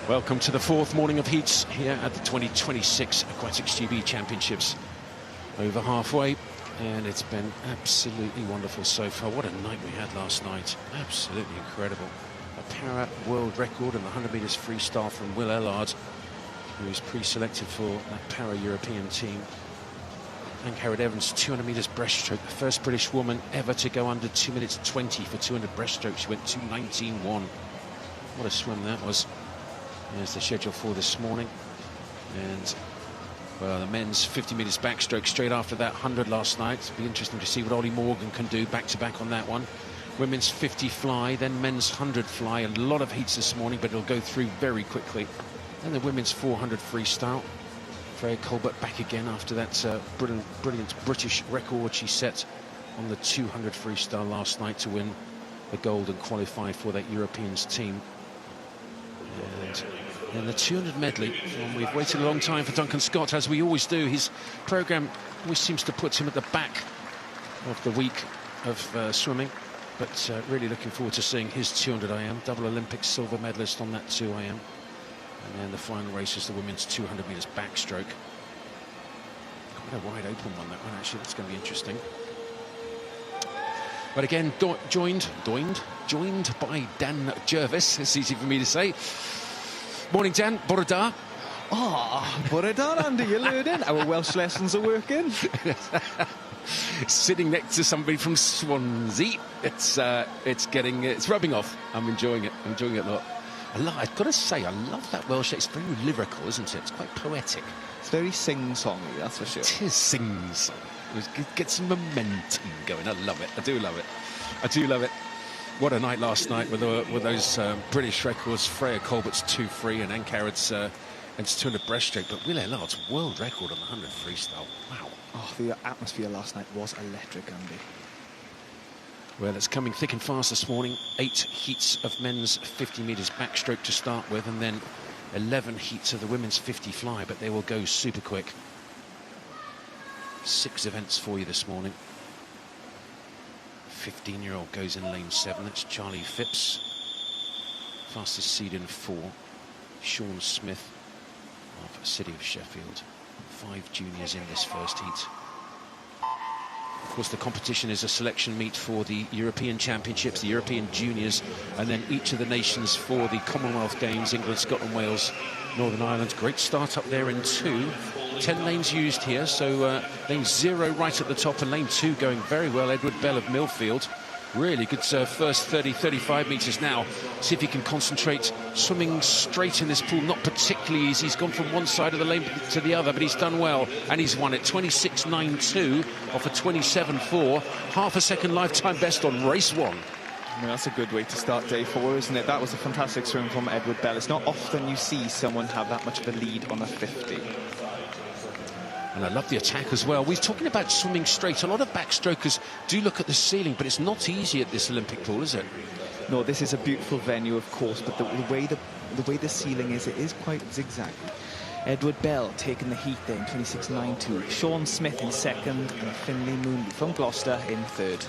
Welcome to the fourth morning of heats here at the 2026 Aquatics GB Championships. Over halfway, and it's been absolutely wonderful so far. What a night we had last night. Absolutely incredible. A para world record in the 100 metres freestyle from Will Ellard, who's pre-selected for that para European team. And Karen Evans, 200 metres breaststroke, the first British woman ever to go under 2 minutes 20 for 200 breaststroke. She went 2:19.1. What a swim that was. There's the schedule for this morning. And well, the men's 50 metres backstroke straight after that 100 last night. It'll be interesting to see what Ollie Morgan can do back-to-back on that one. Women's 50 fly, then men's 100 fly. A lot of heats this morning, but it'll go through very quickly. Then the women's 400 freestyle. Freya Colbert back again after that brilliant British record she set on the 200 freestyle last night to win the gold and qualify for that Europeans team. And in the 200 medley, we've waited a long time for Duncan Scott, as we always do. His programme always seems to put him at the back of the week of swimming, but really looking forward to seeing his 200 IM, double Olympic silver medalist on that 2 IM. And then the final race is the women's 200 metres backstroke. Quite a wide open one, that one, actually. That's going to be interesting. But again, joined by Dan Jervis. It's easy for me to say. Morning, Dan. Bore da. Bore da, Andy. You're learning. Our Welsh lessons are working. Sitting next to somebody from Swansea. It's rubbing off. I'm enjoying it. I'm enjoying it a lot. I've got to say, I love that Welsh. It's very lyrical, isn't it? It's quite poetic. It's very sing-songy, that's for sure. It is sing-songy. Get some momentum going. I love it. I do love it. I do love it. What a night last night with those British records. Freya Colbert's 2-3 and Ankarad's 200 breaststroke. But Will Ellard's world record on the 100 freestyle. Wow. Oh, the atmosphere last night was electric, Andy. Well, it's coming thick and fast this morning. 8 heats of men's 50 metres backstroke to start with, and then 11 heats of the women's 50 fly, but they will go super quick. 6 events for you this morning. 15-year-old goes in lane 7. That's Charlie Phipps. Fastest seed in 4. Sean Smith of City of Sheffield. 5 juniors in this first heat. Of course, the competition is a selection meet for the European Championships, the European Juniors, and then each of the nations for the Commonwealth Games, England, Scotland, Wales, Northern Ireland. Great start up there in 2. 10 lanes used here, so lane 0 right at the top and lane 2 going very well. Edward Bell of Millfield. Really good first 30, 35 metres now. See if he can concentrate. Swimming straight in this pool, not particularly easy. He's gone from one side of the lane to the other, but he's done well. And he's won it. 26.92 off a 27.4. Half a second lifetime best on race 1. I mean, that's a good way to start day 4, isn't it? That was a fantastic swim from Edward Bell. It's not often you see someone have that much of a lead on a 50. And I love the attack as well. We're talking about swimming straight. A lot of backstrokers do look at the ceiling, but it's not easy at this Olympic pool, is it? No, this is a beautiful venue, of course, but the way the ceiling is, it is quite zigzag. Edward Bell taking the heat there in 26.92. Sean Smith in 2nd, and Finlay Mooney from Gloucester in 3rd.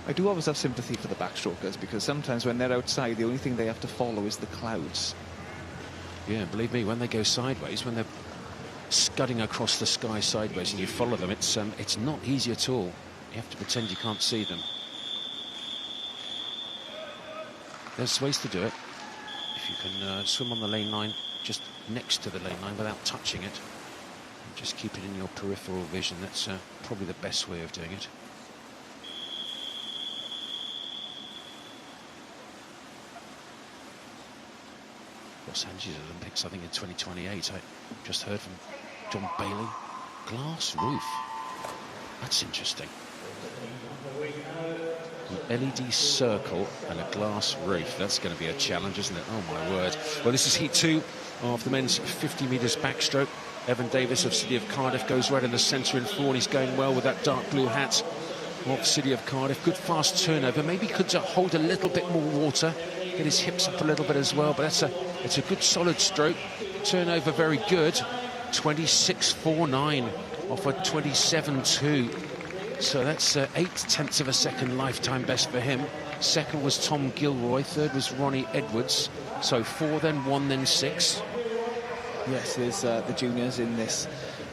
I do always have sympathy for the backstrokers, because sometimes when they're outside, the only thing they have to follow is the clouds. Yeah, believe me, when they go sideways, when they're scudding across the sky sideways and you follow them, it's not easy at all. You have to pretend you can't see them. There's ways to do it. If you can swim on the lane 9, just next to the lane 9 without touching it, and just keep it in your peripheral vision. That's probably the best way of doing it. Los Angeles Olympics, I think in 2028. I just heard from John Bailey. Glass roof. That's interesting. An LED circle and a glass roof. That's going to be a challenge, isn't it? Oh, my word. Well, this is heat 2 of the men's 50 metres backstroke. Evan Davis of City of Cardiff goes right in the centre in 4, and he's going well with that dark blue hat of City of Cardiff. Good fast turnover. Maybe could hold a little bit more water. Get his hips up a little bit as well, but it's a good solid stroke. Turnover very good. 26.49 off a 27.2. So that's 8/10 of a second lifetime best for him. Second was Tom Gilroy. Third was Ronnie Edwards. So 4, then 1, then 6. Yes, there's the juniors in this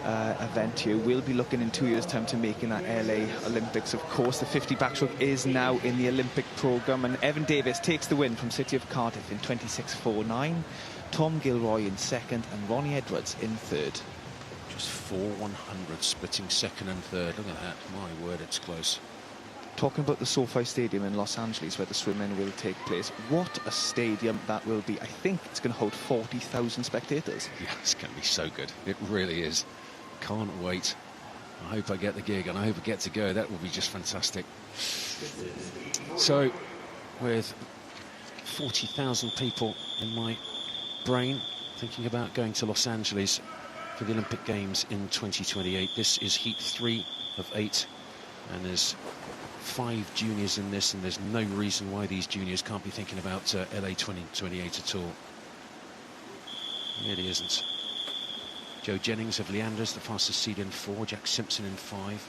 event here. We'll be looking in 2 years' time to making that LA Olympics, of course. The 50 backstroke is now in the Olympic programme, and Evan Davis takes the win from City of Cardiff in 26.49. Tom Gilroy in second and Ronnie Edwards in third. Just 4 100 splitting second and third. Look at that. My word, it's close. Talking about the SoFi Stadium in Los Angeles, where the swimming will take place, what a stadium that will be. I think it's going to hold 40,000 spectators. Yeah, it's going to be so good. It really is. Can't wait. I hope I get the gig and I hope I get to go. That will be just fantastic. So, with 40,000 people in my brain thinking about going to Los Angeles for the Olympic Games in 2028, this is heat 3 of 8, and there's 5 juniors in this, and there's no reason why these juniors can't be thinking about LA 2028 at all. It really isn't. Joe Jennings of Leanders, the fastest seed, in 4. Jack Simpson in 5.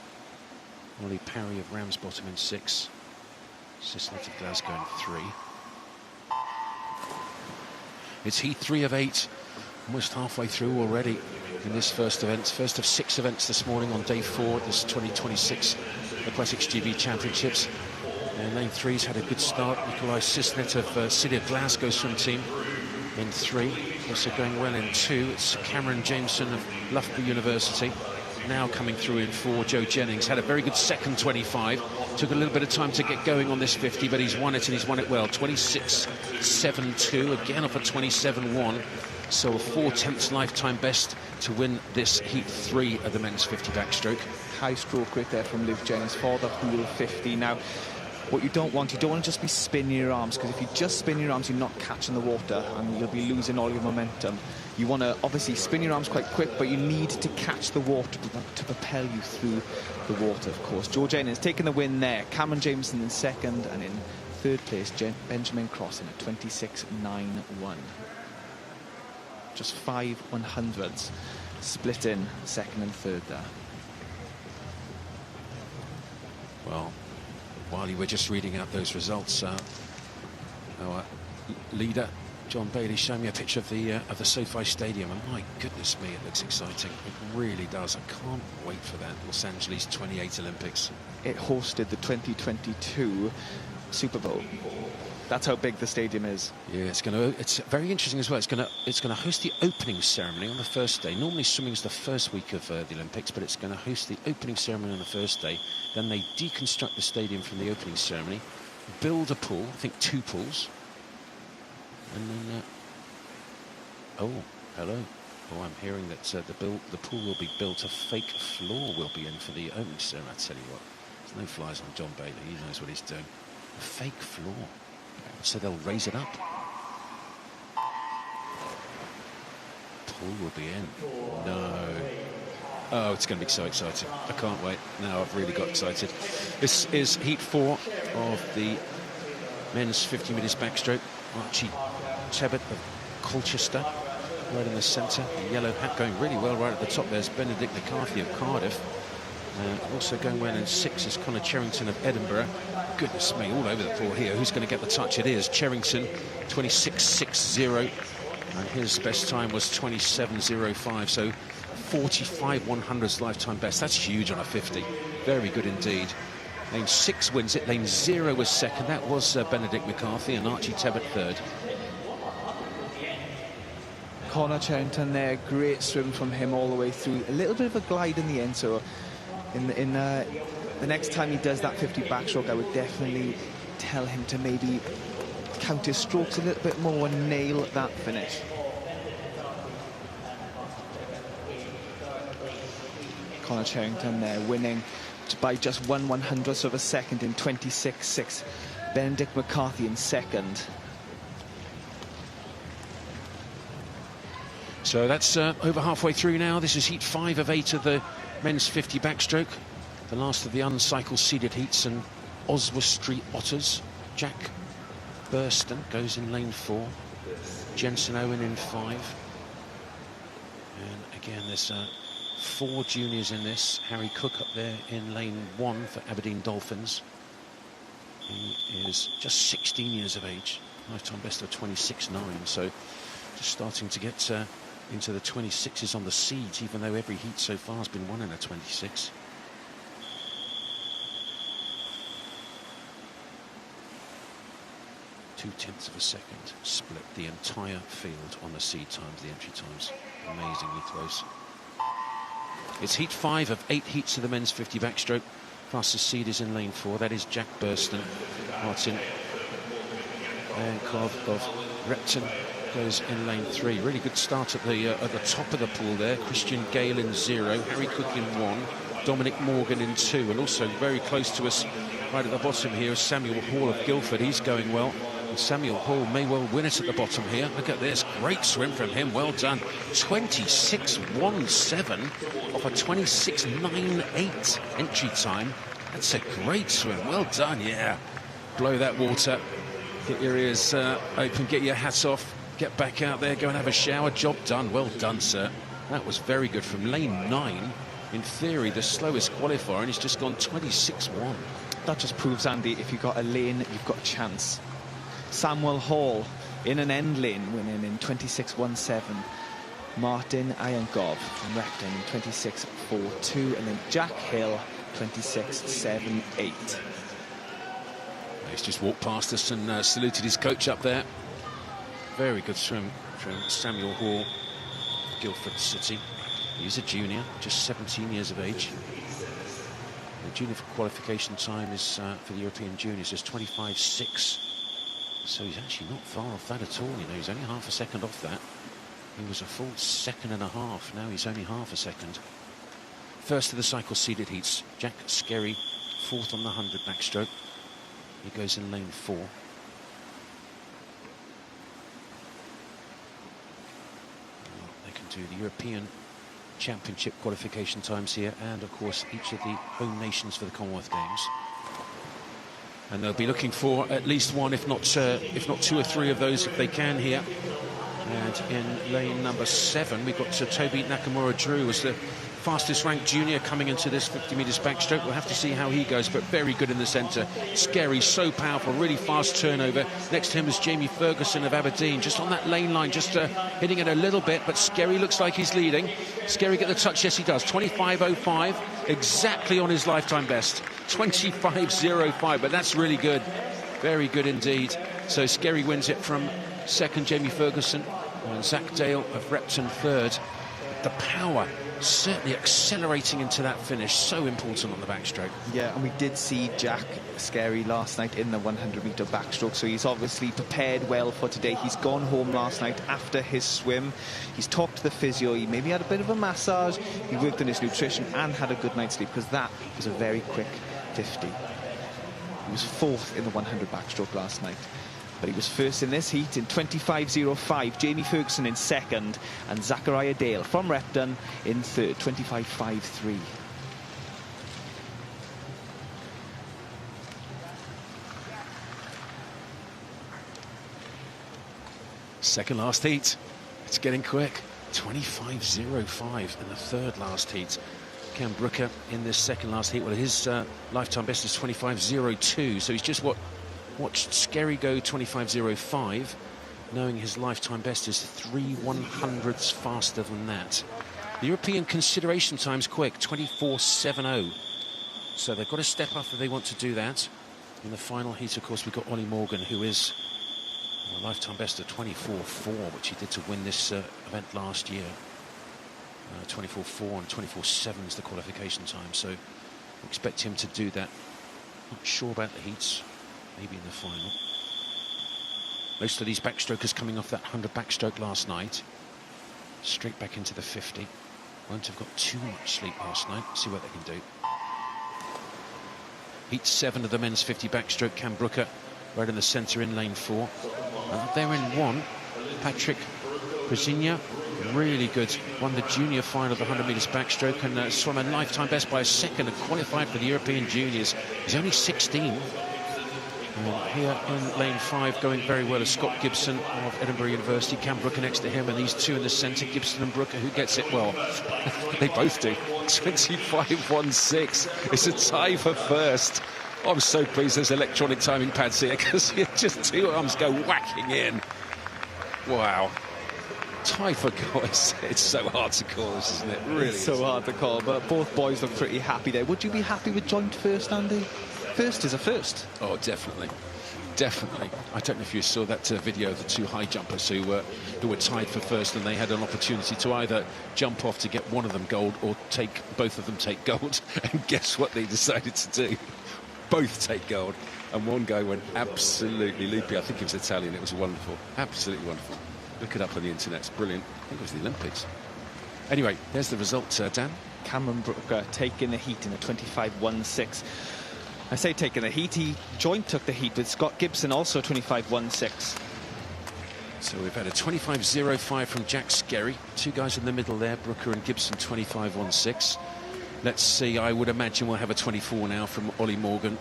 Ollie Parry of Ramsbottom in 6. Sislet of Glasgow in 3. It's heat 3 of 8, almost halfway through already in this first event. First of 6 events this morning on day 4 at this 2026 Aquatics GB Championships. And lane 3's had a good start. Nikolai Sisnet of City of Glasgow swim team in 3. Also going well in 2. It's Cameron Jameson of Loughborough University. Now coming through in 4, Joe Jennings. Had a very good second 25. Took a little bit of time to get going on this 50, but he's won it, and he's won it well. 26.72, again off a 27.1. So a 4/10 lifetime best to win this heat 3 of the men's 50 backstroke. High stroke rate there from Luke Jennings for the whole 50. Now, what you don't want to just be spinning your arms, because if you just spin your arms, you're not catching the water and you'll be losing all your momentum. You want to obviously spin your arms quite quick, but you need to catch the water to propel you through the water, of course. Joe Jennings taking the win there. Cameron Jameson in second, and in third place, Benjamin Crossan at 26.91. Just 5 100s split in second and third there. Well, while you were just reading out those results, our leader John Bailey showed me a picture of the SoFi Stadium, and my goodness me, it looks exciting. It really does. I can't wait for that Los Angeles 28 Olympics. It hosted the 2022 Super Bowl. That's how big the stadium is. Yeah, it's very interesting as well. It's gonna host the opening ceremony on the first day. Normally swimming is the first week of the Olympics, but it's going to host the opening ceremony on the first day. Then they deconstruct the stadium from the opening ceremony, build a pool, I think 2 pools, and then oh, hello. Oh, I'm hearing that the pool will be built. A fake floor will be in for the opening ceremony. I tell you what, there's no flies on John Bailey. He knows what he's doing. A fake floor. So they'll raise it up. Pool will be in. No. Oh, it's going to be so exciting. I can't wait. Now I've really got excited. This is heat 4 of the men's 50 metres backstroke. Archie Tebbett of Colchester, right in the centre. The yellow hat going really well right at the top. There's Benedict McCarthy of Cardiff. Also going well in 6 is Connor Cherrington of Edinburgh. Goodness me, all over the floor here. Who's going to get the touch? It is Cherrington, 26.60. And his best time was 27.05. So 45 100s lifetime best. That's huge on a 50. Very good indeed. Lane 6 wins it. Lane 0 was second. That was Benedict McCarthy, and Archie Tebbett third. Connor Cherrington there. Great swim from him all the way through. A little bit of a glide in the end, so in the next time he does that 50 backstroke, I would definitely tell him to maybe count his strokes a little bit more and nail that finish. Connor Cherrington there winning by just 1 100th of a second in 26.6. Benedict McCarthy in second. So that's over halfway through now. This is heat 5 of 8 of the men's 50 backstroke. The last of the uncycle seeded heats, and Oswestry Otters. Jack Burston goes in lane 4. Jensen Owen in 5. And again, there's 4 juniors in this. Harry Cook up there in lane 1 for Aberdeen Dolphins. He is just 16 years of age, lifetime best of 26.9, so just starting to get into the 26s on the seeds, even though every heat so far has been won in a 26. .2 of a second split the entire field on the seed times, the entry times. Amazingly close. It's heat 5 of 8 heats of the men's 50 backstroke. Fastest seed is in lane 4. That is Jack Burston. Martin Kov of Repton goes in lane 3. Really good start at the top of the pool there. Christian Gale in 0, Harry Cook in 1, Dominic Morgan in 2, and also very close to us right at the bottom here is Samuel Hall of Guildford. He's going well. And Samuel Hall may well win it at the bottom here. Look at this, great swim from him, well done. 26.17 off a 26.98 entry time. That's a great swim, well done, yeah. Blow that water, get your ears open, get your hats off, get back out there, go and have a shower, job done. Well done, sir. That was very good from lane 9. In theory, the slowest qualifier, and he's just gone 26.1. That just proves, Andy, if you've got a lane, you've got a chance. Samuel Hall in an end lane, winning in 26.17. Martin Ironkov from Repton in 26.42, and then Jack Hill 26.78. He's just walked past us and saluted his coach up there. Very good swim from Samuel Hall, Guildford City. He's a junior, just 17 years of age. The junior qualification time is for the European juniors is 25.6. So he's actually not far off that at all, you know. He's only half a second off that. He was a full 1.5 seconds. Now he's only half a second. First of the cycle seeded heats. Jack Skerry, 4th on the 100 backstroke. He goes in lane 4. They can do the European Championship qualification times here, and of course each of the home nations for the Commonwealth Games. And they'll be looking for at least one, if not 2 or 3 of those if they can here. And in lane number 7, we've got Toby Nakamura-Drew as the fastest ranked junior coming into this 50 metres backstroke. We'll have to see how he goes, but very good in the centre. Scary, so powerful, really fast turnover. Next to him is Jamie Ferguson of Aberdeen, just on that lane line, just hitting it a little bit, but Scary looks like he's leading. Scary get the touch, yes he does. 25.05, exactly on his lifetime best. 25.05, but that's really good. Very good indeed. So Scary wins it from 2nd, Jamie Ferguson, and Zach Dale of Repton 3rd. The power certainly accelerating into that finish, so important on the backstroke. Yeah, and we did see Jack Skerry last night in the 100-metre backstroke, so he's obviously prepared well for today. He's gone home last night after his swim. He's talked to the physio, he maybe had a bit of a massage, he worked on his nutrition and had a good night's sleep, because that was a very quick 50. He was 4th in the 100 backstroke last night. But he was first in this heat in 25.05. Jamie Ferguson in 2nd, and Zachariah Dale from Repton in 3rd, 25.53. Second last heat. It's getting quick. 25.05 in the 3rd last heat. Cam Brooker in this 2nd last heat. Well, his lifetime best is 25.02, so he's just watched Scary go 25.05, knowing his lifetime best is 3/100ths faster than that. The European consideration time's quick, 24.70. So they've got to step up if they want to do that. In the final heat, of course, we've got Ollie Morgan, who is a lifetime best of 24.4, which he did to win this event last year. 24.4 and 24.7 is the qualification time, so expect him to do that. Not sure about the heats. Maybe in the final. Most of these backstrokers coming off that 100 backstroke last night. Straight back into the 50. Won't have got too much sleep last night. See what they can do. Heat 7 of the men's 50 backstroke. Cam Brooker right in the centre in lane 4. And up there in 1, Patrick Brzezinha, really good. Won the junior final of the 100 metres backstroke and swam a lifetime best by a second and qualified for the European juniors. He's only 16. Here in lane 5, going very well, is Scott Gibson of Edinburgh University. Cam Brooker next to him, and these two in the centre, Gibson and Brooker. Who gets it? Well, they both do. 25.16. It's a tie for first. I'm so pleased there's electronic timing pads here, because just two arms go whacking in. Wow. Tie for goals. It's so hard to call this, isn't it? Really, it's so hard to call, but both boys look pretty happy there. Would you be happy with joint first, Andy? First is a first. Oh, definitely. Definitely. I don't know if you saw that video of the two high jumpers who were tied for first, and they had an opportunity to either jump off to get one of them gold or both of them take gold. And guess what they decided to do? Both take gold. And one guy went absolutely loopy. I think he was Italian. It was wonderful. Absolutely wonderful. Look it up on the internet. It's brilliant. I think it was the Olympics. Anyway, there's the result, Dan. Cameron Brooker taking the heat in a 25.16. I say taking the heat, he joint took the heat with Scott Gibson, also 25.16. So we've had a 25.05 from Jack Skerry. Two guys in the middle there, Brooker and Gibson, 25.16. Let's see, I would imagine we'll have a 24 now from Ollie Morgan.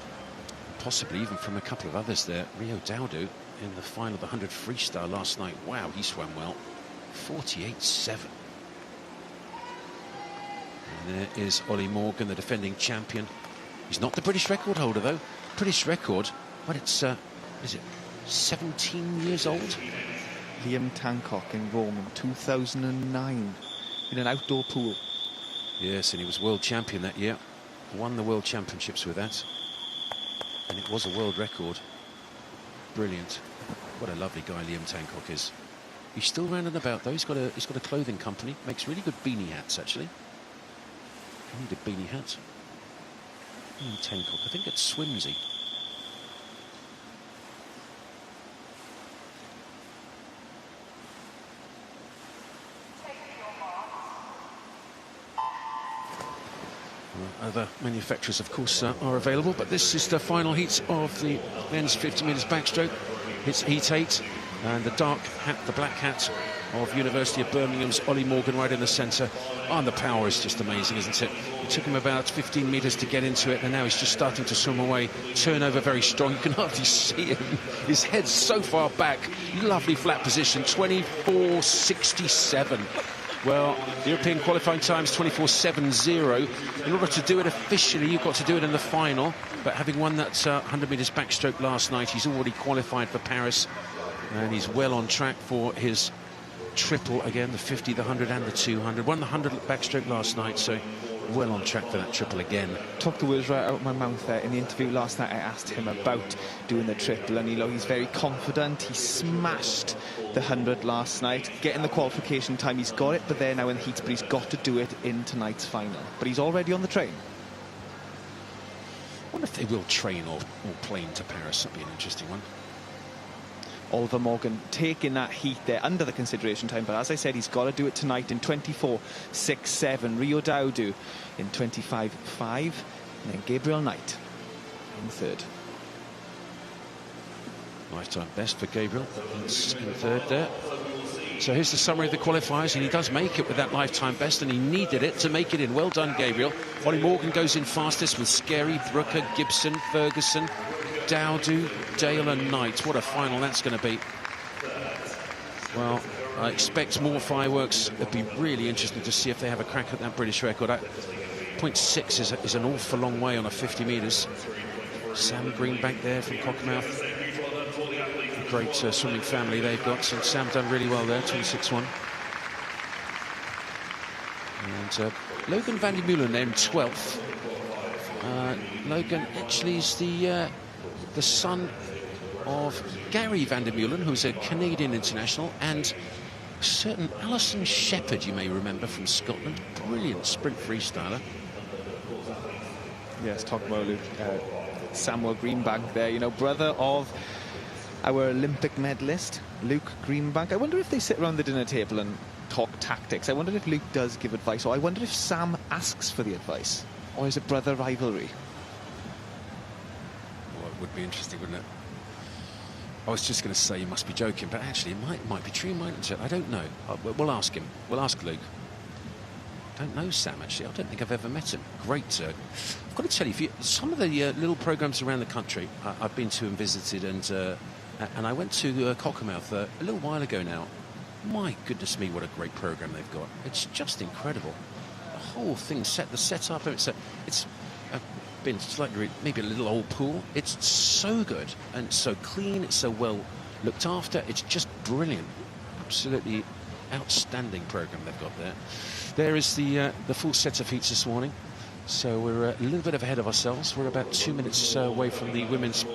Possibly even from a couple of others there. Rio Dowdu in the final of the 100 freestyle last night. Wow, he swam well. 48.7. And there is Ollie Morgan, the defending champion. He's not the British record holder, though. British record, but it's, is it 17 years old? Liam Tancock in Rome in 2009 in an outdoor pool. Yes, and he was world champion that year. Won the world championships with that. And it was a world record. Brilliant. What a lovely guy Liam Tancock is. He's still round and about, though. He's got a clothing company. Makes really good beanie hats, actually. I need a beanie hat. Tancock, I think it's Swimsy. Other manufacturers, of course, are available, but this is the final heat of the men's 50 metres backstroke. It's heat 8, and the dark hat, the black hat of University of Birmingham's Ollie Morgan right in the centre. Oh, and the power is just amazing, isn't it? It took him about 15 metres to get into it, and now he's just starting to swim away. Turnover very strong. You can hardly see him. His head's so far back. Lovely flat position, 24.67. Well, European qualifying time's 24.70. In order to do it officially, you've got to do it in the final. But having won that 100 metres backstroke last night, he's already qualified for Paris. And he's well on track for his triple again, the 50, the 100 and the 200. Won the 100 backstroke last night, so well on track for that triple again. Took the words right out of my mouth there. In the interview last night, I asked him about doing the triple, and he's very confident. He smashed the 100 last night, getting the qualification time. He's got it, but they're now in the heats, but he's got to do it in tonight's final. But he's already on the train. I wonder if they will train or plane to Paris. That'd be an interesting one. Oliver Morgan taking that heat there under the consideration time, but as I said, he's got to do it tonight in 24.67. Rio Dowdu in 25.5, and then Gabriel Knight in third. Lifetime best for Gabriel in third there. So here's the summary of the qualifiers, and he does make it with that lifetime best, and he needed it to make it in. Well done, Gabriel. Ollie Morgan goes in fastest with Skerry, Brooker, Gibson, Ferguson, Dowdu, Dale and Knight. What a final that's going to be. Well, I expect more fireworks. It'd be really interesting to see if they have a crack at that British record. 0.6 is an awful long way on a 50 metres. Sam Greenbank there from Cockermouth. A great swimming family they've got. So Sam done really well there, 26.1. And Logan van der Meulen then 12th. Logan actually is the son of Gary van der Meulen, who's a Canadian international, and a certain Alison Shepherd, you may remember, from Scotland. Brilliant sprint freestyler. Yes, talk about Samuel Greenbank there, brother of our Olympic medalist, Luke Greenbank. I wonder if they sit around the dinner table and talk tactics. I wonder if Luke does give advice, or I wonder if Sam asks for the advice, or is it brother rivalry? Would be interesting, wouldn't it? I was just going to say you must be joking, but actually it might be true, mightn't it? I don't know. We'll ask him. We'll ask Luke. don't know Sam, actually. I don't think I've ever met him. Great. I've got to tell you, some of the little programmes around the country I've been to and visited, and I went to Cockermouth a little while ago now. My goodness me, what a great programme they've got. It's just incredible. The whole thing, the setup, it's been slightly, maybe a little old pool. It's so good and so clean, it's so well looked after. It's just brilliant. Absolutely outstanding programme they've got there. There is the full set of heats this morning. So we're a little bit ahead of ourselves. We're about 2 minutes away from the women's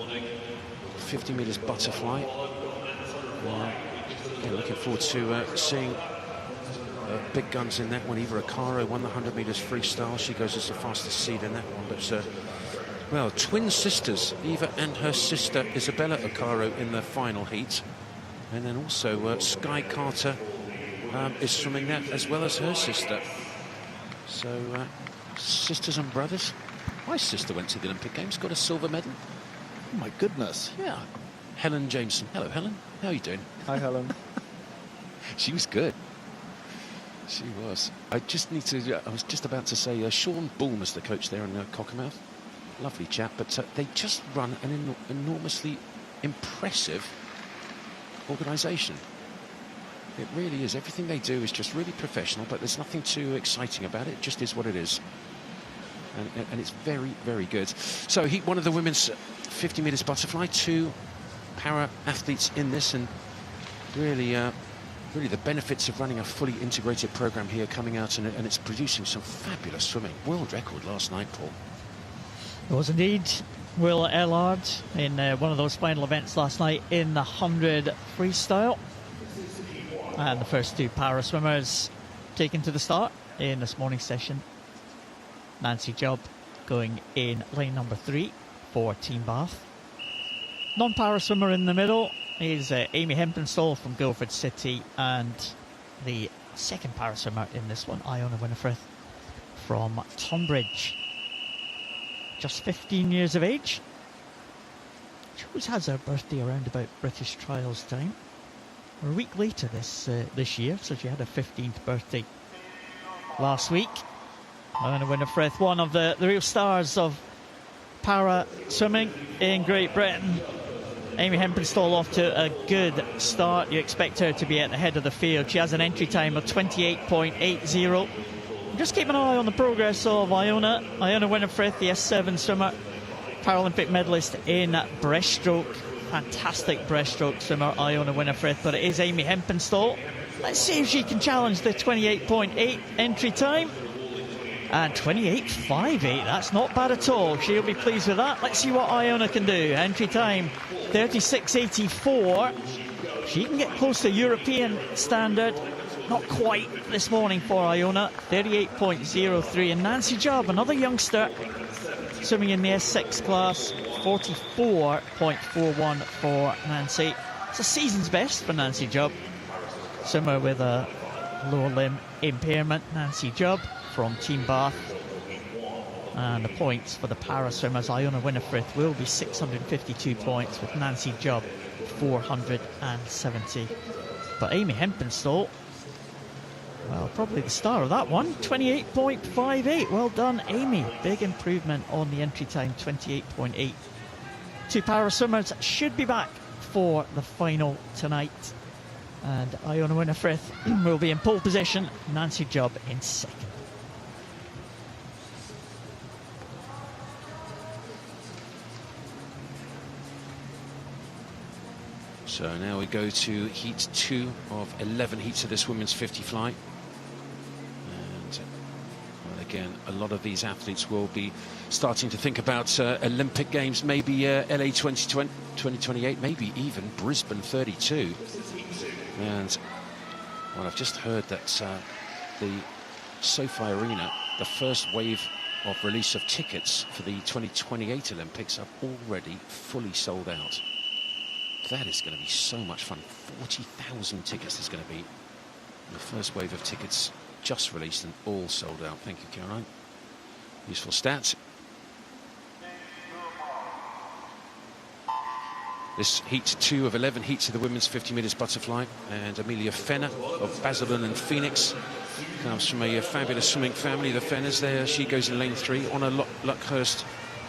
50 metres butterfly. Looking forward to seeing big guns in that one. Eva Akaro won the 100 metres freestyle. She goes as the fastest seed in that one. But, well, twin sisters, Eva and her sister Isabella Akaro in the final heat. And then also Sky Carter is swimming that as well as her sister. So, sisters and brothers. My sister went to the Olympic Games, got a silver medal. Oh, my goodness. Yeah. Helen Jameson. Hello, Helen. How are you doing? Hi, Helen. She was good. She was. I was just about to say, Sean Bulmer's the coach there in Cockermouth. Lovely chap, but they just run an enormously impressive organisation. It really is. Everything they do is just really professional, but there's nothing too exciting about it. It just is what it is. And it's very, very good. So heat one of the women's 50 metres butterfly, 2 para athletes in this, and really the benefits of running a fully integrated programme here coming out, and it's producing some fabulous swimming. World record last night, Paul. It was indeed. Will Ellard in one of those final events last night in the 100 freestyle. And the first 2 para swimmers taken to the start in this morning's session. Nancy Jubb going in lane number 3 for Team Bath. Non-para swimmer in the middle is Amy Hempenstall from Guildford City, and the second para swimmer in this one, Iona Winifred from Tonbridge. Just 15 years of age. She always has her birthday around about British Trials time. We're a week later this year, so she had her 15th birthday last week. Iona Winifred, one of the real stars of para swimming in Great Britain. Amy Hempenstall off to a good start. You expect her to be at the head of the field. She has an entry time of 28.80. Just keep an eye on the progress of Iona. Iona Winifred, the S7 swimmer, Paralympic medalist in breaststroke. Fantastic breaststroke swimmer, Iona Winifred. But it is Amy Hempenstall. Let's see if she can challenge the 28.8 entry time. And 28.58, that's not bad at all. She'll be pleased with that. Let's see what Iona can do. Entry time 36.84. She can get close to European standard. Not quite this morning for Iona. 38.03. And Nancy Jubb, another youngster, swimming in the S6 class. 44.41 for Nancy. It's a season's best for Nancy Jubb. Swimmer with a lower limb impairment, Nancy Jubb from Team Bath. And the points for the para swimmers, Iona Winifred will be 652 points, with Nancy Jubb 470. But Amy Hempenstall, well, probably the star of that one, 28.58. Well done, Amy. Big improvement on the entry time, 28.8. 2 para swimmers should be back for the final tonight. And Iona Winifred will be in pole position, Nancy Jubb in second. So now we go to heat 2 of 11 heats of this women's 50 fly. And well, again, a lot of these athletes will be starting to think about Olympic Games, maybe LA 2028, maybe even Brisbane 32. And well, I've just heard that the SoFi Arena, the first wave of release of tickets for the 2028 Olympics, are already fully sold out. That is going to be so much fun. 40,000 tickets there's going to be. The first wave of tickets just released and all sold out. Thank you, Caroline. Useful stats. This heat 2 of 11 heats of the women's 50 metres butterfly, and Amelia Fenner of Basildon and Phoenix comes from a fabulous swimming family, the Fenners there. She goes in lane 3. Honor Luckhurst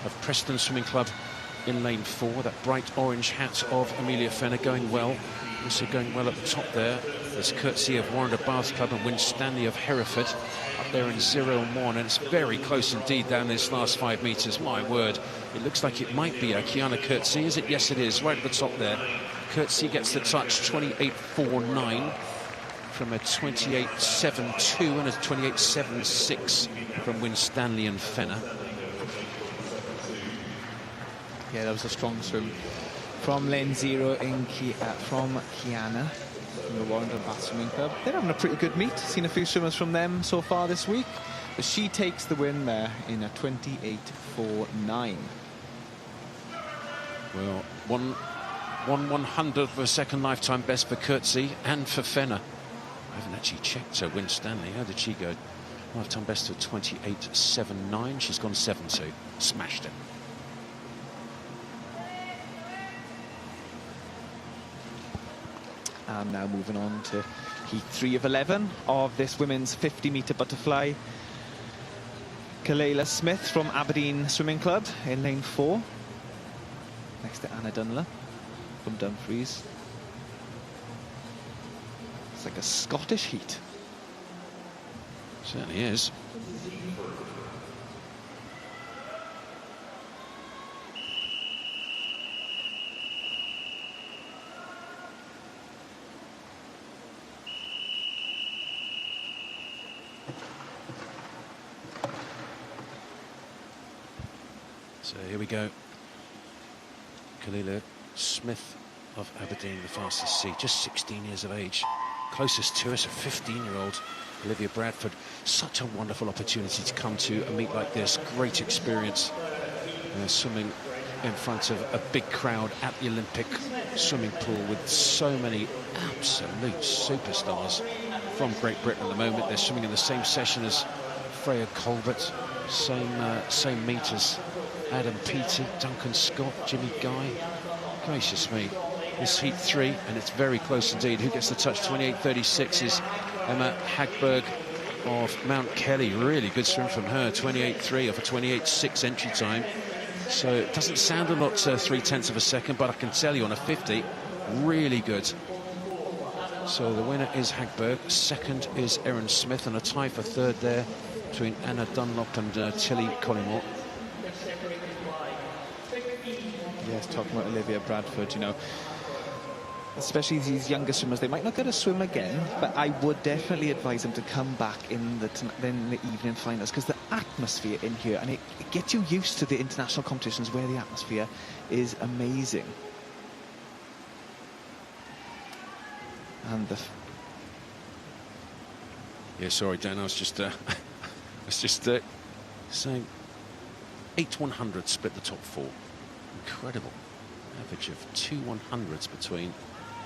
of Preston Swimming Club in lane 4. That bright orange hat of Amelia Fenner going well. Also going well at the top there. There's Courtesy of Warrender Bath Club and Winstanley of Hereford up there in 0-1, and it's very close indeed down this last 5 metres. My word, it looks like it might be a Kiana Courtesy, is it? Yes, it is, right at the top there. Courtesy gets the touch, 28.49 from a 28.72 and a 28.76 from Winstanley and Fenner. Yeah, that was a strong swim from lane 0 from Kiana, from the Warrender Bath Swimming Club. They're having a pretty good meet. Seen a few swimmers from them so far this week. But she takes the win there in a 28.49. Well, one 100th of a second lifetime best for Courtesy and for Fenner. I haven't actually checked her Winstanley. How did she go? Lifetime best of 28.79. She's gone 7-2. Smashed it. And now moving on to heat 3 of 11 of this women's 50-metre butterfly. Kalela Smith from Aberdeen Swimming Club in lane 4, next to Anna Dunlop from Dumfries. It's like a Scottish heat. Certainly is. So here we go. Kalela Smith of Aberdeen, the fastest sea, just 16 years of age. Closest to us, a 15-year-old, Olivia Bradford. Such a wonderful opportunity to come to a meet like this. Great experience. Swimming in front of a big crowd at the Olympic swimming pool with so many absolute superstars from Great Britain at the moment. They're swimming in the same session as Freya Colbert, same meet as Adam Peaty, Duncan Scott, Jimmy Guy. Gracious me. This heat 3, and it's very close indeed. Who gets the touch? 28.36 is Emma Hagberg of Mount Kelly. Really good swim from her. 28.3 off a 28.6 entry time. So it doesn't sound a lot, 3/10 of a second, but I can tell you on a 50, really good. So the winner is Hagberg. Second is Erin Smith, and a tie for third there between Anna Dunlop and Tilly Collymore. Yes, talking about Olivia Bradford, you know, especially these younger swimmers, they might not get to swim again, but I would definitely advise them to come back in the evening finals, because the atmosphere in here, and it gets you used to the international competitions where the atmosphere is amazing. And the... Yeah, sorry, Dan, I was just saying 8/100 split the top 4. Incredible. Average of 2 100s between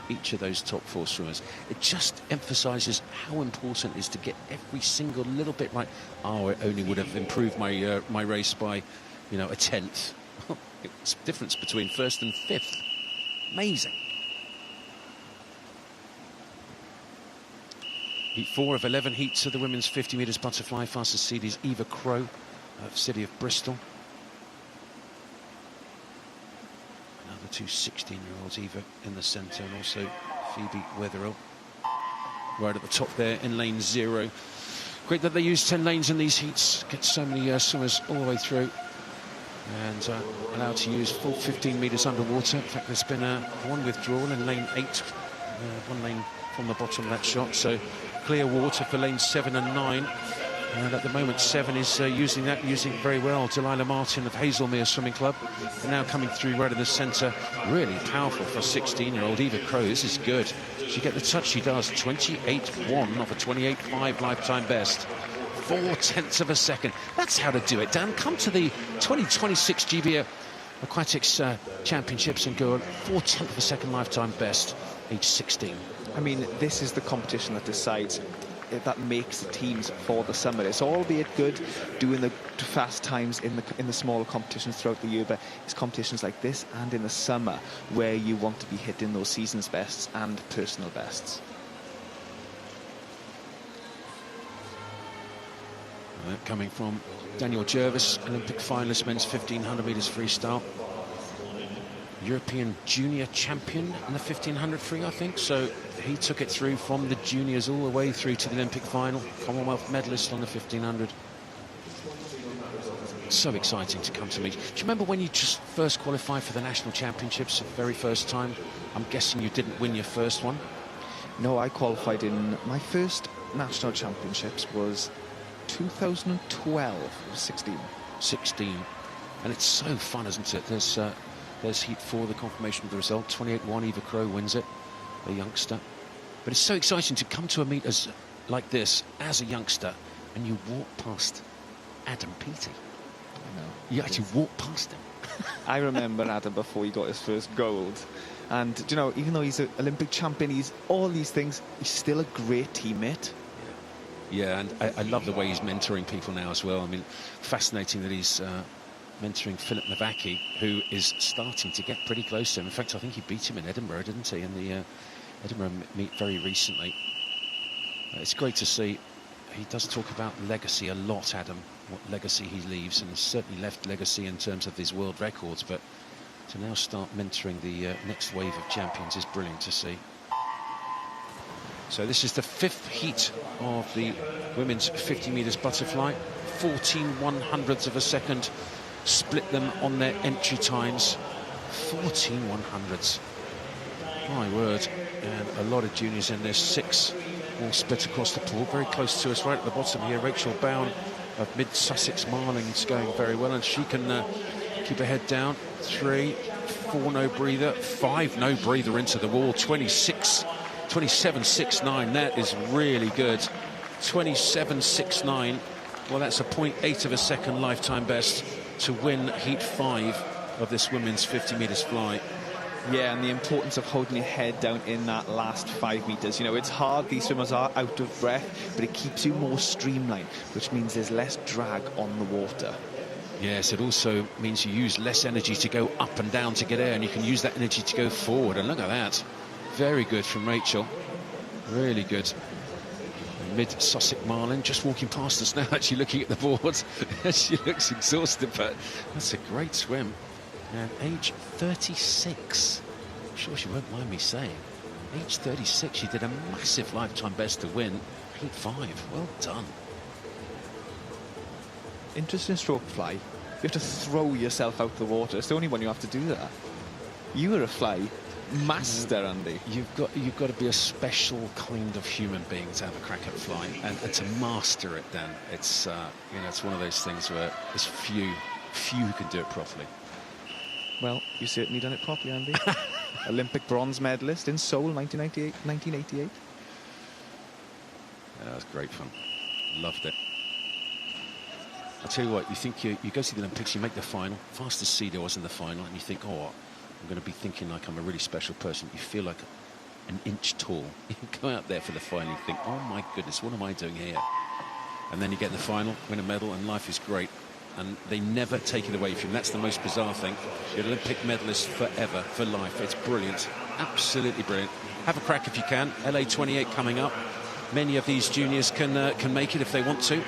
each of those top 4 swimmers. It just emphasises how important it is to get every single little bit right. Oh, it only would have improved my my race by, you know, a 10th. It's the difference between first and 5th. Amazing. Heat 4 of 11 heats of the women's 50 metres butterfly. Fastest seed is Eva Crow of City of Bristol. Another 2 16-year-olds, Eva in the centre, and also Phoebe Wetherill right at the top there in lane 0. Great that they use 10 lanes in these heats, get so many swimmers all the way through, and allowed to use full 15 metres underwater. In fact, there's been one withdrawal in lane 8, one lane from the bottom of that shot, so clear water for lanes 7 and 9. And at the moment, 7 is using it very well. Delilah Martin of Hazelmere Swimming Club, and now coming through right in the centre. Really powerful for a 16-year-old. Eva Crow, this is good. She get the touch, she does. 28.1 off a 28.5 lifetime best. 4/10 of a second. That's how to do it, Dan. Come to the 2026 GB Aquatics Championships and go 4/10 of a second lifetime best, age 16. I mean, this is the competition that decides that makes the teams for the summer. It's albeit good doing the fast times in the smaller competitions throughout the year, but it's competitions like this and in the summer where you want to be hitting those season's bests and personal bests. Coming from Daniel Jervis, Olympic finalist, men's 1500 metres freestyle. European junior champion in the 1500 free, I think. So he took it through from the juniors all the way through to the Olympic final. Commonwealth medalist on the 1500. So exciting to come to meet. Do you remember when you just first qualified for the national championships the very first time? I'm guessing you didn't win your first one. No, I qualified in my first national championships was 2012, 16. And it's so fun, isn't it? There's Heat 4, the confirmation of the result. 28-1, Eva Crow wins it, a youngster. But it's so exciting to come to a meet like this as a youngster, and you walk past Adam Peaty. I know. You actually walk past him. I remember Adam before he got his first gold. And, you know, even though he's an Olympic champion, he's all these things, he's still a great teammate. Yeah, and I love the way he's mentoring people now as well. I mean, fascinating that he's mentoring Philip Nowacki, who is starting to get pretty close to him. In fact, I think he beat him in Edinburgh, didn't he, in the Edinburgh meet very recently. It's great to see. He does talk about legacy a lot, Adam, what legacy he leaves, and he's certainly left legacy in terms of his world records, but to now start mentoring the next wave of champions is brilliant to see. So this is the 5th heat of the women's 50 metres butterfly. 14/100ths of a second split them on their entry times. 14/100ths. My word. And a lot of juniors in this. 6 all split across the pool. Very close to us right at the bottom here. Rachel Bowen of Mid-Sussex Marling's going very well, and she can keep her head down. 3, 4 no breather, 5 no breather into the wall. 27.69, that is really good. 27.69, well, that's a 0.8 of a second lifetime best to win Heat 5 of this women's 50 metres fly. Yeah, and the importance of holding your head down in that last 5 metres. You know, it's hard, these swimmers are out of breath, but it keeps you more streamlined, which means there's less drag on the water. Yes, it also means you use less energy to go up and down to get air, and you can use that energy to go forward, and look at that. Very good from Rachel. Really good. Mid-Sussex Marlin just walking past us now, actually looking at the board. She looks exhausted, but that's a great swim. And age 36. I'm sure she won't mind me saying. Age 36, she did a massive lifetime best to win Heat 5. Well done. Interesting stroke fly. You have to throw yourself out the water. It's the only one you have to do that. You were a fly master, Andy. You've got to be a special kind of human being to have a crack at flying and to master it. Dan, it's you know, it's one of those things where there's few who can do it properly. Well, you certainly done it properly, Andy. Olympic bronze medalist in Seoul, 1988. Yeah, that was great fun. Loved it. I'll tell you what, you think you go to the Olympics, you make the final, fastest seed was in the final, and you think, oh, I'm going to be thinking like I'm a really special person. You feel like an inch tall. You go out there for the final, you think, oh my goodness, what am I doing here? And then you get in the final, win a medal, and life is great. And they never take it away from you. That's the most bizarre thing. You're an Olympic medalist forever, for life. It's brilliant. Absolutely brilliant. Have a crack if you can. LA 28 coming up. Many of these juniors can make it if they want to.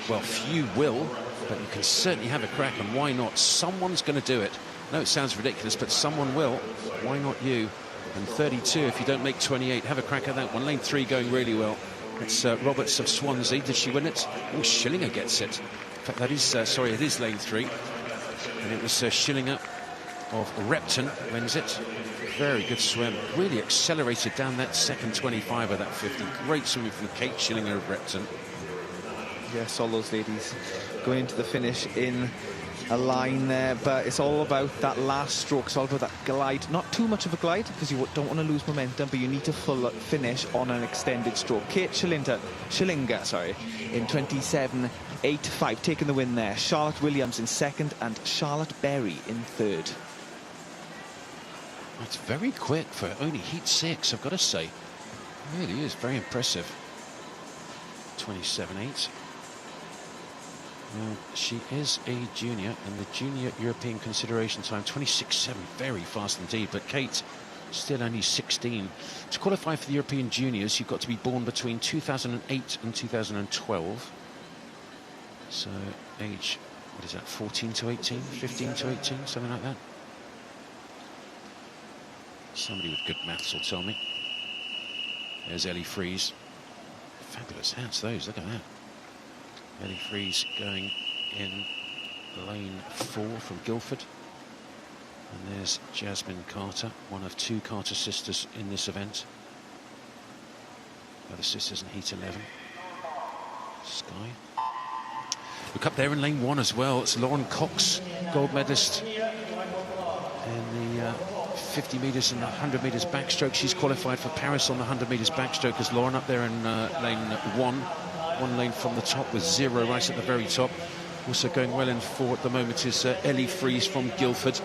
Well, few will, but you can certainly have a crack, and why not? Someone's going to do it. I know it sounds ridiculous, but someone will. Why not you? And 32, if you don't make 28, have a crack at that one. Lane 3 going really well. It's Roberts of Swansea. Did she win it? Oh, Schillinger gets it. In fact, that is, sorry, it is lane 3. And it was Schillinger of Repton wins it. Very good swim. Really accelerated down that second 25 of that 50. Great swimming from Kate Schillinger of Repton. Yes, all those ladies going into the finish in a line there, but it's all about that last stroke. It's all about that glide. Not too much of a glide, because you don't want to lose momentum, but you need to finish on an extended stroke. Kate Schillinger, in 27.85, taking the win there. Charlotte Williams in second, and Charlotte Berry in third. It's very quick for only Heat 6, I've got to say. It really is very impressive. 27.8. She is a junior, and the junior European consideration time 26.7, very fast indeed. But Kate, still only 16. To qualify for the European juniors, you've got to be born between 2008 and 2012. So age, what is that, 14 to 18, 15 to 18, something like that. Somebody with good maths will tell me. There's Ellie Fries. Fabulous hats, those, look at that. Ellie Fries going in lane 4 from Guildford. And there's Jasmine Carter, one of 2 Carter sisters in this event. The other sisters in Heat 11. Sky. Look up there in lane 1 as well. It's Lauren Cox, gold medalist in the 50 metres and 100 metres backstroke. She's qualified for Paris on the 100 metres backstroke as Lauren up there in lane 1. One lane from the top with 0 right at the very top. Also going well in 4 at the moment is Ellie Fries from Guildford.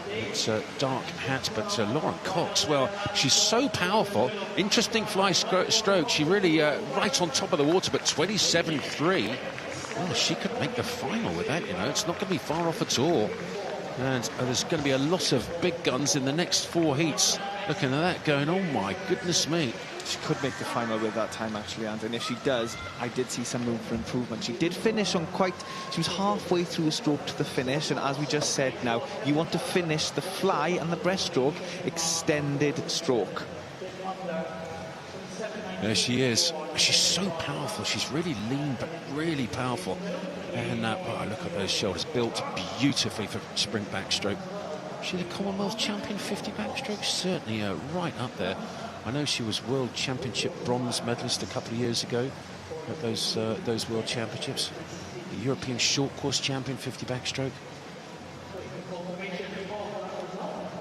It's a dark hat, but Lauren Cox, well, she's so powerful. Interesting fly stroke. She really right on top of the water, but 27.3. Well, she could make the final with that, you know. It's not going to be far off at all. And there's going to be a lot of big guns in the next 4 heats. Looking at that going, oh my goodness me. She could make the final with that time, actually, and if she does, I did see some room for improvement. She did finish on she was halfway through a stroke to the finish, and as we just said now, you want to finish the fly and the breaststroke extended stroke. There she is. She's so powerful. She's really lean, but really powerful. And oh, look at those shoulders, built beautifully for sprint backstroke. She's a Commonwealth champion 50 backstroke, certainly right up there. I know she was World Championship bronze medalist a couple of years ago at those World Championships. The European short course champion 50 backstroke.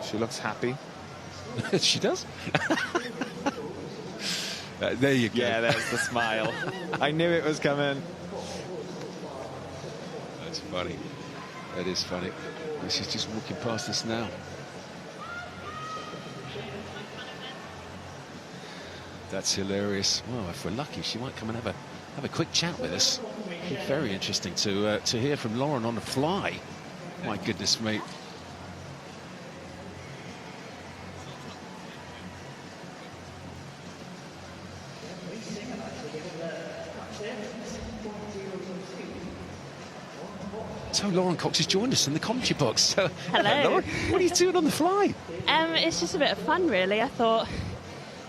She looks happy. She does? There you go. Yeah, there's the smile. I knew it was coming. That's funny. That is funny. She's just walking past us now. That's hilarious. Well, if we're lucky, she might come and have a quick chat with us. Very interesting to hear from Lauren on the fly. My goodness me. So Lauren Cox has joined us in the commentary box. So, hello. Lauren, what are you doing on the fly? It's just a bit of fun, really. I thought,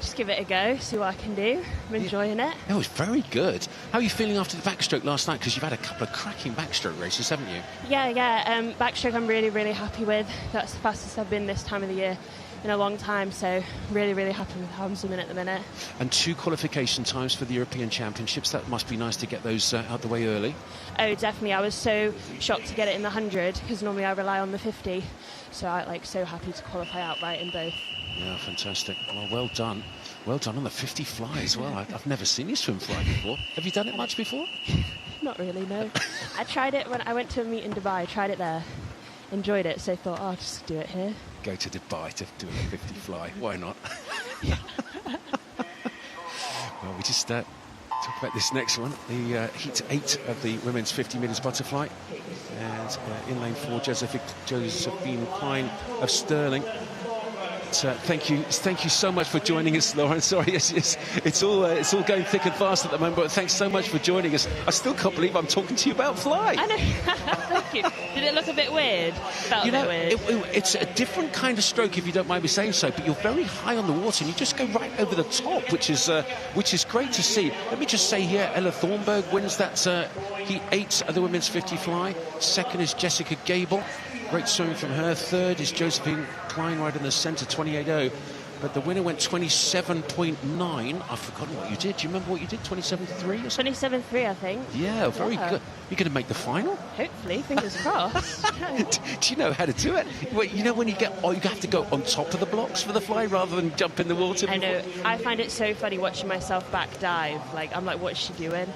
just give it a go, see what I can do. I'm enjoying it. It was very good. How are you feeling after the backstroke last night? Because you've had a couple of cracking backstroke races, haven't you? Yeah. Backstroke I'm really, really happy with. That's the fastest I've been this time of the year in a long time, so really, really happy with how I'm swimming at the minute. And 2 qualification times for the European Championships. That must be nice to get those out the way early. Oh, definitely. I was so shocked to get it in the 100, because normally I rely on the 50. So I'm so happy to qualify outright in both. Yeah, fantastic. Well done. Well done on the 50 fly as well. I've never seen you swim fly before. Have you done it much before? Not really, no. I tried it when I went to a meet in Dubai. I tried it there. Enjoyed it, so I thought, I'll just do it here. Go to Dubai to do a 50 fly. Why not? Well, we just talk about this next one, the Heat 8 of the women's 50 metres butterfly. And in lane 4, Josephine Klein of Stirling. Thank you so much for joining us, Lauren. Sorry, it's all going thick and fast at the moment, but thanks so much for joining us. I still can't believe I'm talking to you about fly. I know. Thank you. Did it look a bit weird? Felt a bit weird. It's a different kind of stroke, if you don't mind me saying so, but you're very high on the water and you just go right over the top, which is great to see. Let me just say here, Ella Thornburg wins that Heat 8 of the women's 50 fly. Second is Jessica Gable. Great swimming from her. Third is Josephine Klein right in the centre, 28.0. But the winner went 27.9. I've forgotten what you did. Do you remember what you did? 27.3 or something? 27.3, I think. Yeah, very good. You're going to make the final? Hopefully, fingers crossed. Do you know how to do it? Well, you know when you have to go on top of the blocks for the fly rather than jump in the water? I know. I find it so funny watching myself back dive. I'm like, what is she doing?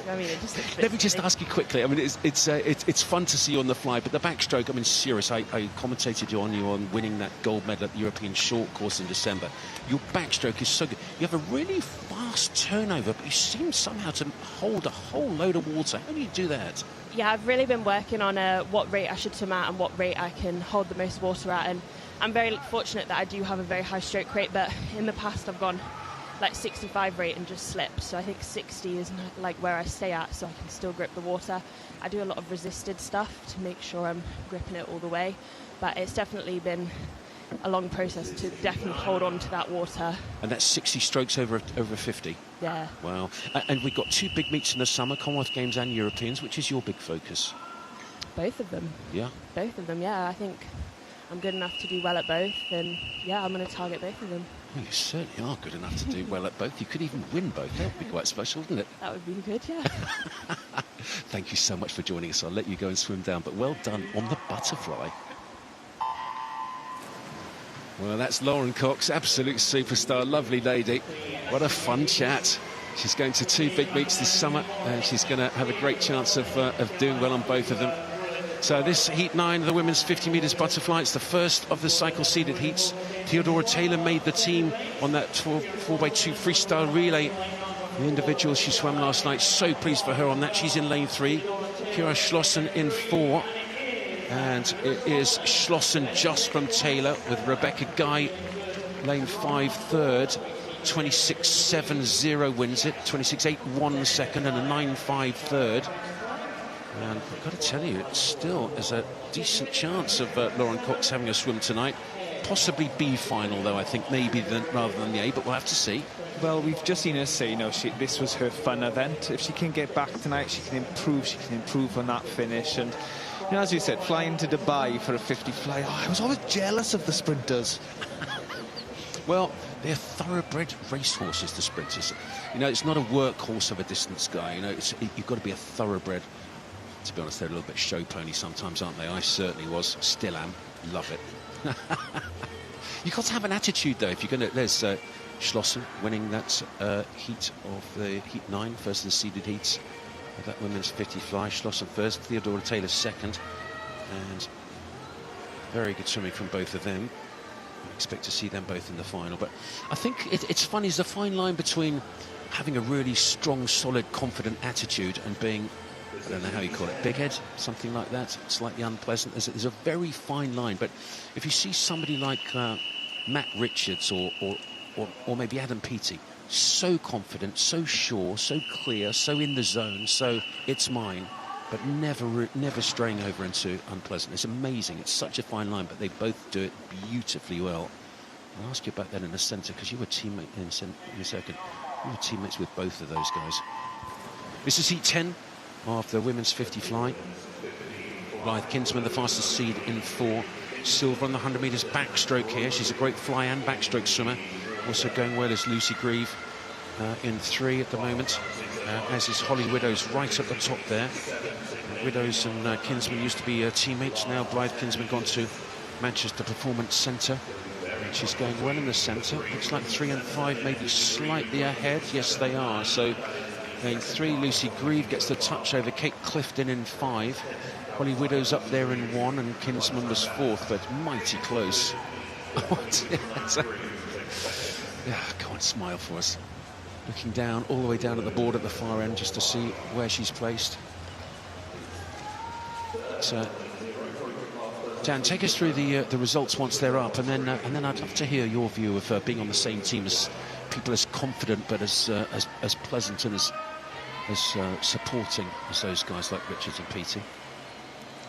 I mean, it just looks a bit Let me just ask you quickly. I mean, it's fun to see you on the fly, but the backstroke, I mean, serious. I commentated you on winning that gold medal at the European short course in December. Your backstroke is so good. You have a really fast fast turnover, but you seem somehow to hold a whole load of water. How do you do that? Yeah, I've really been working on what rate I should swim at and what rate I can hold the most water at, and I'm very fortunate that I do have a very high stroke rate, but in the past I've gone like 65 rate and just slipped, so I think 60 is like where I stay at, so I can still grip the water. I do a lot of resisted stuff to make sure I'm gripping it all the way, but it's definitely been a long process to definitely hold on to that water. And that's 60 strokes over 50. Yeah. Wow. And we've got 2 big meets in the summer, Commonwealth Games and Europeans. Which is your big focus? Both of them. Yeah? Both of them, yeah. I think I'm good enough to do well at both, and yeah, I'm going to target both of them. Well, you certainly are good enough to do well at both. You could even win both. That would be quite special, wouldn't it? That would be good, yeah. Thank you so much for joining us. I'll let you go and swim down, but well done on the butterfly. Well, that's Lauren Cox, absolute superstar, lovely lady. What a fun chat. She's going to 2 big meets this summer, and she's going to have a great chance of doing well on both of them. So this Heat 9, the women's 50 metres butterfly, it's the first of the cycle-seeded heats. Theodora Taylor made the team on that 4x2 freestyle relay. The individual she swam last night, so pleased for her on that. She's in lane 3. Kira Schlossen in 4. And it is Schlossen just from Taylor, with Rebecca Guy, lane 5, third. 26.70 wins it, 26.81 second, and a 9.5 third. And I've got to tell you, it still is a decent chance of Lauren Cox having a swim tonight. Possibly B final, though, I think, maybe rather than the A, but we'll have to see. Well, we've just seen her say, you know, this was her fun event. If she can get back tonight, she can improve on that finish. And, you know, as you said, flying to Dubai for a 50 fly, I was always jealous of the sprinters. Well, they're thoroughbred racehorses, the sprinters. You know, it's not a workhorse of a distance guy. You know, you've got to be a thoroughbred. To be honest, they're a little bit show pony sometimes, aren't they? I certainly was, still am. Love it. You've got to have an attitude, though, if you're going to... There's Schlossen winning that heat of the Heat 9, first of the seeded heats. That women's 50 fly. Schlossen first, Theodora Taylor second. And very good swimming from both of them. I expect to see them both in the final. But I think it's funny, there's a fine line between having a really strong, solid, confident attitude and being... I don't know how you call it, big head, something like that, slightly unpleasant. There's a very fine line, but if you see somebody like Matt Richards or maybe Adam Peaty, so confident, so sure, so clear, so in the zone, so it's mine, but never straying over into unpleasant. It's amazing. It's such a fine line, but they both do it beautifully well. I'll ask you about that in a centre, because you were teammate in a second. You were teammates with both of those guys. This is Heat 10 of the women's 50 fly. Blythe Kinsman, the fastest seed in 4. Silver on the 100 metres backstroke here. She's a great fly and backstroke swimmer. Also going well is Lucy Grieve in 3 at the moment, as is Holly Widdows right at the top there. Widdows and Kinsman used to be teammates. Now Blythe Kinsman gone to Manchester Performance Centre. And she's going well in the centre. Looks like 3 and 5 maybe slightly ahead. Yes, they are. So lane 3, Lucy Grieve gets the touch over Kate Clifton in 5. Holly Widdows up there in 1, and Kinsman was 4th, but mighty close. Yeah, go on, smile for us. Looking down, all the way down at the board at the far end, just to see where she's placed. So, Dan, take us through the results once they're up, and then I'd love to hear your view of being on the same team as people as confident but as pleasant and as supporting as those guys like Richards and Peaty.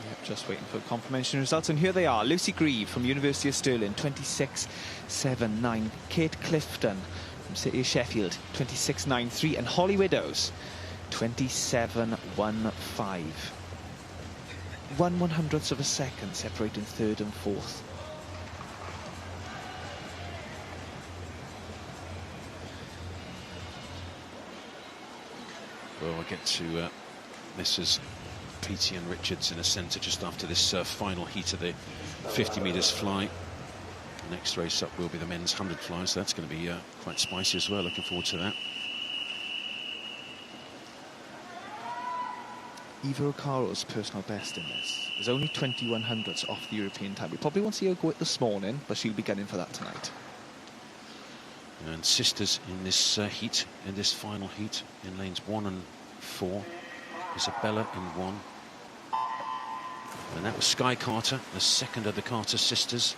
Yep, just waiting for confirmation results, and here they are. Lucy Grieve from University of Stirling, 26.79. Kate Clifton from City of Sheffield, 26.93, and Holly Widdows, 27.15. 1/100th of a second separating 3rd and 4th. Well, we'll get to Mrs. Peaty and Richards in a centre just after this final heat of the 50 metres fly. The next race up will be the men's 100 fly, so that's going to be quite spicy as well. Looking forward to that. Eva Ocaro's personal best in this is only 21/100ths off the European time. We probably won't see her go it this morning, but she'll be getting for that tonight. And sisters in this heat, in this final heat, in lanes 1 and 4. Isabella in 1. And that was Sky Carter, the second of the Carter sisters.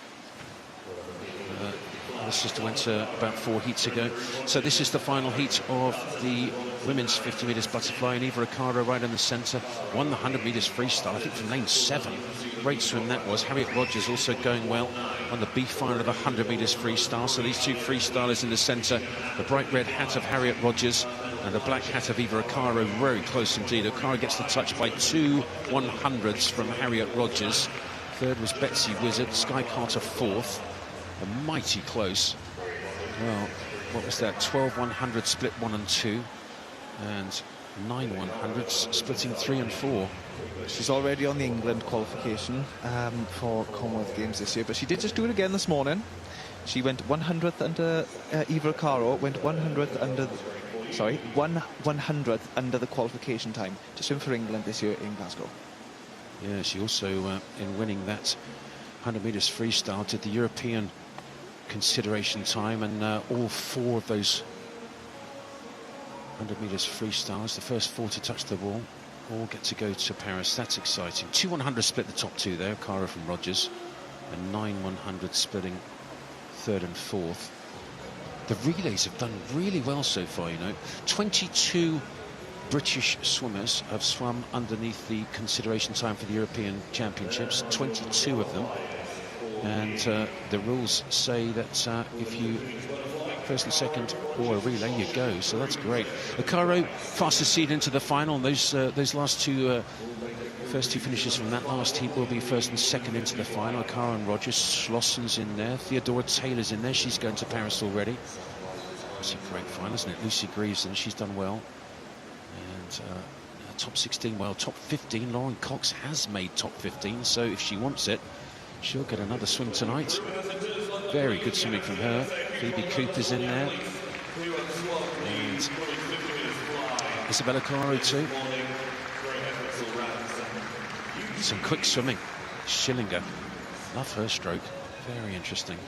The sister went about 4 heats ago. So this is the final heat of the women's 50 metres butterfly, and Eva Akaro right in the centre. Won the 100 metres freestyle, I think from lane 7. Great swim that was. Harriet Rogers also going well on the B final of the 100 metres freestyle. So these two freestylers in the centre, the bright red hat of Harriet Rogers and the black hat of Eva Akaro, very close indeed. Akaro gets the touch by 2 100s from Harriet Rogers. Third was Betsy Wizard, Sky Carter fourth. A mighty close. Well, what was that? 12 100 split 1 and 2, and 9 100s splitting 3 and 4. She's already on the England qualification for Commonwealth Games this year, but she did just do it again this morning. She went 100th under Eva Akaro, went 100th under, sorry, 100th under the qualification time to swim for England this year in Glasgow. Yeah, she also, in winning that 100 metres freestyle, did the European consideration time, and all 4 of those 100 metres freestyles, the first 4 to touch the wall, all get to go to Paris. That's exciting. 2 100 split the top 2 there, Cara from Rogers, and 9 100 splitting 3rd and 4th. The relays have done really well so far, you know. 22 British swimmers have swum underneath the consideration time for the European Championships, 22 of them. And the rules say that if you first and second or a relay, you go. So that's great. Akaro fastest seed into the final. And those last two, first 2 finishes from that last heat will be first and second into the final. Akaro and Rogers, Schlosson's in there. Theodora Taylor's in there. She's going to Paris already. It's a great final, isn't it? Lucy Greaves, and she's done well. And top 16, well, top 15. Lauren Cox has made top 15, so if she wants it, she'll get another swim tonight. Very good swimming from her. Phoebe Cooper's in there. And Isabella Caro too. Some quick swimming. Schillinger. Love her stroke. Very interesting.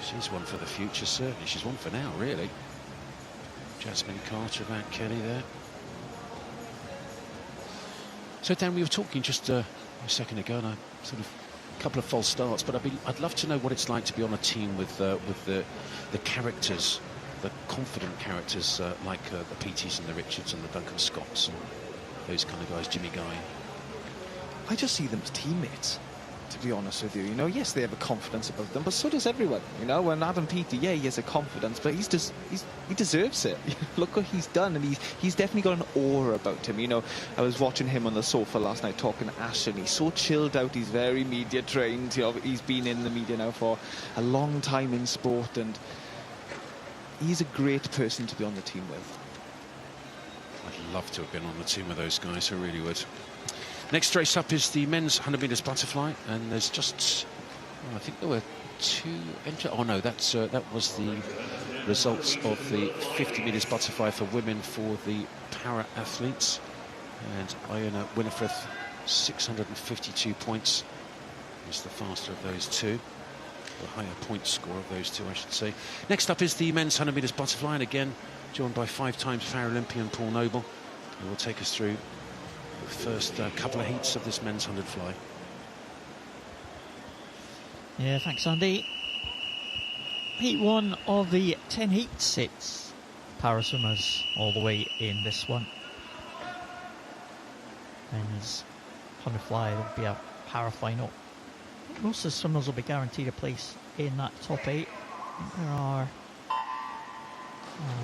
She's one for the future, certainly. She's one for now, really. Jasmine Carter, Matt Kelly there. So, Dan, we were talking just a second ago, and I sort of a couple of false starts, but I'd love to know what it's like to be on a team with the characters, the confident characters like the Peaties and the Richards and the Duncan Scotts and those kind of guys, Jimmy Guy. I just see them as teammates, to be honest with you. You know, yes, they have a confidence about them, but so does everyone. You know, and Adam Peaty, yeah, he has a confidence, but he deserves it. Look what he's done, and he's definitely got an aura about him. You know, I was watching him on the sofa last night talking to Ashton. He's so chilled out. He's very media trained. You know, he's been in the media now for a long time in sport, and he's a great person to be on the team with. I'd love to have been on the team with those guys. I really would. Next race up is the men's 100 metres butterfly, and there's just, I think there were 2 entries. Oh no, that was the results of the 50 metres butterfly for women for the para athletes, and Iona Winifred, 652 points, was the faster of those 2. The higher point score of those 2, I should say. Next up is the men's 100 metres butterfly, and again joined by 5-time Paralympian Paul Noble, who will take us through the first couple of heats of this men's 100 fly. Yeah, thanks, Andy. Heat 1 of the 10 heats. It's para swimmers all the way in this one. Men's 100 fly, there'll be a para final. Most of the swimmers will be guaranteed a place in that top 8. I think there are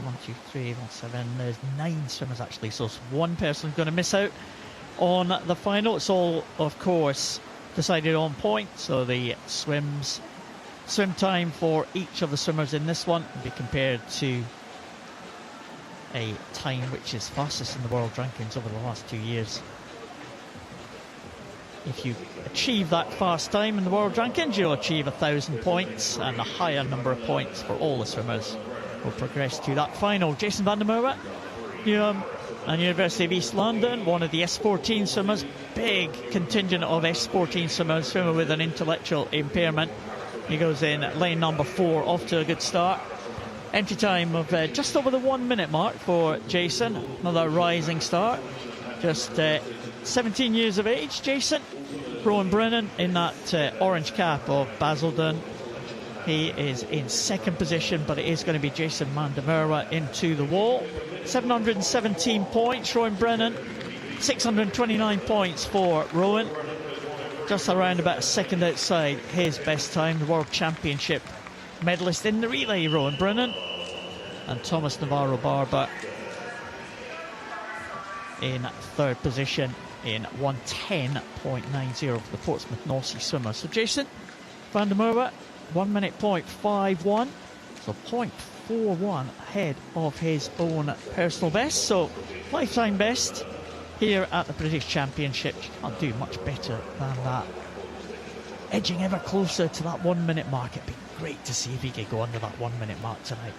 1, 2, 3, 4, 7. There's 9 swimmers actually, so one person's going to miss out on the final. It's all, of course, decided on point, so the swim time for each of the swimmers in this one will be compared to a time which is fastest in the world rankings over the last 2 years. If you achieve that fast time in the world rankings, you'll achieve 1,000 points, and the higher number of points for all the swimmers will progress to that final. Jason van der Merwe, and University of East London, one of the S14 swimmers, big contingent of S14 swimmers, swimmer with an intellectual impairment. He goes in lane number 4, off to a good start. Empty time of just over the 1 minute mark for Jason. Another rising star. Just 17 years of age, Jason. Rowan Brennan in that orange cap of Basildon. He is in second position, but it is going to be Jason Mandamerwa into the wall. 717 points, Rowan Brennan. 629 points for Rowan. Just around about a second outside his best time, the World Championship medalist in the relay, Rowan Brennan. And Thomas Navarro-Barber in third position in 1:10.90 for the Portsmouth North Sea swimmer. So Jason van der Merwe, 1 minute .51, so .41 ahead of his own personal best. So lifetime best here at the British Championships. Can't do much better than that. Edging ever closer to that 1 minute mark. It'd be great to see if he could go under that 1 minute mark tonight.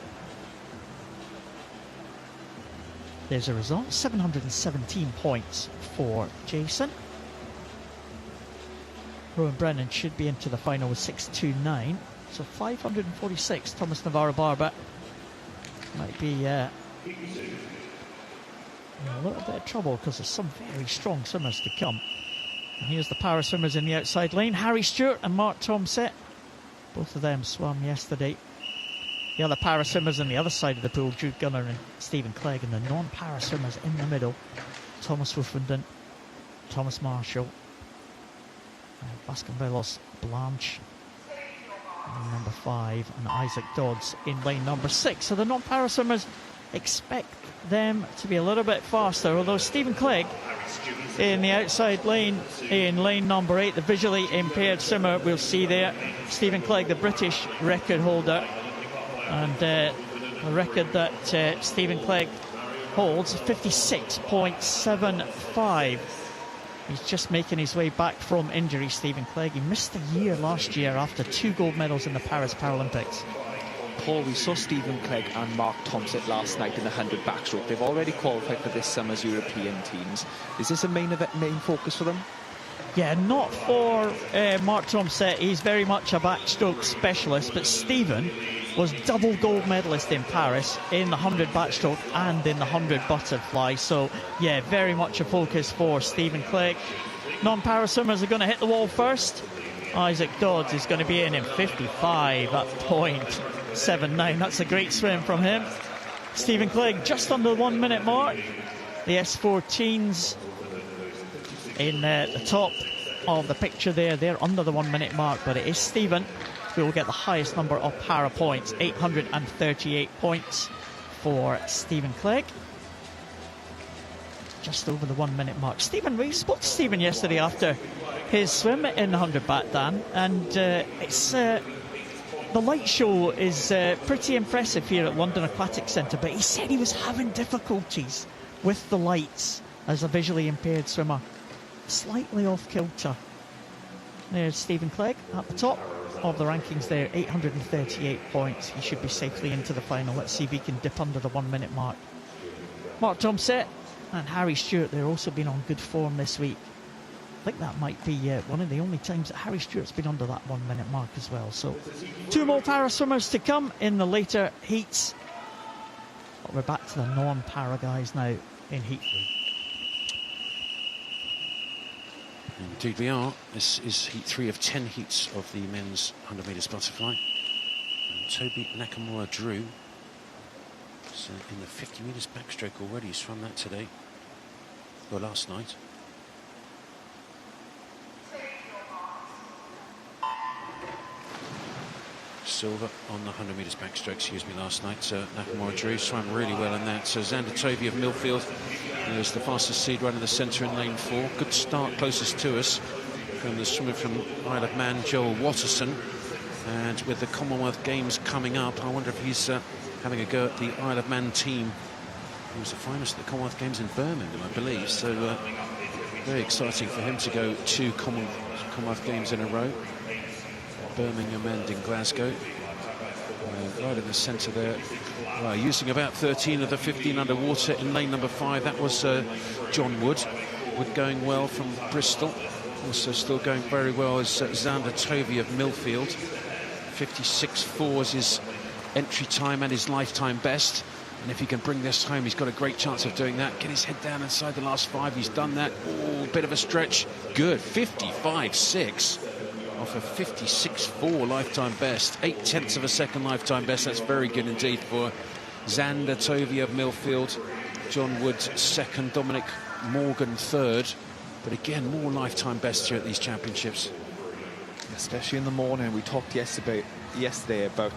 There's a result, 717 points for Jason. Rowan Brennan should be into the final with 629. So 546, Thomas Navarro-Barber might be in a little bit of trouble because there's some very strong swimmers to come. And here's the para swimmers in the outside lane. Harry Stewart and Mark Tomsett. Both of them swam yesterday. The other para swimmers on the other side of the pool, Jude Gunner and Stephen Clegg, and the non-para swimmers in the middle, Thomas Woofenden, Thomas Marshall, Vasconcelos Blanche, in number 5, and Isaac Dodds in lane number 6. So the non-para swimmers, expect them to be a little bit faster, although Stephen Clegg in the outside lane in lane number 8, the visually impaired swimmer, we'll see there. Stephen Clegg, the British record holder. And the record that Stephen Clegg holds, 56.75. He's just making his way back from injury, Stephen Clegg. He missed a year last year after 2 gold medals in the Paris Paralympics. Paul, we saw Stephen Clegg and Mark Tomsett last night in the 100 backstroke. They've already qualified for this summer's European teams. Is this a main focus for them? Yeah, not for Mark Tomsett. He's very much a backstroke specialist, but Stephen was double gold medalist in Paris in the 100 backstroke and in the 100 butterfly. So, yeah, very much a focus for Stephen Clegg. Non-para swimmers are going to hit the wall first. Isaac Dodds is going to be in 55 at .79. That's a great swim from him. Stephen Clegg just under the 1 minute mark. The S14s in the top of the picture there. They're under the 1 minute mark, but it is Stephen who will get the highest number of para points, 838 points for Stephen Clegg. Just over the 1 minute mark. Stephen, we spoke to Stephen yesterday after his swim in the 100 bat, Dan, and it's the light show is pretty impressive here at London Aquatics Centre, but he said he was having difficulties with the lights as a visually impaired swimmer. Slightly off kilter. There's Stephen Clegg at the top of the rankings there, 838 points. He should be safely into the final. Let's see if he can dip under the 1 minute mark. Mark Tomsett and Harry Stewart, they've also been on good form this week. I think that might be one of the only times that Harry Stewart's been under that 1 minute mark as well. So 2 more para swimmers to come in the later heats. But we're back to the non-para guys now in heat 3. Indeed we are. This is heat 3 of 10 heats of the men's 100 metres butterfly. And Toby Nakamura-Drew is in the 50 metres backstroke already. He's swum that today, or last night. Silver on the 100 metres backstroke, excuse me, last night. Nakamura-Drew swam really well in that. So Xander Tovey of Millfield is the fastest seed right in the centre in lane 4. Good start closest to us from the swimmer from Isle of Man, Joel Watterson. And with the Commonwealth Games coming up, I wonder if he's having a go at the Isle of Man team. He was a finalist at the Commonwealth Games in Birmingham, I believe. So very exciting for him to go 2 Commonwealth Games in a row. Birmingham and in Glasgow. Right in the centre there. Well, using about 13 of the 15 underwater in lane number 5. That was John Wood. Wood going well from Bristol. Also still going very well is Xander Tovey of Millfield. 56.4 is his entry time and his lifetime best. And if he can bring this home, he's got a great chance of doing that. Get his head down inside the last 5. He's done that. Oh, bit of a stretch. Good. 55.6 off a 56.4 lifetime best. 0.8 of a second lifetime best. That's very good indeed for Xander Tovey of Millfield. John Wood second. Dominic Morgan third. But again, more lifetime bests here at these championships. Especially in the morning. We talked yesterday about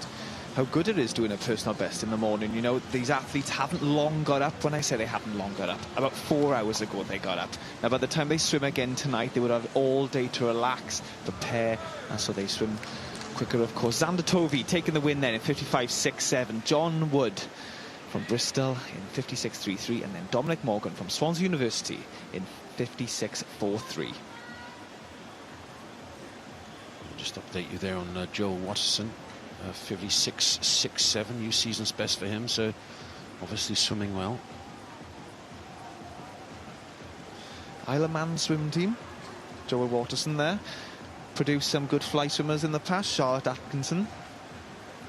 how good it is doing a personal best in the morning. You know, these athletes haven't long got up. When I say they haven't long got up, about 4 hours ago they got up. Now, by the time they swim again tonight, they would have all day to relax, prepare, and so they swim quicker, of course. Xander Tovey taking the win then in 55.67. John Wood from Bristol in 56.33, and then Dominic Morgan from Swansea University in 56.43. Just update you there on Joel Watterson. 56.67, new season's best for him, so obviously swimming well. Isle of Man swim team, Joel Watterson there. Produced some good fly swimmers in the past. Charlotte Atkinson,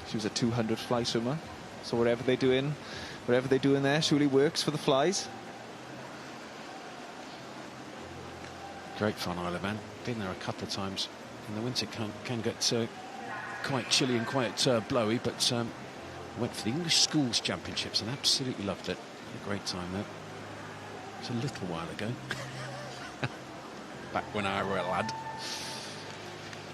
she was a 200 fly swimmer, so whatever they're doing there surely works for the flies. Great fun, Isle of Man. Been there a couple of times. In the winter can get quite chilly and quite blowy, but went for the English Schools Championships and absolutely loved it. Had a great time there. It was a little while ago. Back when I were a lad.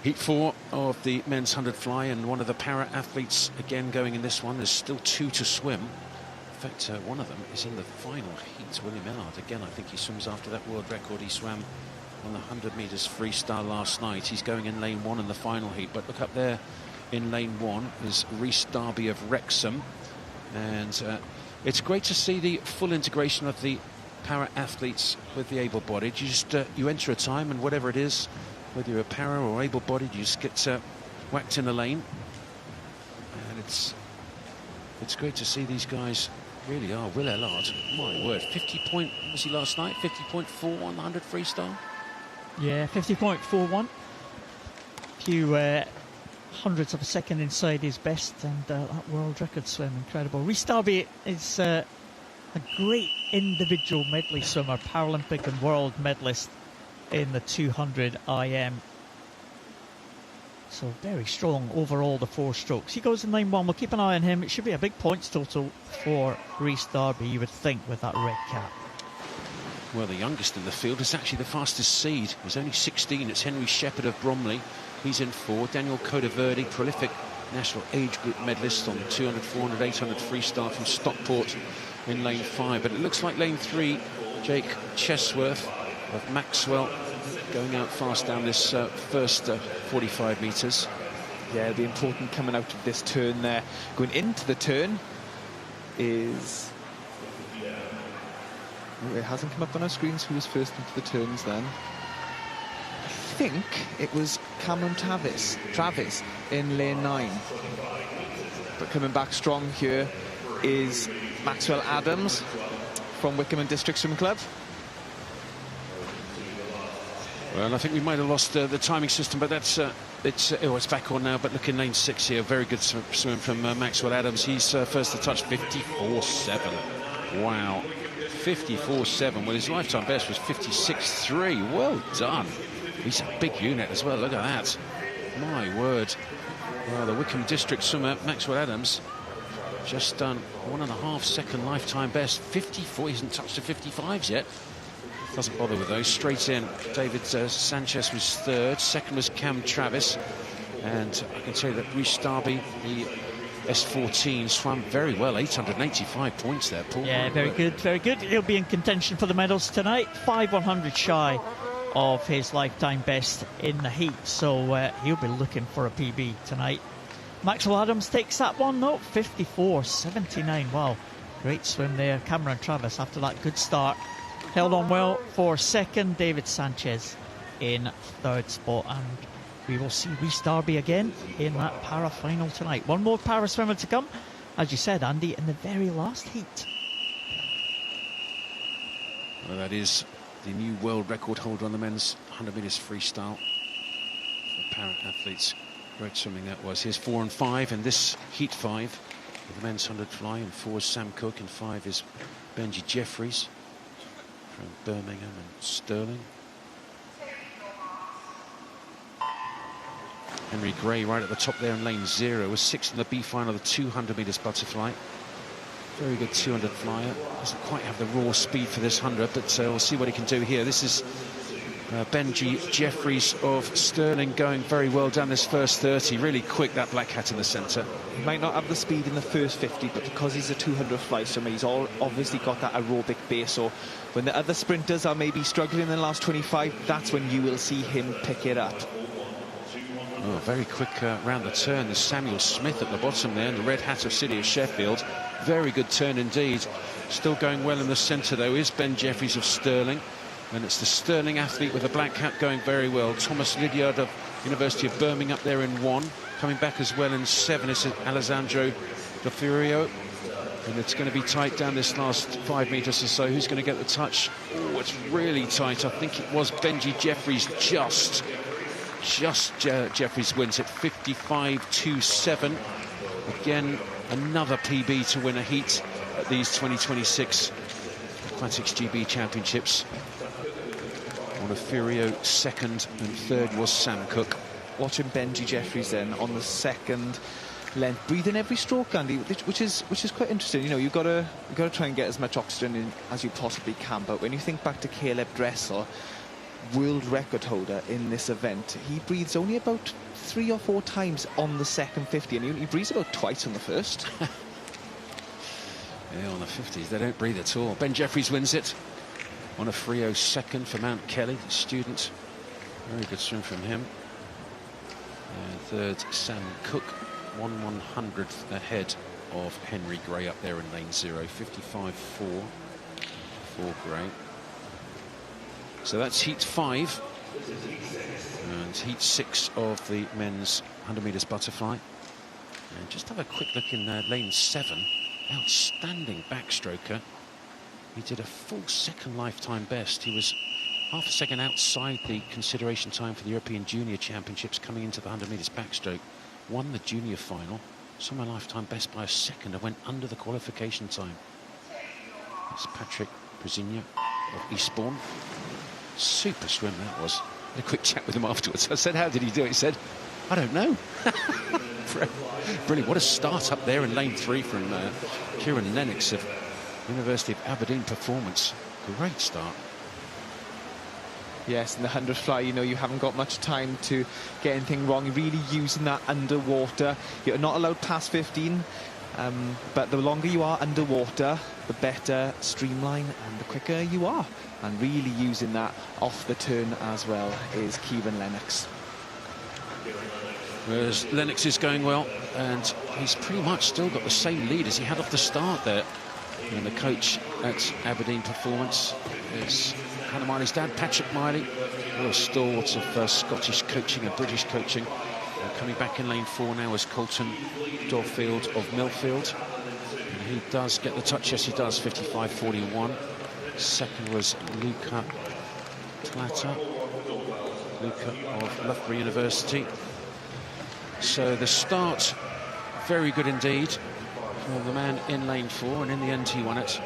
Heat 4 of the men's 100 fly, and one of the para athletes again going in this one. There's still 2 to swim. In fact, one of them is in the final heat, William Ellard. Again, I think he swims after that world record he swam on the 100 metres freestyle last night. He's going in lane 1 in the final heat, but look up there in lane 1 is Rhys Darby of Wrexham, and it's great to see the full integration of the para athletes with the able-bodied. You just you enter a time, and whatever it is, whether you're a para or able-bodied, you just get whacked in a lane, and it's great to see these guys really are. Will Ellard, my word, 50 point, what was he last night? 50.4 on the 100 freestyle. Yeah, 50.41. Few hundredths of a second inside his best, and that world record swim, incredible. Rhys Darby is a great individual medley swimmer, Paralympic and world medalist in the 200 IM. So very strong overall, the 4 strokes. He goes in lane 1. We'll keep an eye on him. It should be a big points total for Rhys Darby, you would think, with that red cap. Well, the youngest in the field is actually the fastest seed. He's only 16. It's Henry Shepherd of Bromley. He's in 4. Daniel Codaverde, prolific national age group medalist on the 200, 400, 800 freestyle from Stockport in lane 5. But it looks like lane 3, Jake Chesworth of Maxwell going out fast down this first 45 metres. Yeah, it'll be important coming out of this turn there. Going into the turn is... It hasn't come up on our screens who was first into the turns then. I think it was Cameron Travis in lane 9. But coming back strong here is Maxwell Adams from Wickham and District Swim Club. Well, I think we might have lost the timing system, but that's it's back on now. But look in lane 6 here, very good swim from Maxwell Adams. He's first to touch 54.7. Wow. 54.7. Well, his lifetime best was 56.3. Well done. He's a big unit as well. Look at that. My word. Well, the Wickham District swimmer, Maxwell Adams, just done 1.5 second lifetime best. 54. He hasn't touched the 55s yet. Doesn't bother with those. Straight in. David Sanchez was third. Second was Cam Travis. And I can tell you that Rhys Darby, the S14, swam very well. 885 points there, Paul. Yeah, very good, very good. He'll be in contention for the medals tonight. 5/100 shy of his lifetime best in the heat, so he'll be looking for a PB tonight. Maxwell Adams takes that one, though. 54.79. Wow, great swim there. Cameron Travis, after that good start, held on well for second. David Sanchez in third spot, and we will see Rhys Darby again in that para final tonight. One more para swimmer to come, as you said, Andy, in the very last heat. Well, that is the new world record holder on the men's 100 metres freestyle for para athletes. Great swimming that was. Here's 4 and 5 in this heat 5 with the men's 100 fly. And 4 is Sam Cook, and 5 is Benji Jeffries from Birmingham and Stirling. Henry Gray right at the top there in lane 0 was 6th in the B final of the 200 metres butterfly. Very good 200 flyer. Doesn't quite have the raw speed for this 100, but we'll see what he can do here. This is Benji Jeffries of Stirling going very well down this first 30. Really quick, that black hat in the centre. He might not have the speed in the first 50, but because he's a 200 fly swimmer, he's obviously got that aerobic base. So when the other sprinters are maybe struggling in the last 25, that's when you will see him pick it up. Oh, very quick round the turn. There's Samuel Smith at the bottom there, and the red hat of City of Sheffield. Very good turn indeed. Still going well in the centre, though, is Ben Jeffries of Stirling. And it's the Stirling athlete with the black hat going very well. Thomas Lydiard of University of Birmingham up there in 1. Coming back as well in 7 is Alessandro De Furio. And it's going to be tight down this last 5 metres or so. Who's going to get the touch? Oh, it's really tight. I think it was Benji Jeffries just Jeffries wins at 55.27. Again, another PB to win a heat at these 2026 Aquatics GB Championships. Furio 2nd and 3rd was Sam Cook. Watching Benji Jeffries then on the 2nd length, breathing every stroke, Andy, which is quite interesting. You know, you've got to try and get as much oxygen in as you possibly can. But when you think back to Caleb Dressel, world record holder in this event, he breathes only about 3 or 4 times on the second 50, and he breathes about twice on the first. Yeah, on the 50s they don't breathe at all. Ben Jeffries wins it on a Frio 2nd for Mount Kelly, the student. Very good swim from him. And 3rd Sam Cook, 1/100th ahead of Henry Gray up there in lane 0. 55.4 for Gray. So that's heat 5 and heat 6 of the men's 100 metres butterfly. And just have a quick look in lane 7. Outstanding backstroker. He did a full 2nd lifetime best. He was half a second outside the consideration time for the European Junior Championships coming into the 100 metres backstroke. Won the junior final. Saw my lifetime best by a second. I went under the qualification time. That's Patrick Brezina of Eastbourne. Super swim that was. Had a quick chat with him afterwards. I said, how did he do it? He said, I don't know. Brilliant. What a start up there in lane 3 from Kieran Lennox of University of Aberdeen Performance. Great start. Yes, in the 100 fly, you know, you haven't got much time to get anything wrong. You're really using that underwater. You're not allowed past 15, but the longer you are underwater, the better streamline and the quicker you are. And really using that off the turn as well is Kieran Lennox. Whereas Lennox is going well, and he's pretty much still got the same lead as he had off the start there. And the coach at Aberdeen Performance is Hannah Miley's dad, Patrick Miley. Real stalwart of Scottish coaching and British coaching. Coming back in lane 4 now is Colton Dorfield of Millfield. And he does get the touch, yes he does, 55.41. 2nd was Luca Tlata, Luca of Loughborough University. So the start, very good indeed for the man in lane 4, and in the end he won it.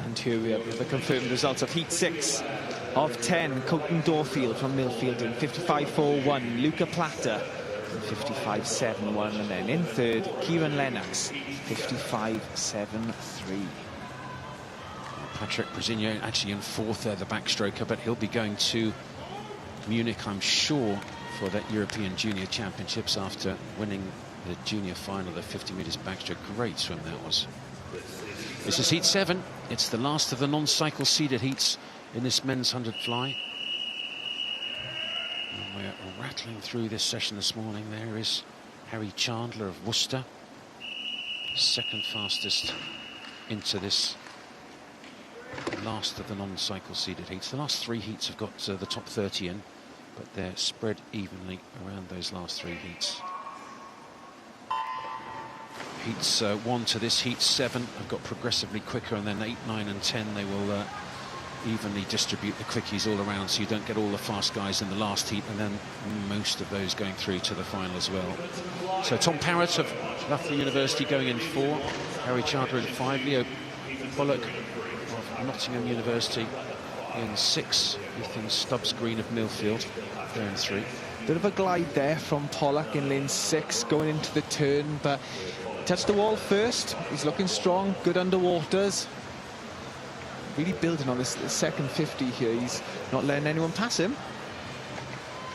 And here we have the confirmed results of heat 6 of 10. Colton Dorfield from Millfield in 55.41. Luca Plata 55.71, and then in 3rd Kieran Lennox 55.73. Patrick Brezina actually in 4th there, the backstroker, but he'll be going to Munich, I'm sure, for that European Junior Championships after winning the junior final, the 50 metres backstroke. Great swim that was. This is heat 7. It's the last of the non-cycle seeded heats in this men's 100 fly. And we're rattling through this session this morning. There is Harry Chandler of Worcester, 2nd fastest into this last of the non-cycle seeded heats. The last 3 heats have got the top 30 in, but they're spread evenly around those last 3 heats. Heats 1 to this Heat 7 have got progressively quicker, and then 8, 9 and 10 they will evenly distribute the quickies all around, so you don't get all the fast guys in the last heat, and then most of those going through to the final as well. So Tom Parrott of Loughborough University going in 4, Harry Chandler in 5, Leo Pollock of Nottingham University in 6, Ethan Stubbs-Green of Millfield going 3. Bit of a glide there from Pollock in lane 6 going into the turn, but touched the wall first. He's looking strong, good underwaters. Really building on this second 50 here. He's not letting anyone pass him.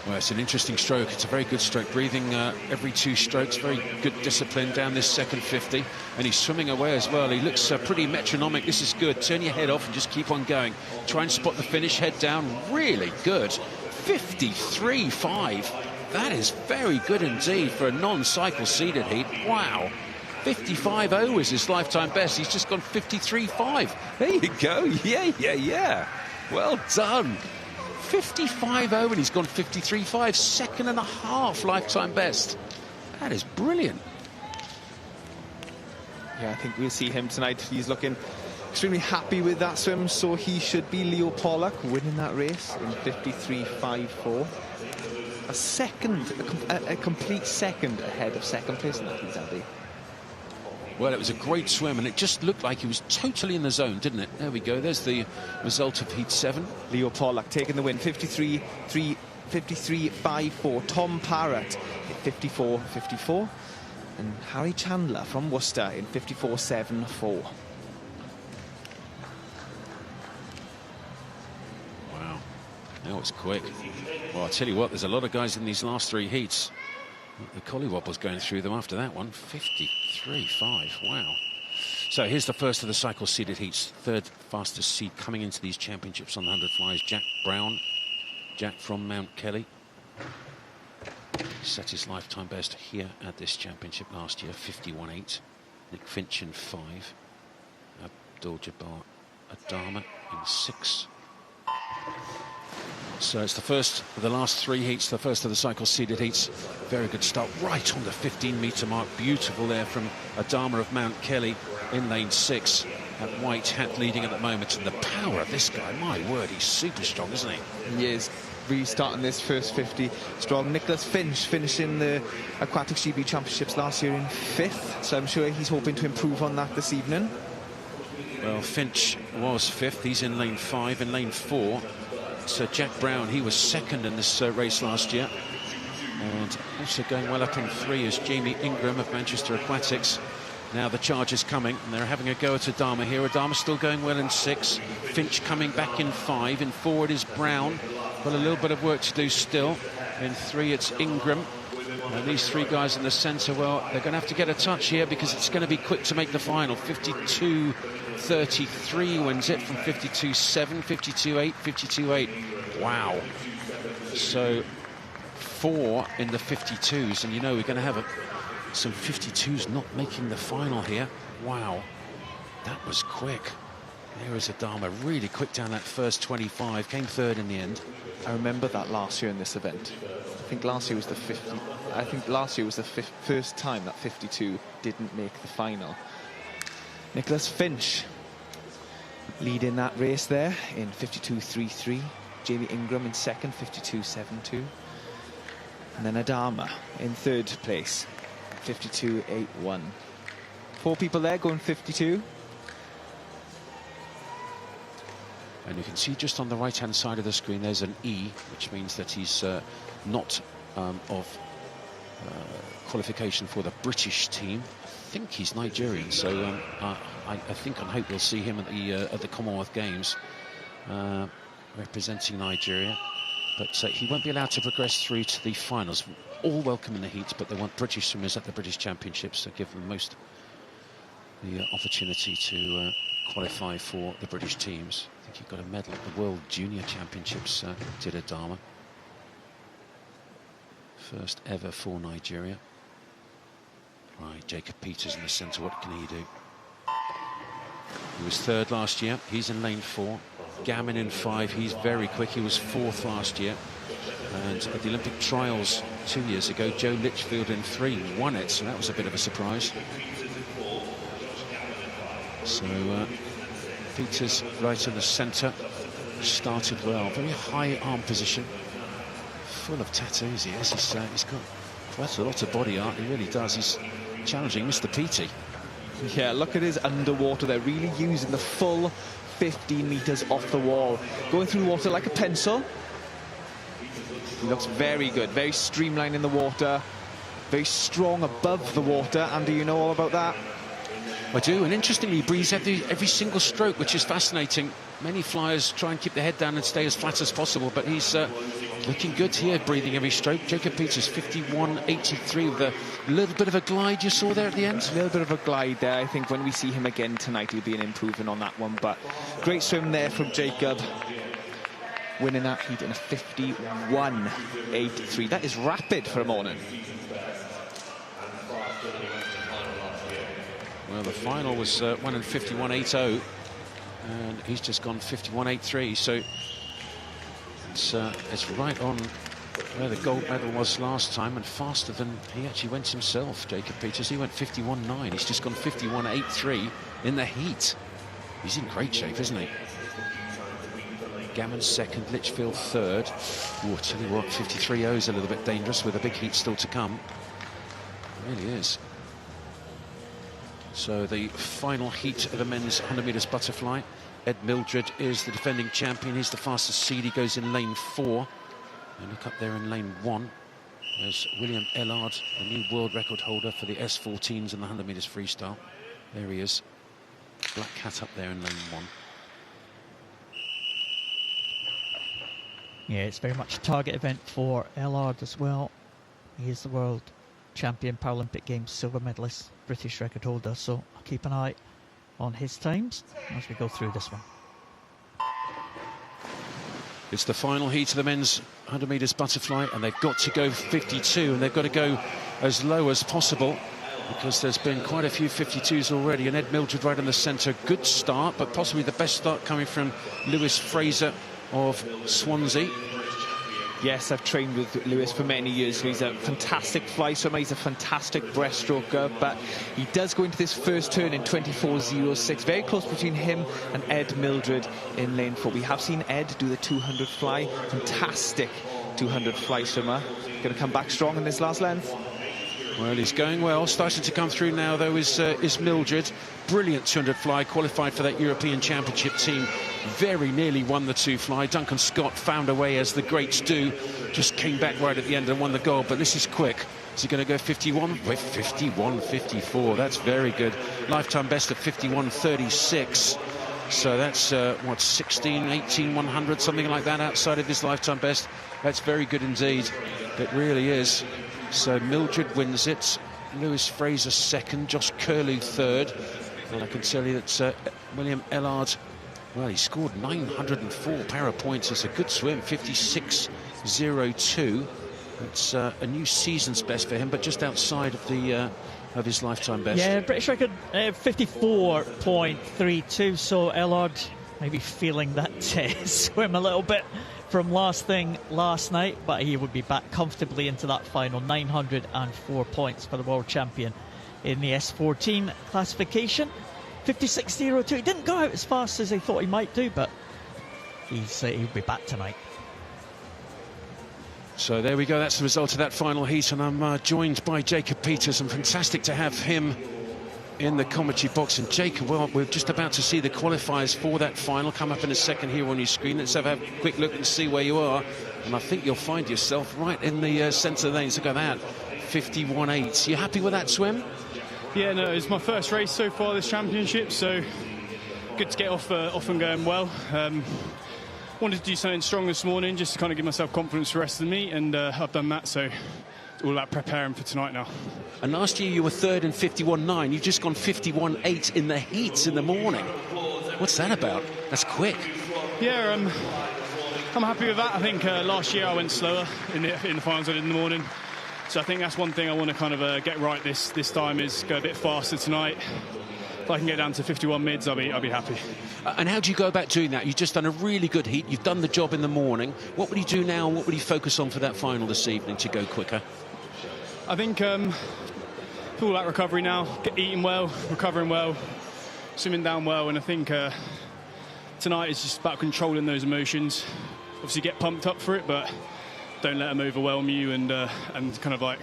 Well, it's an interesting stroke. It's a very good stroke. Breathing every 2 strokes. Very good discipline down this second 50. And he's swimming away as well. He looks pretty metronomic. This is good. Turn your head off and just keep on going. Try and spot the finish. Head down. Really good. 53.5. That is very good indeed for a non-cycle seeded heat. Wow. 55.0 was his lifetime best. He's just gone 53.5. There you go. Yeah. Well done. 55.0 and he's gone 53.5. Second and a half lifetime best. That is brilliant. Yeah, I think we'll see him tonight. He's looking extremely happy with that swim, so he should be Leo Pollock winning that race in 53.54. A second, a complete second ahead of second place in that heat, Andy. Well, it was a great swim, and it just looked like he was totally in the zone, didn't it? There we go. There's the result of Heat 7. Leo Pollock taking the win, 53.54. Tom Parrott at 54.54. And Harry Chandler from Worcester in 54.74. Wow. That was quick. Well, I'll tell you what, there's a lot of guys in these last 3 heats. The Collywobble's going through them after that one. 53.5. Wow. So here's the first of the cycle seeded heats. Third fastest seed coming into these championships on the 100 flies. Jack Brown. Jack from Mount Kelly. Set his lifetime best here at this championship last year. 51.8. Nick Finch in 5. Abdul-Jabbar Adama in 6. So it's the first of the last 3 heats, the first of the cycle seeded heats. Very good start, right on the 15-metre mark. Beautiful there from Adama of Mount Kelly in lane 6. That white hat leading at the moment. And the power of this guy, my word, he's super strong, isn't he? He is. Restarting this first 50 strong. Nicholas Finch finishing the Aquatics GB Championships last year in 5th. So I'm sure he's hoping to improve on that this evening. Well, Finch was 5th. He's in lane 5. In lane 4, so Jack Brown, he was 2nd in this race last year. And also going well up in 3 is Jamie Ingram of Manchester Aquatics. Now the charge is coming, and they're having a go at Adama here. Adama still going well in 6. Finch coming back in 5. In 4 it is Brown. Got a little bit of work to do still. In 3 it's Ingram. And these 3 guys in the centre, well, they're going to have to get a touch here because it's going to be quick to make the final. 52.33 wins it from 52.7, 52.8, 52.8. Wow. So 4 in the 52s, and you know we're going to have some 52s not making the final here. Wow. That was quick. There is Adama, really quick down that first 25, came 3rd in the end. I remember that last year in this event. I think last year was the 50. I think last year was the first time that 52 didn't make the final. Nicholas Finch leading that race there in 52.33. Jamie Ingram in 2nd, 52.72. And then Adama in 3rd place, 52.81. 4 people there going 52. And you can see just on the right-hand side of the screen, there's an E, which means that he's not of qualification for the British team. I think he's Nigerian, so I think and hope we'll see him at the Commonwealth Games representing Nigeria. But he won't be allowed to progress through to the finals. All welcome in the heats, but they want British swimmers at the British Championships, so give them the opportunity to qualify for the British teams. I think he got a medal at the World Junior Championships, did Adama. First ever for Nigeria. Right, Jacob Peters in the centre, what can he do? He was 3rd last year, he's in lane 4. Gammon in 5, he's very quick, he was 4th last year. And at the Olympic trials 2 years ago, Joe Litchfield in 3 won it, so that was a bit of a surprise. So Peters right in the centre, started well, very high arm position, full of tattoos he is. He's got quite a lot of body art, he really does. He's challenging Mr. Petey. Yeah, look at his underwater. They're really using the full 15 metres off the wall, going through the water like a pencil. He looks very good, very streamlined in the water, very strong above the water. Andy, you know all about that? I do, and interestingly, he breathes every single stroke, which is fascinating. Many flyers try and keep their head down and stay as flat as possible, but he's looking good here, breathing every stroke. Jacob Peters, 51.83 with a little bit of a glide you saw there at the end. A little bit of a glide there. I think when we see him again tonight, he'll be an improvement on that one, but great swim there from Jacob. Winning that heat in a 51.83. That is rapid for a morning. Well, the final was one in 51.80, and he's just gone 51.83. So it's right on where the gold medal was last time, and faster than he actually went himself. Jacob Peters, he went 51.9. He's just gone 51.83 in the heat. He's in great shape, isn't he? Gammon second, Litchfield third. Oh, I tell you what, 53.0 is a little bit dangerous with a big heat still to come. It really is. So the final heat of the men's 100 metres butterfly. Ed Mildred is the defending champion. He's the fastest seed. He goes in lane 4. And look up there in lane 1. There's William Ellard, the new world record holder for the S14s and the 100 metres freestyle. There he is. Black cat up there in lane 1. Yeah, it's very much a target event for Ellard as well. He is the world champion, Paralympic Games silver medalist, British record holder, so I'll keep an eye on his times as we go through this one. It's the final heat of the men's 100 metres butterfly, and they've got to go 52, and they've got to go as low as possible because there's been quite a few 52s already. And Ed Mildred right in the centre, good start, but possibly the best start coming from Lewis Fraser of Swansea. Yes, I've trained with Lewis for many years. He's a fantastic fly swimmer, he's a fantastic breaststroker, but he does go into this first turn in 24.06. Very close between him and Ed Mildred in lane 4. We have seen Ed do the 200 fly. Fantastic 200 fly swimmer. Going to come back strong in this last length. Well, he's going well. Starting to come through now, though, is Mildred. Brilliant 200 fly, qualified for that European Championship team. Very nearly won the 2 fly. Duncan Scott found a way, as the greats do. Just came back right at the end and won the gold. But this is quick. Is he going to go 51? With 51.54. That's very good. Lifetime best of 51.36. So that's, what, 16, 18, 100, something like that outside of his lifetime best. That's very good indeed. It really is. So Mildred wins it. Lewis Fraser second. Josh Curlew third. And I can tell you that William Ellard, well, he scored 904 para points. It's a good swim, 56.02. It's a new season's best for him, but just outside of the of his lifetime best. Yeah, British record 54.32. So Ellard maybe feeling that swim a little bit from last night, but he would be back comfortably into that final. 904 points for the world champion in the S14 classification. 56.02. He didn't go out as fast as they thought he might do, but he'll be back tonight. So there we go. That's the result of that final heat, and I'm joined by Jacob Peters, and fantastic to have him in the commentary box. And Jacob, well, we're just about to see the qualifiers for that final come up in a second here on your screen. Let's have a quick look and see where you are, and I think you'll find yourself right in the centre lane. So look at that, 51.8. You happy with that swim? Yeah, no, it's my first race so far this championship, so good to get off and going well. Wanted to do something strong this morning just to kind of give myself confidence for the rest of the meet, and I've done that, so it's all about preparing for tonight now. And last year you were third in 51.9. You've just gone 51.8 in the heats in the morning. What's that about? That's quick. Yeah, I'm happy with that. I think last year I went slower in the finals I did in the morning. So I think that's one thing I want to kind of get right this time, is go a bit faster tonight. If I can get down to 51 mids, I'll be happy. And how do you go about doing that? You've just done a really good heat. You've done the job in the morning. What would you do now? What would you focus on for that final this evening to go quicker? I think all that recovery now, eating well, recovering well, swimming down well, and I think tonight is just about controlling those emotions. Obviously get pumped up for it, but don't let them overwhelm you and kind of like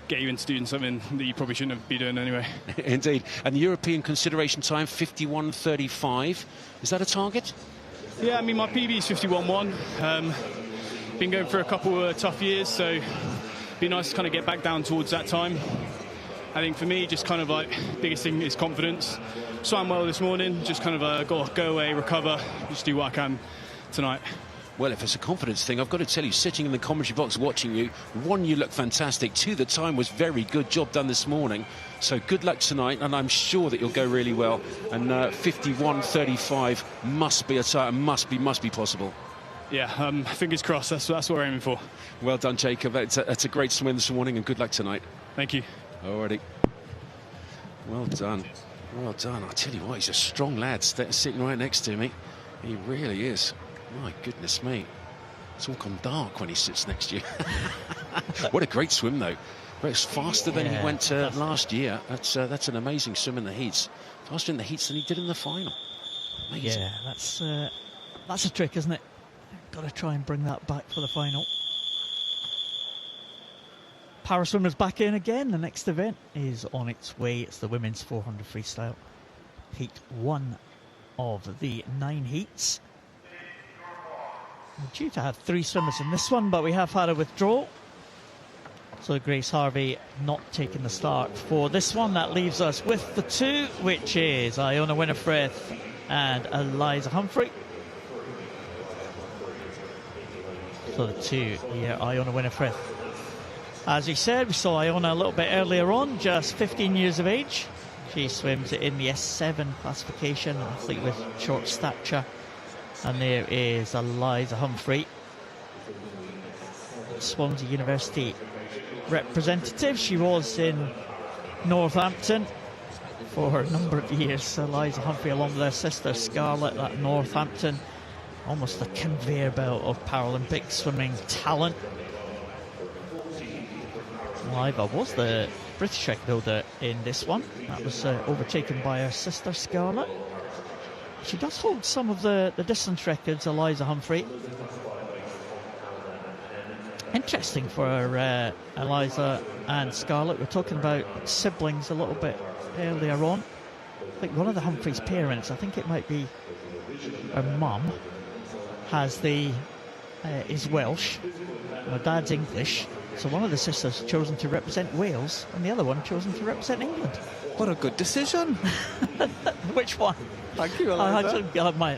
get you into doing something that you probably shouldn't be doing anyway. Indeed. And the European consideration time, 51.35. Is that a target? Yeah, I mean, my PB is 51.1. Been going for a couple of tough years, so it'd be nice to kind of get back down towards that time. I think for me, just kind of like, biggest thing is confidence. Swam well this morning, just kind of go away, recover, just do what I can tonight. Well, if it's a confidence thing, I've got to tell you, sitting in the commentary box watching you, one, you look fantastic. Two, the time was very good. Job done this morning. So good luck tonight, and I'm sure that you'll go really well. And 51.35 must be a time, must be possible. Yeah, fingers crossed. That's what we're aiming for. Well done, Jacob. It's a great swim this morning, and good luck tonight. Thank you. Alrighty. Well done. Well done. I'll tell you what, he's a strong lad sitting right next to me. He really is. My goodness me. It's all gone dark when he sits next to you. What a great swim, though. It's faster than he went last year. That's an amazing swim in the heats. Faster in the heats than he did in the final. Amazing. Yeah, that's a trick, isn't it? Got to try and bring that back for the final. Para swimmers back in again. The next event is on its way. It's the women's 400 freestyle. Heat 1 of the 9 heats. We're due to have 3 swimmers in this one, but we have had a withdrawal. So Grace Harvey not taking the start for this one. That leaves us with the 2, which is Iona Winifreth and Eliza Humphrey. So the 2 here, Iona Winifreth. As we said, we saw Iona a little bit earlier on, just 15 years of age. She swims in the S7 classification, athlete with short stature. And there is Eliza Humphrey, Swansea University representative. She was in Northampton for a number of years. Eliza Humphrey, along with her sister Scarlett, at Northampton. Almost a conveyor belt of Paralympic swimming talent. Eliza was the British record holder in this one. That was overtaken by her sister Scarlett. She does hold some of the distance records, Eliza Humphrey. Interesting for Eliza and Scarlett. We're talking about siblings a little bit earlier on. I think one of the Humphreys' parents, I think it might be her mum, is Welsh. Her dad's English. So one of the sisters chosen to represent Wales, and the other one chosen to represent England. What a good decision. Which one? Thank you, Eliza.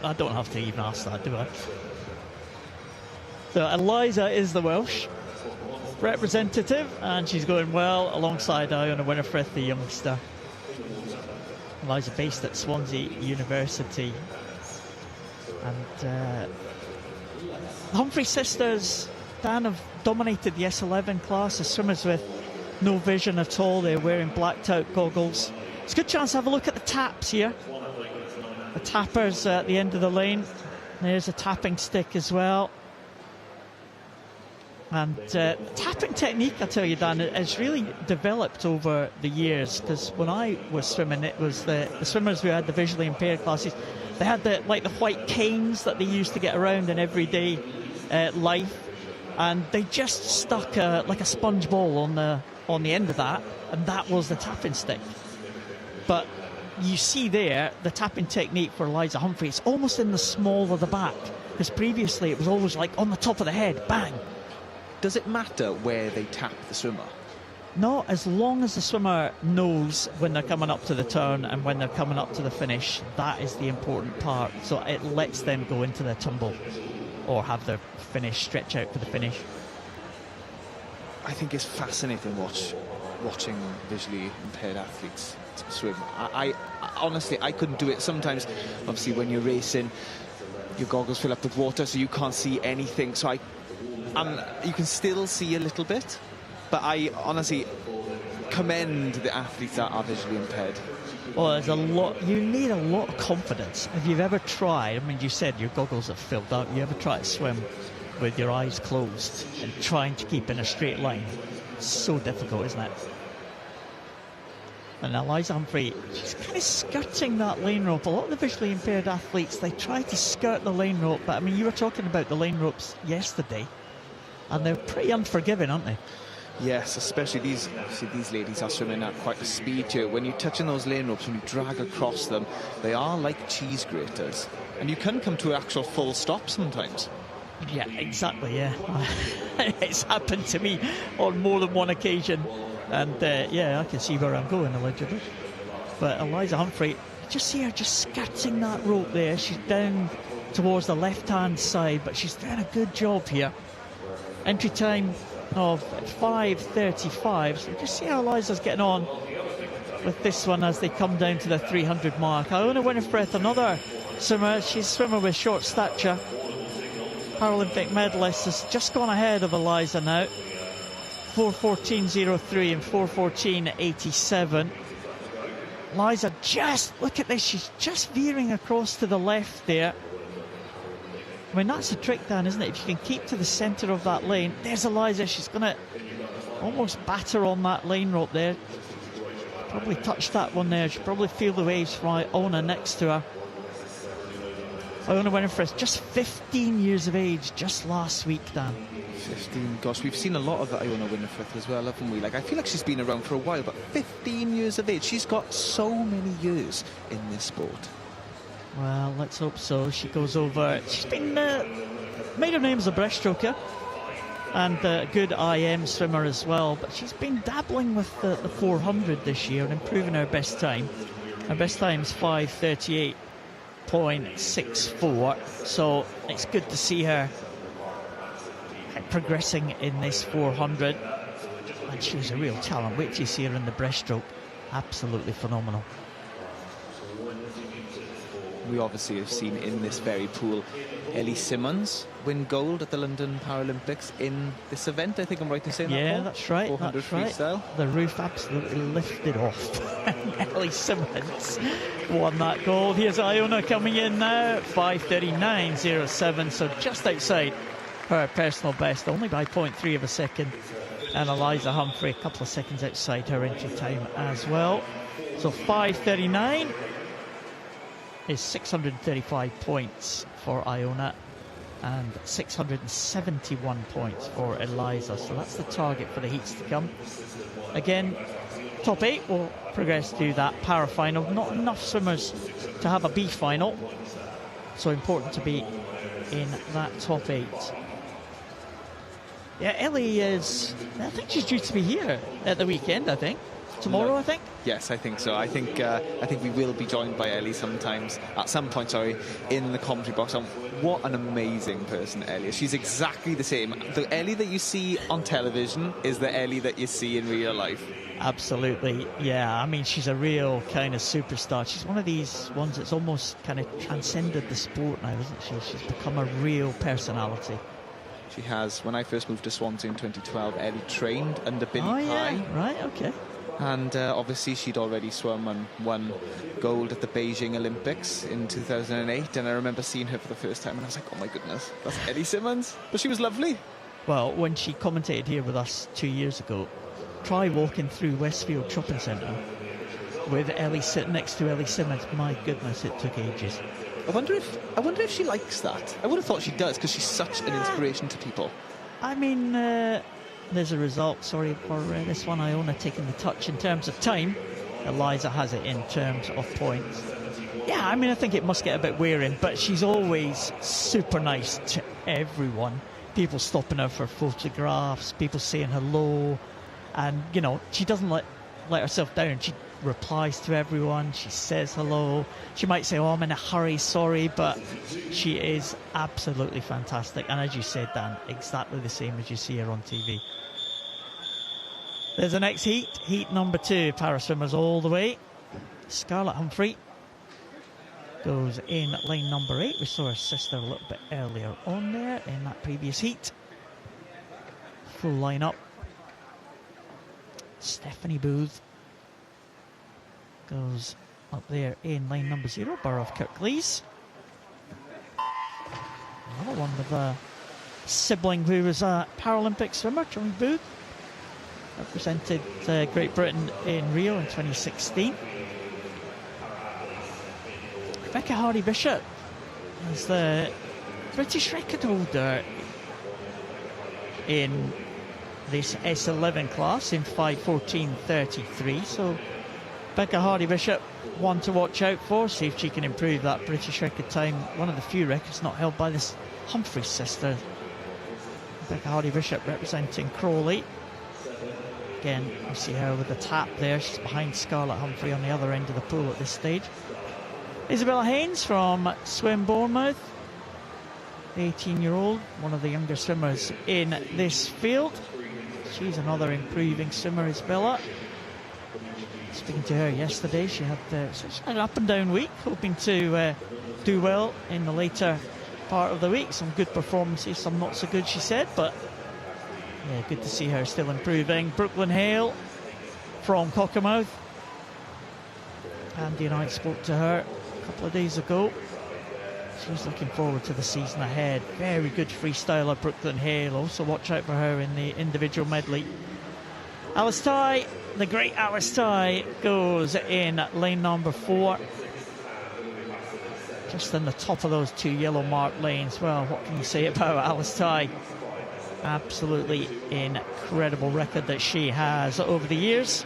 I don't have to even ask that, do I? So Eliza is the Welsh representative, and she's going well alongside Iona Winifreth, the youngster. Eliza based at Swansea University. And the Humphrey sisters, Dan, have dominated the S11 class. The swimmers with no vision at all. They're wearing blacked out goggles. It's a good chance to have a look at the taps here. The tappers at the end of the lane. There's a tapping stick as well. And tapping technique, I tell you, Dan, has really developed over the years, because when I was swimming, it was the swimmers who had the visually impaired classes. They had the white canes that they used to get around in everyday life, and they just stuck like a sponge ball on the end of that, and that was the tapping stick. But you see there, the tapping technique for Eliza Humphrey, it's almost in the small of the back, because previously it was always like on the top of the head, bang. Does it matter where they tap the swimmer? No, as long as the swimmer knows when they're coming up to the turn and when they're coming up to the finish, that is the important part. So it lets them go into their tumble or have their finish, stretch out for the finish. I think it's fascinating watching visually impaired athletes swim. I honestly, I couldn't do it. Sometimes, obviously, when you're racing, your goggles fill up with water, so you can't see anything. So you can still see a little bit, but I honestly commend the athletes that are visually impaired. Well, you need a lot of confidence. If you've ever tried, I mean, you said your goggles are filled up, you ever try to swim with your eyes closed and trying to keep in a straight line? It's so difficult, isn't it? And Eliza Humphrey, she's kind of skirting that lane rope. A lot of the visually impaired athletes, they try to skirt the lane rope. But I mean, you were talking about the lane ropes yesterday, and they're pretty unforgiving, aren't they? Yes, especially these ladies are swimming at quite a speed here. When you're touching those lane ropes, when you drag across them, they are like cheese graters. And you can come to an actual full stop sometimes. Yeah, exactly, yeah. It's happened to me on more than one occasion. And, yeah, I can see where I'm going, allegedly. But Eliza Humphrey, just see her just skirting that rope there. She's down towards the left-hand side, but she's doing a good job here. Entry time of 5:35. So just see how Eliza's getting on with this one as they come down to the 300 mark. Iona Winifred, another swimmer. She's a swimmer with short stature. Paralympic medalist, has just gone ahead of Eliza now. 4:14.03 and 4:14.87. Eliza just, look at this, she's just veering across to the left there. I mean, that's a trick, Dan, isn't it? If you can keep to the centre of that lane. There's Eliza. She's going to almost batter on that lane rope there. Probably touch that one there. She'll probably feel the waves from Iona next to her. Iona Winifred, just 15 years of age, just last week, Dan. 15, gosh, we've seen a lot of Iona Winifred as well, haven't we? Like, I feel like she's been around for a while, but 15 years of age. She's got so many years in this sport. Well, let's hope so. She goes over. She's been made her name as a breaststroker and a good IM swimmer as well. But she's been dabbling with the 400 this year and improving her best time. Her best time's 5:38.64. So it's good to see her progressing in this 400. And she's a real talent. Wait till you see her in the breaststroke. Absolutely phenomenal. We obviously have seen in this very pool Ellie Simmonds win gold at the London Paralympics in this event. I think I'm right in saying that. Yeah, Paul? that's right. 400 freestyle. The roof absolutely lifted off. Ellie Simmonds won that gold. Here's Iona coming in now, 5:39.07, so just outside her personal best, only by 0.3 of a second. And Eliza Humphrey a couple of seconds outside her entry time as well. So 5:39 is 635 points for Iona and 671 points for Eliza. So that's the target for the heats to come. Again, top 8 will progress to that para final. Not enough swimmers to have a B final, so important to be in that top 8. Yeah, Ellie is, I think she's due to be here at the weekend, I think. Tomorrow, I think? Yes, I think so. I think we will be joined by Ellie at some point, in the commentary box. What an amazing person Ellie is. She's exactly the same. The Ellie that you see on television is the Ellie that you see in real life. Absolutely, yeah. I mean, she's a real kind of superstar. She's one of these ones that's almost kind of transcended the sport now, isn't she? She's become a real personality. She has. When I first moved to Swansea in 2012, Ellie trained under Billy Pye. Yeah, right, okay. And obviously she'd already swum and won gold at the Beijing Olympics in 2008. And I remember seeing her for the first time and I was like, oh my goodness, that's Ellie Simmonds. But she was lovely. Well, when she commentated here with us 2 years ago, try walking through Westfield Shopping Centre with Ellie sitting next to Ellie Simmonds. My goodness, it took ages. I wonder if she likes that. I would have thought she does, because she's such an inspiration to people. I mean, there's a result. Sorry for this one. Iona taking the touch in terms of time. Eliza has it in terms of points. Yeah, I mean, I think it must get a bit wearing, but she's always super nice to everyone. People stopping her for photographs, people saying hello, and, you know, she doesn't let herself down. She replies to everyone, she says hello. She might say, oh, I'm in a hurry, sorry, but she is absolutely fantastic. And as you said, Dan, exactly the same as you see her on TV. There's the next heat number 2, para swimmers all the way. Scarlett Humphrey goes in lane number 8. We saw her sister a little bit earlier on there in that previous heat. Full lineup. Stephanie Booth goes up there in lane number 0, Borough of Kirklees. Another one with a sibling who was a Paralympic swimmer, Johnny Booth. represented Great Britain in Rio in 2016. Rebecca Hardy-Bishop is the British record holder in this S11 class in 5:14.33. So Rebecca Hardy-Bishop, one to watch out for, see if she can improve that British record time. One of the few records not held by this Humphreys sister. Rebecca Hardy-Bishop representing Crawley. Again, you see her with the tap there. She's behind Scarlett Humphrey on the other end of the pool at this stage. Isabella Haynes from Swim Bournemouth, the 18-year-old, one of the younger swimmers in this field. She's another improving swimmer, Isabella. Speaking to her yesterday, she had an up and down week, hoping to do well in the later part of the week. Some good performances, some not so good, she said, but yeah, good to see her still improving. Brooklyn Hale from Cockermouth. Andy and I spoke to her a couple of days ago. She's looking forward to the season ahead. Very good freestyler, Brooklyn Hale. Also watch out for her in the individual medley. Alice Tye, the great Alice Tye, goes in lane number 4. Just in the top of those 2 yellow marked lanes. Well, what can you say about Alice Tye? Absolutely incredible record that she has over the years.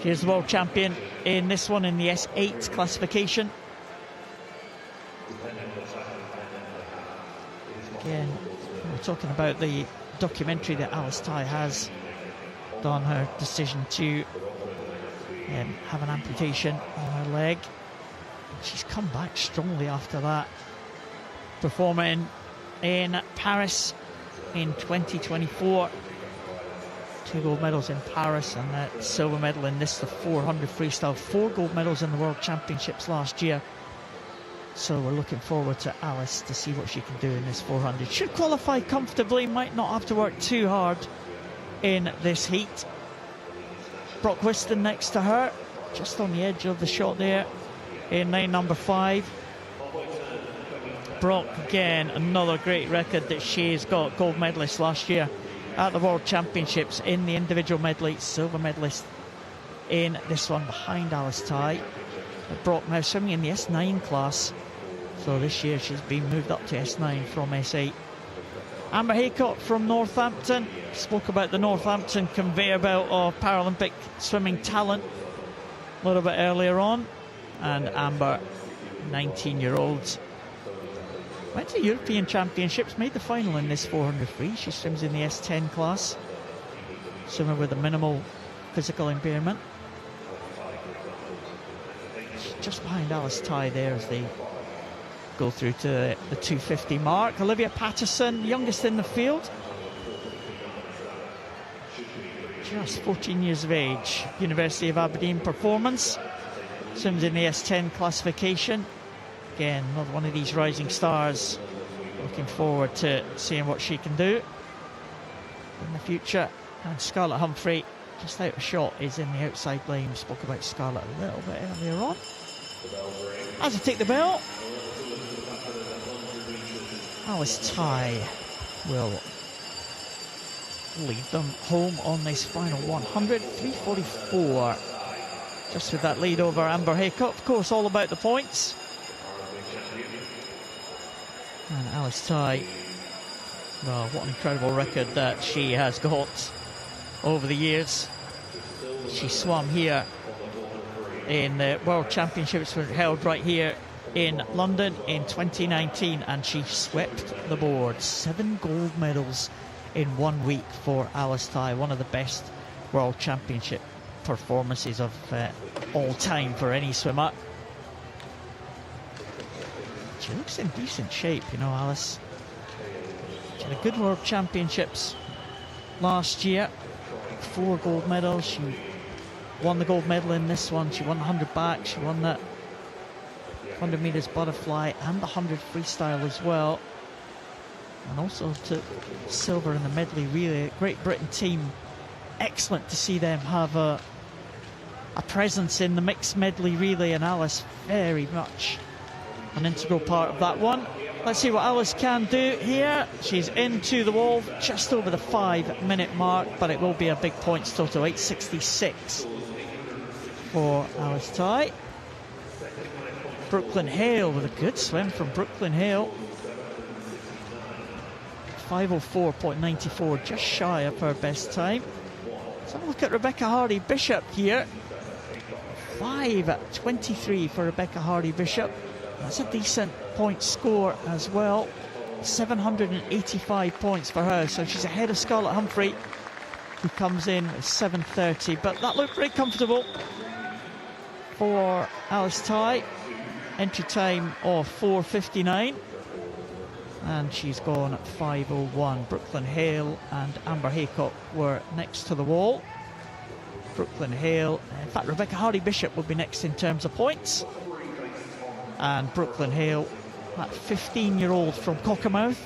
She is the world champion in this one in the S8 classification. Again, we're talking about the documentary that Alice Tye has done, her decision to have an amputation on her leg. She's come back strongly after that, performing in Paris in 2024. 2 gold medals in Paris and a silver medal in this, the 400 freestyle. 4 gold medals in the World Championships last year. So we're looking forward to Alice to see what she can do in this 400. Should qualify comfortably, might not have to work too hard in this heat. Brock Whiston next to her, just on the edge of the shot there in lane number 5. Brock, again, another great record that she's got. Gold medalist last year at the World Championships in the individual medley. Silver medalist in this one behind Alice Tye. Brock now swimming in the S9 class. So this year she's been moved up to S9 from S8. Amber Haycott from Northampton. Spoke about the Northampton conveyor belt of Paralympic swimming talent a little bit earlier on. And Amber, 19-year-old, went to European Championships, made the final in this 400 free. She swims in the S10 class, swimmer with a minimal physical impairment. She's just behind Alice Tye there as they go through to the 250 mark. Olivia Patterson, youngest in the field, just 14 years of age. University of Aberdeen performance, swims in the S10 classification. Again, another one of these rising stars. Looking forward to seeing what she can do in the future. And Scarlett Humphrey, just out of shot, is in the outside lane. We spoke about Scarlett a little bit earlier on. As I take the bell, Alice Tye will lead them home on this final 100. 3:44. Just with that lead over Amber Haycott. Of course, all about the points. And Alice Tye, well, what an incredible record that she has got over the years. She swam here in the World Championships were held right here in London in 2019, and she swept the board. 7 gold medals in 1 week for Alice Tye. One of the best World Championship performances of all time for any swimmer. She looks in decent shape, you know, Alice. She had a good World Championships last year. 4 gold medals. She won the gold medal in this one. She won the 100 back. She won that 100 metres butterfly and the 100 freestyle as well. And also took silver in the medley relay. Great Britain team. Excellent to see them have a presence in the mixed medley relay, and Alice very much an integral part of that one. Let's see what Alice can do here. She's into the wall just over the 5-minute mark, but it will be a big points total, 8.66 for Alice Ty. Brooklyn Hale with a good swim from Brooklyn Hale. 5:04.94, just shy of her best time. Let's have a look at Rebecca Hardy-Bishop here. 5:23 for Rebecca Hardy-Bishop. That's a decent point score as well. 785 points for her, so she's ahead of Scarlett Humphrey, who comes in at 7:30. But that looked very comfortable for Alice Ty. Entry time of 4:59. And she's gone at 5:01. Brooklyn Hale and Amber Haycock were next to the wall. Brooklyn Hale, in fact, Rebecca Hardy-Bishop will be next in terms of points. And Brooklyn Hale, that 15-year-old from Cockermouth.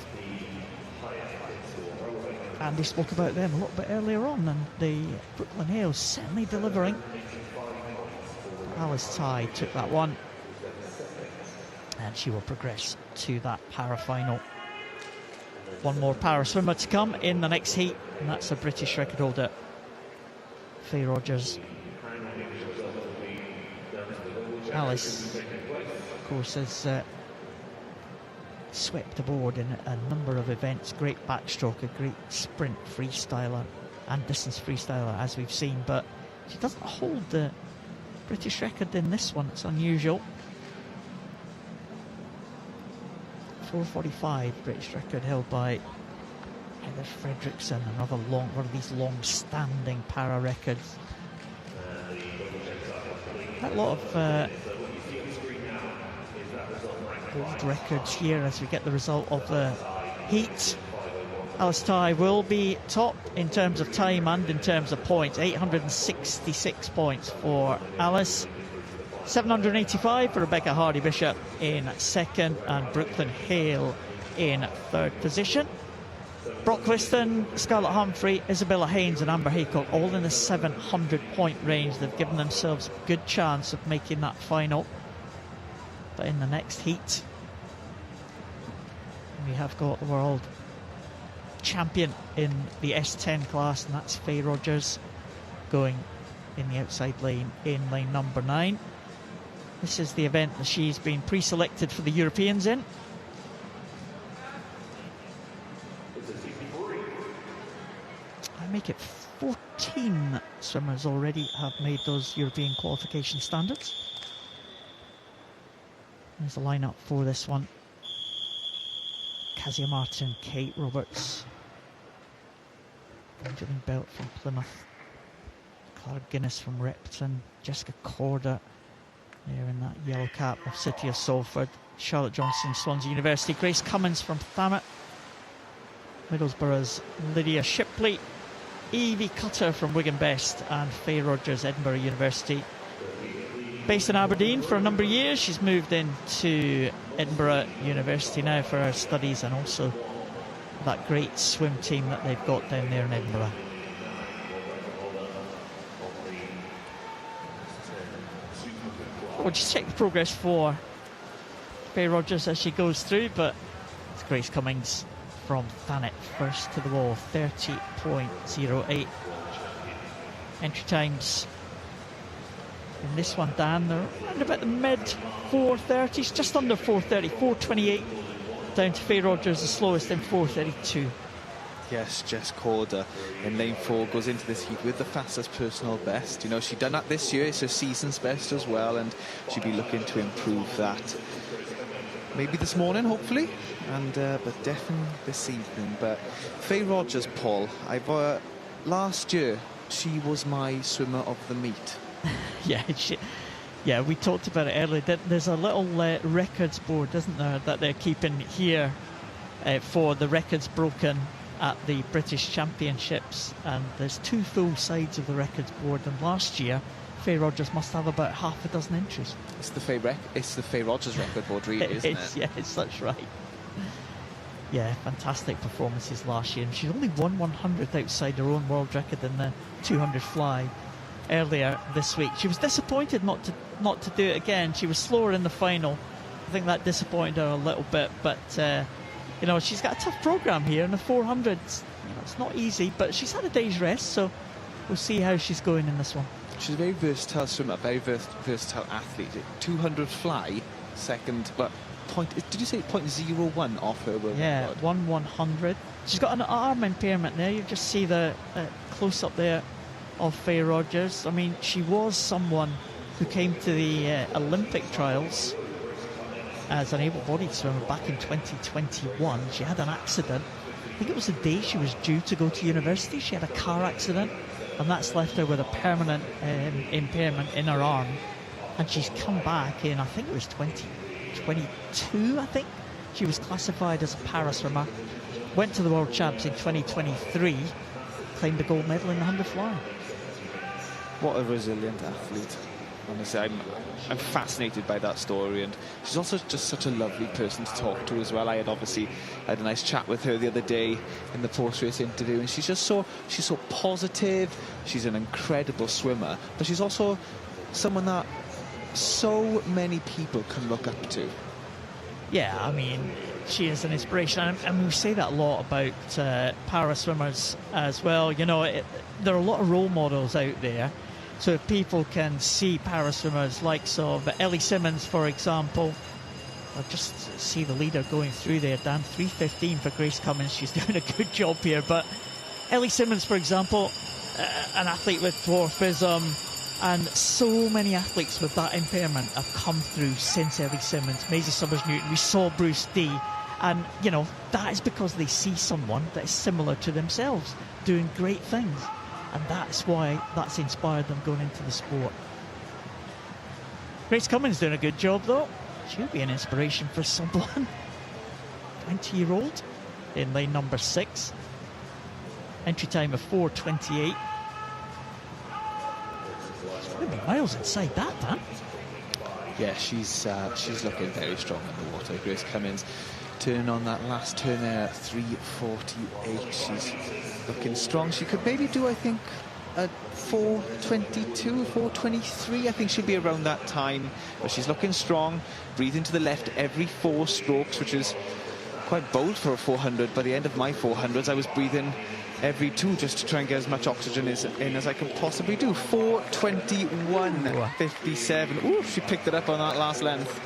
And they spoke about them a little bit earlier on, and the Brooklyn Hale certainly delivering. Alice Ty took that one, and she will progress to that para-final. One more para-swimmer to come in the next heat, and that's a British record holder, Faye Rogers. Alice, of course, has swept aboard in a number of events. Great backstroke, a great sprint freestyler and distance freestyler, as we've seen, but she doesn't hold the British record in this one. It's unusual. 4:45 British record held by Heather Fredrickson, another one of these long-standing para records. A lot of old records here as we get the result of the heat. Alice Ty will be top in terms of time and in terms of points. 866 points for Alice. 785 for Rebecca Hardy-Bishop in second, and Brooklyn Hale in third position. Brock Liston, Scarlett Humphrey, Isabella Haynes and Amber Haycock all in the 700-point range. They've given themselves a good chance of making that final. But in the next heat, we have got the world champion in the S10 class, and that's Faye Rogers, going in the outside lane in lane number 9. This is the event that she's been pre-selected for the Europeans in. I make it 14 swimmers already have made those European qualification standards. There's the lineup for this one. Kazia Martin, Kate Roberts, Benjamin Belt from Plymouth, Clara Guinness from Repton, Jessica Corder there in that yellow cap of City of Salford, Charlotte Johnson, Swansea University, Grace Cummins from Thanet, Middlesbrough's Lydia Shipley, Evie Cutter from Wigan Best, and Faye Rogers, Edinburgh University. Based in Aberdeen for a number of years, she's moved into Edinburgh University now for her studies, and also that great swim team that they've got down there in Edinburgh. We'll just check the progress for Faye Rogers as she goes through, but it's Grace Cummings from Thanet first to the wall, 30.08. Entry times in this one, Dan, they're around about the mid 4:30s, just under 4:30, 4:28 down to Faye Rogers, the slowest in 4:32. Yes, Jess Corder in lane 4 goes into this heat with the fastest personal best. You know, she'd done that this year, it's her season's best as well, and she'd be looking to improve that maybe this morning, hopefully, and but definitely this evening. But Faye Rogers, Paul, last year she was my swimmer of the meet. Yeah, we talked about it earlier. There's a little records board, isn't there, that they're keeping here for the records broken at the British Championships, and there's 2 full sides of the records board, and last year Faye Rogers must have about half a dozen entries. It's the Faye Rogers record board, really, isn't it? Yes, that's right. Yeah, fantastic performances last year, and she's only won 100 outside her own world record in the 200 fly earlier this week. She was disappointed not to do it again. She was slower in the final, I think that disappointed her a little bit, but you know, she's got a tough program here in the 400s. You know, it's not easy, but she's had a day's rest, so we'll see how she's going in this one. She's a very versatile swimmer, very versatile athlete. 200 fly, second, but did you say 0.01 off her world Yeah, record? 1/100. She's got an arm impairment there. You just see the close-up there of Faye Rogers. I mean, she was someone who came to the Olympic trials as an able-bodied swimmer back in 2021. She had an accident. I think it was the day she was due to go to university. She had a car accident, and that's left her with a permanent impairment in her arm. And she's come back in, I think it was 2022, I think. She was classified as a para swimmer. Went to the World Champs in 2023, claimed a gold medal in the 100 fly. What a resilient athlete. Honestly, I'm fascinated by that story, and she's also just such a lovely person to talk to as well. I had a nice chat with her the other day in the post-race interview, and she's so positive. She's an incredible swimmer, but she's also someone that so many people can look up to. Yeah, I mean, she is an inspiration, and we say that a lot about para swimmers as well. You know, there are a lot of role models out there. So if people can see para swimmers likes of Ellie Simmons, for example, or just see the leader going through there, Dan, 3:15 for Grace Cummins. She's doing a good job here. But Ellie Simmons, for example, an athlete with dwarfism, and so many athletes with that impairment have come through since Ellie Simmons. Maisie Summers-Newton, we saw Bruce D. And, you know, that is because they see someone that is similar to themselves doing great things. And that's why that's inspired them going into the sport. Grace Cummins doing a good job, though. She'll be an inspiration for someone. 20-year-old in lane number 6. Entry time of 4:28. She's going to be miles inside that, Dan. Yeah, she's looking very strong in the water. Grace Cummins turning on that last turn there at 3:48. She's looking strong. She could maybe do, I think, at 4:22, 4:23. I think she'll be around that time. But she's looking strong. Breathing to the left every 4 strokes, which is quite bold for a 400. By the end of my 400s, I was breathing every 2 just to try and get as much oxygen in as I could possibly do. 4:21.57. Ooh, she picked it up on that last length.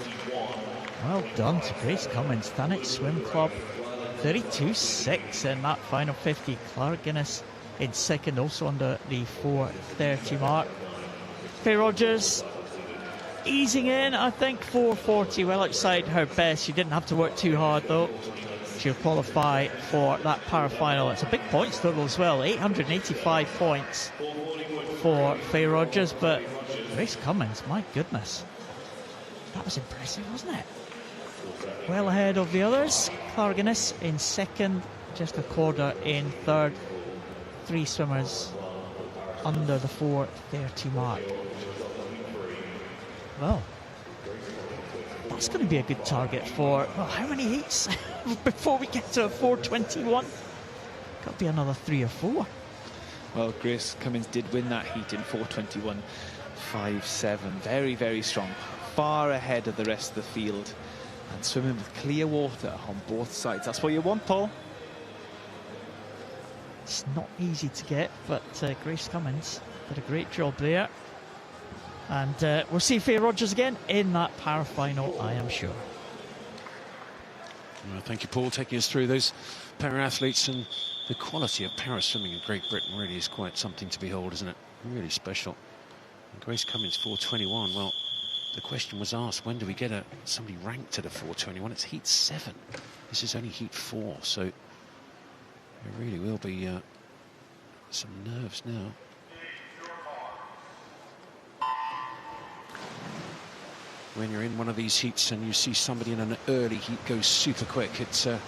Well done to Grace Cummins. Thanet Swim Club 32.6 in that final 50. Clara Guinness in second, also under the 4:30 mark. Faye Rogers easing in, I think, 4:40, well outside her best. She didn't have to work too hard, though. She'll qualify for that para-final. It's a big points total as well, 885 points for Faye Rogers, but Grace Cummins, my goodness, that was impressive, wasn't it? Well ahead of the others. Clara Guinness in second, Jessica Corder in third. 3 swimmers under the 4:30 mark. Well, that's going to be a good target for, well, how many heats before we get to a 4:21? Got to be another 3 or 4. Well, Grace Cummins did win that heat in 4:21.57. Very, very strong. Far ahead of the rest of the field. And swimming with clear water on both sides. That's what you want, Paul. It's not easy to get, but Grace Cummins did a great job there. And we'll see Faye Rogers again in that para-final, I am sure. Well, thank you, Paul, taking us through those para-athletes. And the quality of para-swimming in Great Britain really is quite something to behold, isn't it? Really special. And Grace Cummins, 4:21. Well, the question was asked, when do we get somebody ranked at a 4:21? It's heat 7. This is only heat 4, so it really will be some nerves now. When you're in one of these heats and you see somebody in an early heat go super quick, it's well,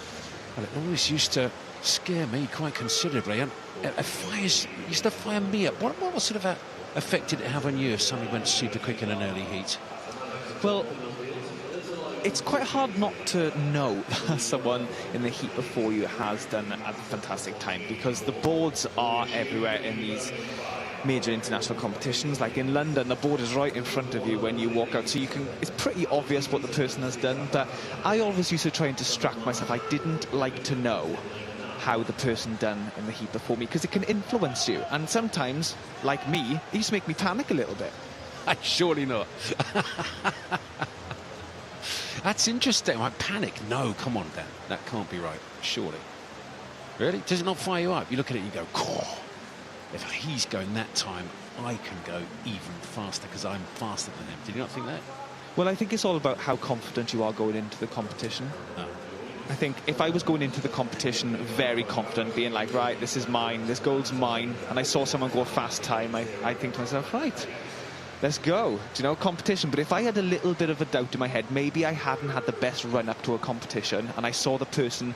it always used to scare me quite considerably. And fires used to fire me up. What sort of effect did it have on you if somebody went super quick in an early heat? Well, it's quite hard not to know that someone in the heat before you has done a fantastic time, because the boards are everywhere in these major international competitions. Like in London, the board is right in front of you when you walk out, so you can, it's pretty obvious what the person has done. But I always used to try and distract myself. I didn't like to know how the person done in the heat before me, because it can influence you. And sometimes, like me, it used to make me panic a little bit. Surely not. That's interesting. I panic. No, come on, Dan. That can't be right. Surely. Really? Does it not fire you up? You look at it and you go, "Cool. If he's going that time, I can go even faster because I'm faster than him." Did you not think that? Well, I think it's all about how confident you are going into the competition. No. I think if I was going into the competition very confident, being like, right, this is mine, this gold's mine, and I saw someone go a fast time, I think to myself, right, let's go. Do you know, competition. But if I had a little bit of a doubt in my head, maybe I hadn't had the best run up to a competition, and I saw the person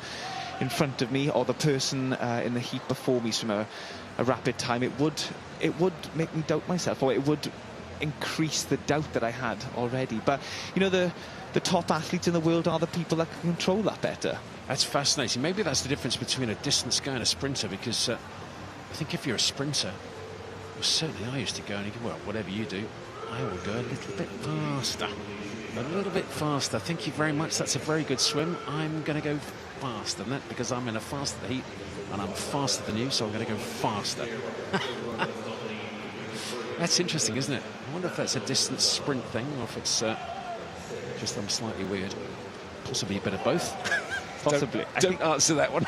in front of me or the person in the heat before me swim a rapid time, it would make me doubt myself, or it would increase the doubt that I had already. But you know, the top athletes in the world are the people that can control that better. That's fascinating. Maybe that's the difference between a distance guy and a sprinter, because I think if you're a sprinter, well, certainly I used to go and you go, well, whatever you do, I will go a little bit faster. A little bit faster. Thank you very much. That's a very good swim. I'm going to go faster than that because I'm in a faster heat and I'm faster than you, so I'm going to go faster. That's interesting, isn't it? I wonder if that's a distance sprint thing or if it's just I'm slightly weird. Possibly a bit of both. Possibly. Don't answer that one.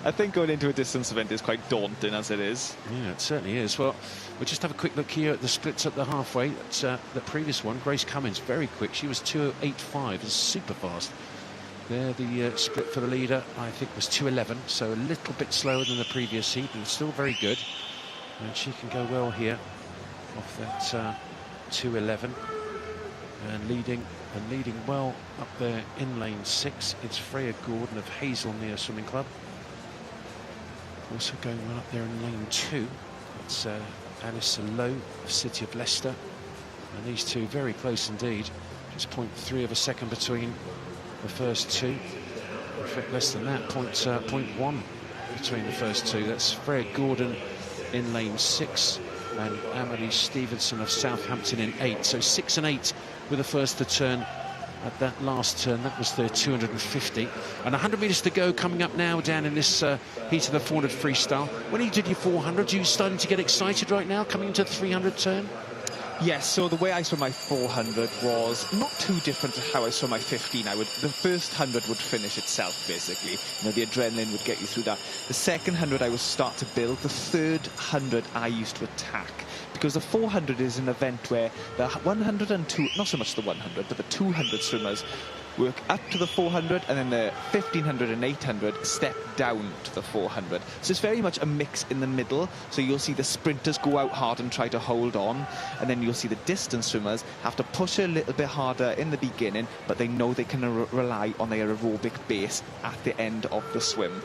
I think going into a distance event is quite daunting as it is. Yeah, it certainly is. Well, we'll just have a quick look here at the splits at the halfway. That's the previous one. Grace Cummins, very quick. She was 2:08.5, is super fast. There, the split for the leader, I think, was 2:11, so a little bit slower than the previous heat, but still very good. And she can go well here off that 2:11 and leading well up there in lane 6. It's Freya Gordon of Hazelmere Swimming Club. Also going well up there in lane 2. It's Alice Lowe of City of Leicester. And these two very close indeed. Just 0.3 of a second between the first two. In fact, less than that, 0.1 between the first two. That's Freya Gordon in lane 6 and Amelie Stevenson of Southampton in 8. So 6 and 8 with the first to turn at that last turn. That was the 250. And 100 metres to go coming up now down in this heat of the 400 freestyle. When you did your 400, you starting to get excited right now coming into the 300 turn? Yes, so the way I swam my 400 was not too different to how I swam my 15. The first 100 would finish itself, basically. You know, the adrenaline would get you through that. The second 100 I would start to build. The third 100 I used to attack. Because the 400 is an event where the 102, not so much the 100, but the 200 swimmers work up to the 400, and then the 1500 and 800 step down to the 400. So it's very much a mix in the middle. So you'll see the sprinters go out hard and try to hold on, and then you'll see the distance swimmers have to push a little bit harder in the beginning, but they know they can rely on their aerobic base at the end of the swim.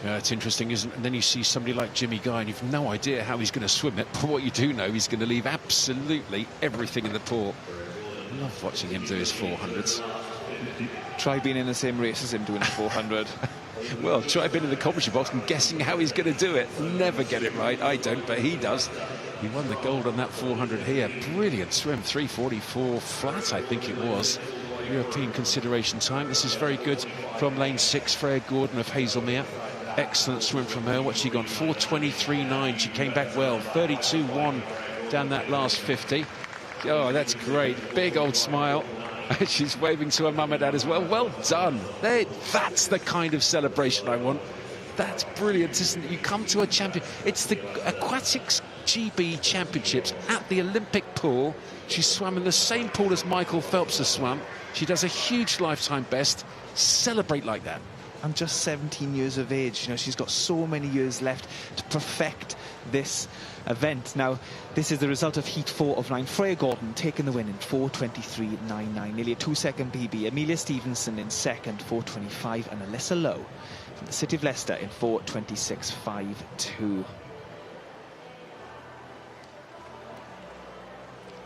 Yeah, it's interesting, isn't it? And then you see somebody like Jimmy Guy and you've no idea how he's going to swim it, but what you do know, he's going to leave absolutely everything in the pool. I love watching him do his 400s. Try being in the same race as him doing a 400. Well, try being in the commentary box and guessing how he's going to do it. Never get it right. I don't, but he does. He won the gold on that 400 here. Brilliant swim, 3:44 flat, I think it was. European consideration time. This is very good from lane 6, Freya Gordon of Hazelmere. Excellent swim from her. What's she gone? 4:23.9. She came back well. 32.1 down that last 50. Oh, that's great. Big old smile. She's waving to her mum and dad as well. Well done. That's the kind of celebration I want. That's brilliant, isn't it? You come to a champion. It's the Aquatics GB Championships at the Olympic pool. She swam in the same pool as Michael Phelps has swum. She does a huge lifetime best. Celebrate like that. I'm just 17 years of age. You know, she's got so many years left to perfect this event. Now, this is the result of Heat 4 of 9. Freya Gordon taking the win in 4:23.99, nearly a 2-second PB. Amelia Stevenson in second, 4:25, and Alyssa Lowe from the City of Leicester in 4:26.52.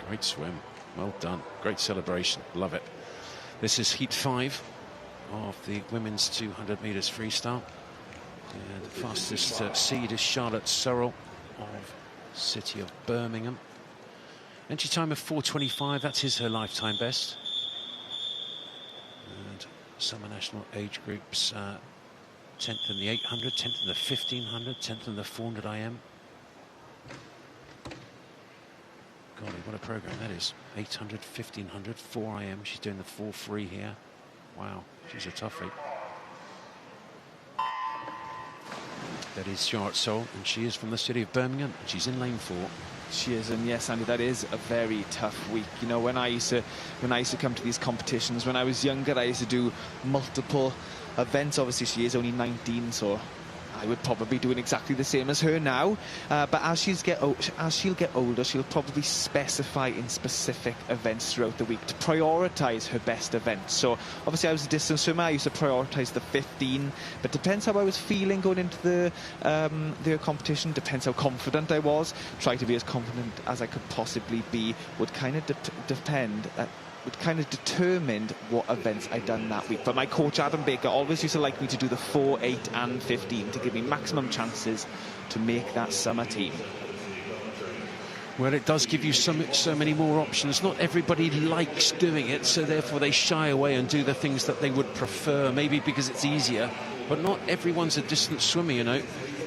Great swim. Well done. Great celebration. Love it. This is Heat 5 of the women's 200 metres freestyle. And the fastest seed is Charlotte Searle of city of Birmingham. Entry time of 4:25, that's her lifetime best. And summer national age groups, 10th in the 800, 10th in the 1500, 10th in the 400 IM. Golly, what a program that is. 800, 1500, 4 IM. She's doing the 4-3 here. Wow, she's a toughie. That is Charlotte Soul, and she is from the city of Birmingham, and she's in lane 4. She is, and yes, Andy, that is a very tough week. You know, when I used to come to these competitions, when I was younger, I used to do multiple events. Obviously, she is only 19, so I would probably be doing exactly the same as her now. But as she'll get older, she'll probably specify in specific events throughout the week to prioritise her best events. So obviously I was a distance swimmer. I used to prioritise the 15, but depends how I was feeling going into the competition. Depends how confident I was. Try to be as confident as I could possibly be. Would kind of determined what events I'd done that week. But my coach Adam Baker always used to like me to do the 4, 8 and 15 to give me maximum chances to make that summer team. Well, it does give you so many more options. Not everybody likes doing it, so therefore they shy away and do the things that they would prefer, maybe because it's easier. But not everyone's a distance swimmer, you know.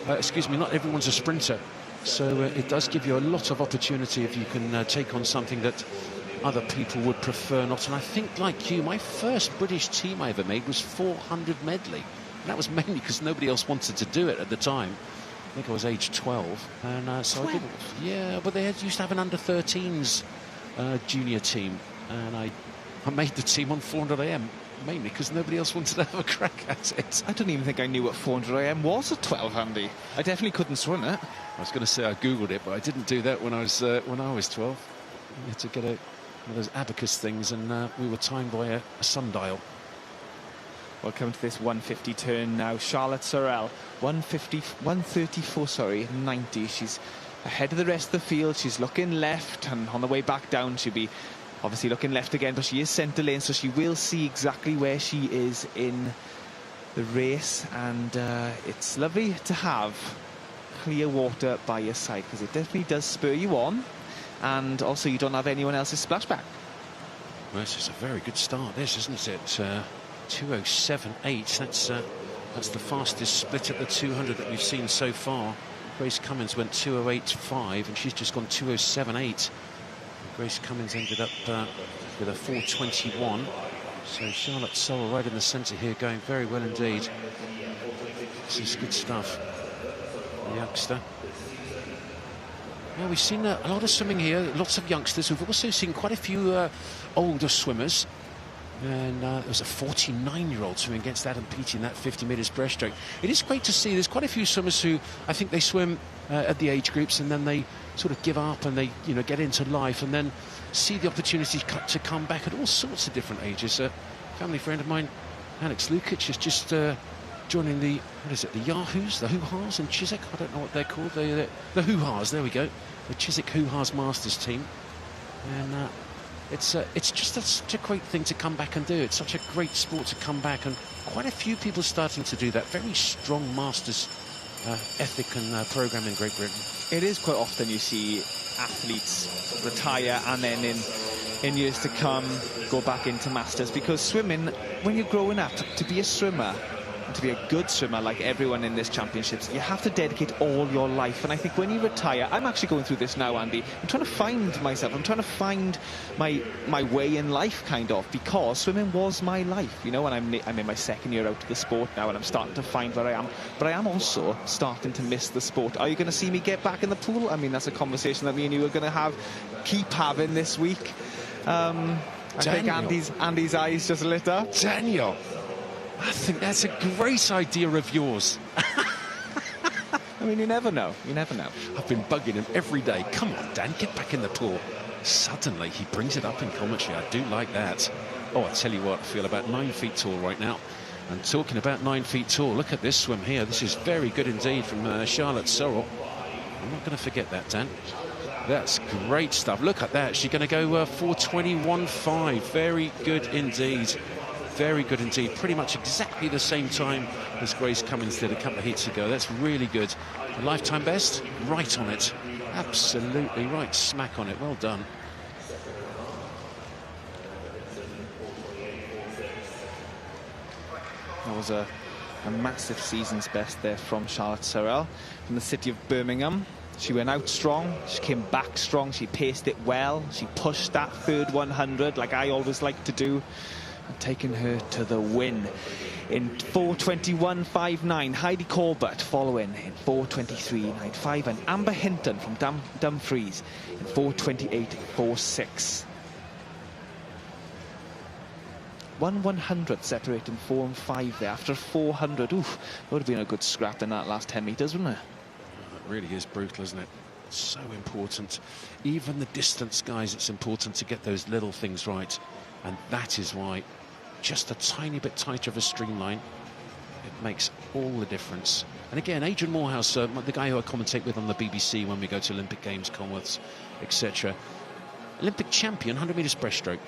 Not everyone's a sprinter. So it does give you a lot of opportunity if you can take on something that other people would prefer not. And I think, like you, my first British team I ever made was 400 medley. And that was mainly because nobody else wanted to do it at the time. I think I was age 12. And so 12? I did. Yeah, but they used to have an under-13s junior team. And I made the team on 400 AM, mainly because nobody else wanted to have a crack at it. I don't even think I knew what 400 AM was at 12, Andy. I definitely couldn't swim it. I was going to say I Googled it, but I didn't do that when I was 12. You had to get one of those abacus things, and we were timed by a sundial. We'll come to this 150 turn now. Charlotte Sorrell, 134, 90. She's ahead of the rest of the field. She's looking left, and on the way back down, she'll be obviously looking left again, but she is centre lane, so she will see exactly where she is in the race. And it's lovely to have clear water by your side, because it definitely does spur you on. And also you don't have anyone else's splashback. Well, this is a very good start, this, isn't it? 2:07.8. That's the fastest split at the 200 that we've seen so far. Grace Cummins went 2:08.5, and she's just gone 2:07.8. Grace Cummins ended up with a 4:21. So Charlotte Sorrell right in the centre here, going very well indeed. This is good stuff. The youngster. Yeah, we've seen a lot of swimming here, lots of youngsters. We've also seen quite a few older swimmers. And there was a 49-year-old swimming against Adam Peaty in that 50 metres breaststroke. It is great to see. There's quite a few swimmers who I think they swim at the age groups, and then they sort of give up and they, you know, get into life and then see the opportunity to come back at all sorts of different ages. A family friend of mine, Alex Lukic, is just joining the, what is it, the Yahoos, the Hoo-Ha's in Chiswick? I don't know what they're called. The Hoo-Ha's, there we go. The Chiswick Hoo-Ha's Masters team. And it's just such a great thing to come back and do. It's such a great sport to come back, and quite a few people starting to do that. Very strong Masters ethic and program in Great Britain. It is quite often you see athletes retire and then in years to come go back into Masters, because swimming, when you're growing up, to be a swimmer, to be a good swimmer like everyone in this championships, you have to dedicate all your life. And I think when you retire, I'm actually going through this now, Andy. I'm trying to find myself. I'm trying to find my way in life, kind of, because swimming was my life, you know. And I'm in my second year out of the sport now, and I'm starting to find where I am. But I am also starting to miss the sport. Are you going to see me get back in the pool? I mean, that's a conversation that me and you are going to keep having this week. I think Andy's eyes just lit up. Daniel, I think that's a great idea of yours. I mean, you never know. You never know. I've been bugging him every day. Come on, Dan, get back in the pool. Suddenly, he brings it up in commentary. I do like that. Oh, I tell you what, I feel about 9 feet tall right now. And talking about 9 feet tall, look at this swim here. This is very good indeed from Charlotte Sorrell. I'm not going to forget that, Dan. That's great stuff. Look at that. She's going to go 4:21.5. Very good indeed. Very good indeed. Pretty much exactly the same time as Grace Cummins did a couple of heats ago. That's really good. The lifetime best, right on it. Absolutely right smack on it. Well done. That was a massive season's best there from Charlotte Sorrell from the city of Birmingham. She went out strong, she came back strong, she paced it well, she pushed that third 100 like I always like to do, and taken her to the win in 4:21.59. Heidi Corbett following in 4:23.95, and Amber Hinton from Dumfries in 4:28.46. 1/100 separating 4 and 5 there after 400. Oof, that would have been a good scrap in that last 10 metres, wouldn't it? It really is brutal, isn't it? So important. Even the distance guys, it's important to get those little things right, and that is why just a tiny bit tighter of a streamline, it makes all the difference. And again, Adrian Morehouse, the guy who I commentate with on the BBC when we go to Olympic Games, Commonwealths, etc. Olympic champion, 100 metres breaststroke.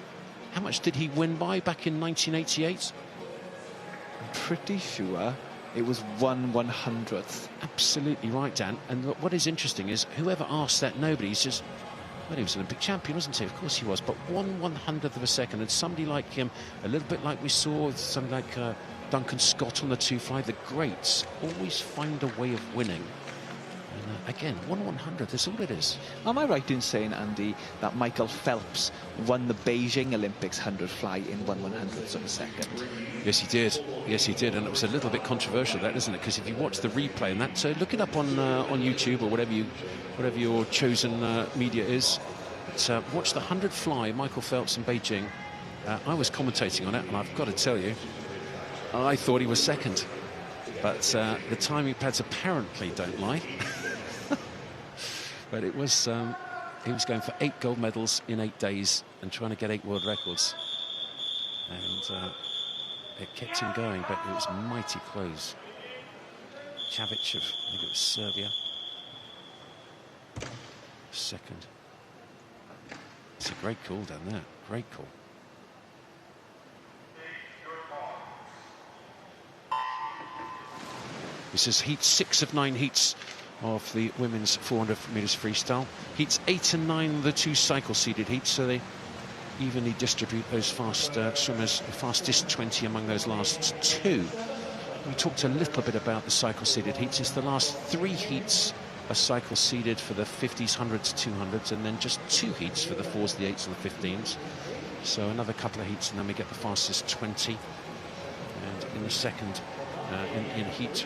How much did he win by back in 1988? I'm pretty sure it was 1/100th. Absolutely right, Dan. And what is interesting is whoever asked that, nobody's just, well, he was Olympic champion, wasn't he? Of course he was. But 1/100th of a second. And somebody like him, a little bit like we saw with somebody like Duncan Scott on the 2.5, the greats always find a way of winning. And again, 1/100th, that's all it is. Am I right in saying, Andy, that Michael Phelps won the Beijing Olympics 100 fly in 1/100th of a second? Yes, he did. Yes, he did. And it was a little bit controversial, that, isn't it? Because if you watch the replay and that, so look it up on YouTube or whatever your chosen media is. But, watch the 100 fly, Michael Phelps in Beijing. I was commentating on it, and I've got to tell you, I thought he was second. But the timing pads apparently don't lie. But it was, he was going for 8 gold medals in 8 days and trying to get 8 world records. And it kept him going, but it was mighty close. Čavić of, I think it was Serbia. Second. It's a great call down there. Great call. This is heat 6 of 9 heats of the women's 400 metres freestyle. Heats 8 and 9, the 2 cycle-seeded heats, so they evenly distribute those fast swimmers, the fastest 20 among those last 2. We talked a little bit about the cycle-seeded heats. It's the last 3 heats are cycle-seeded for the 50s, 100s, 200s, and then just 2 heats for the 4s, the 8s, and the 15s. So another couple of heats, and then we get the fastest 20. And in the second, in heat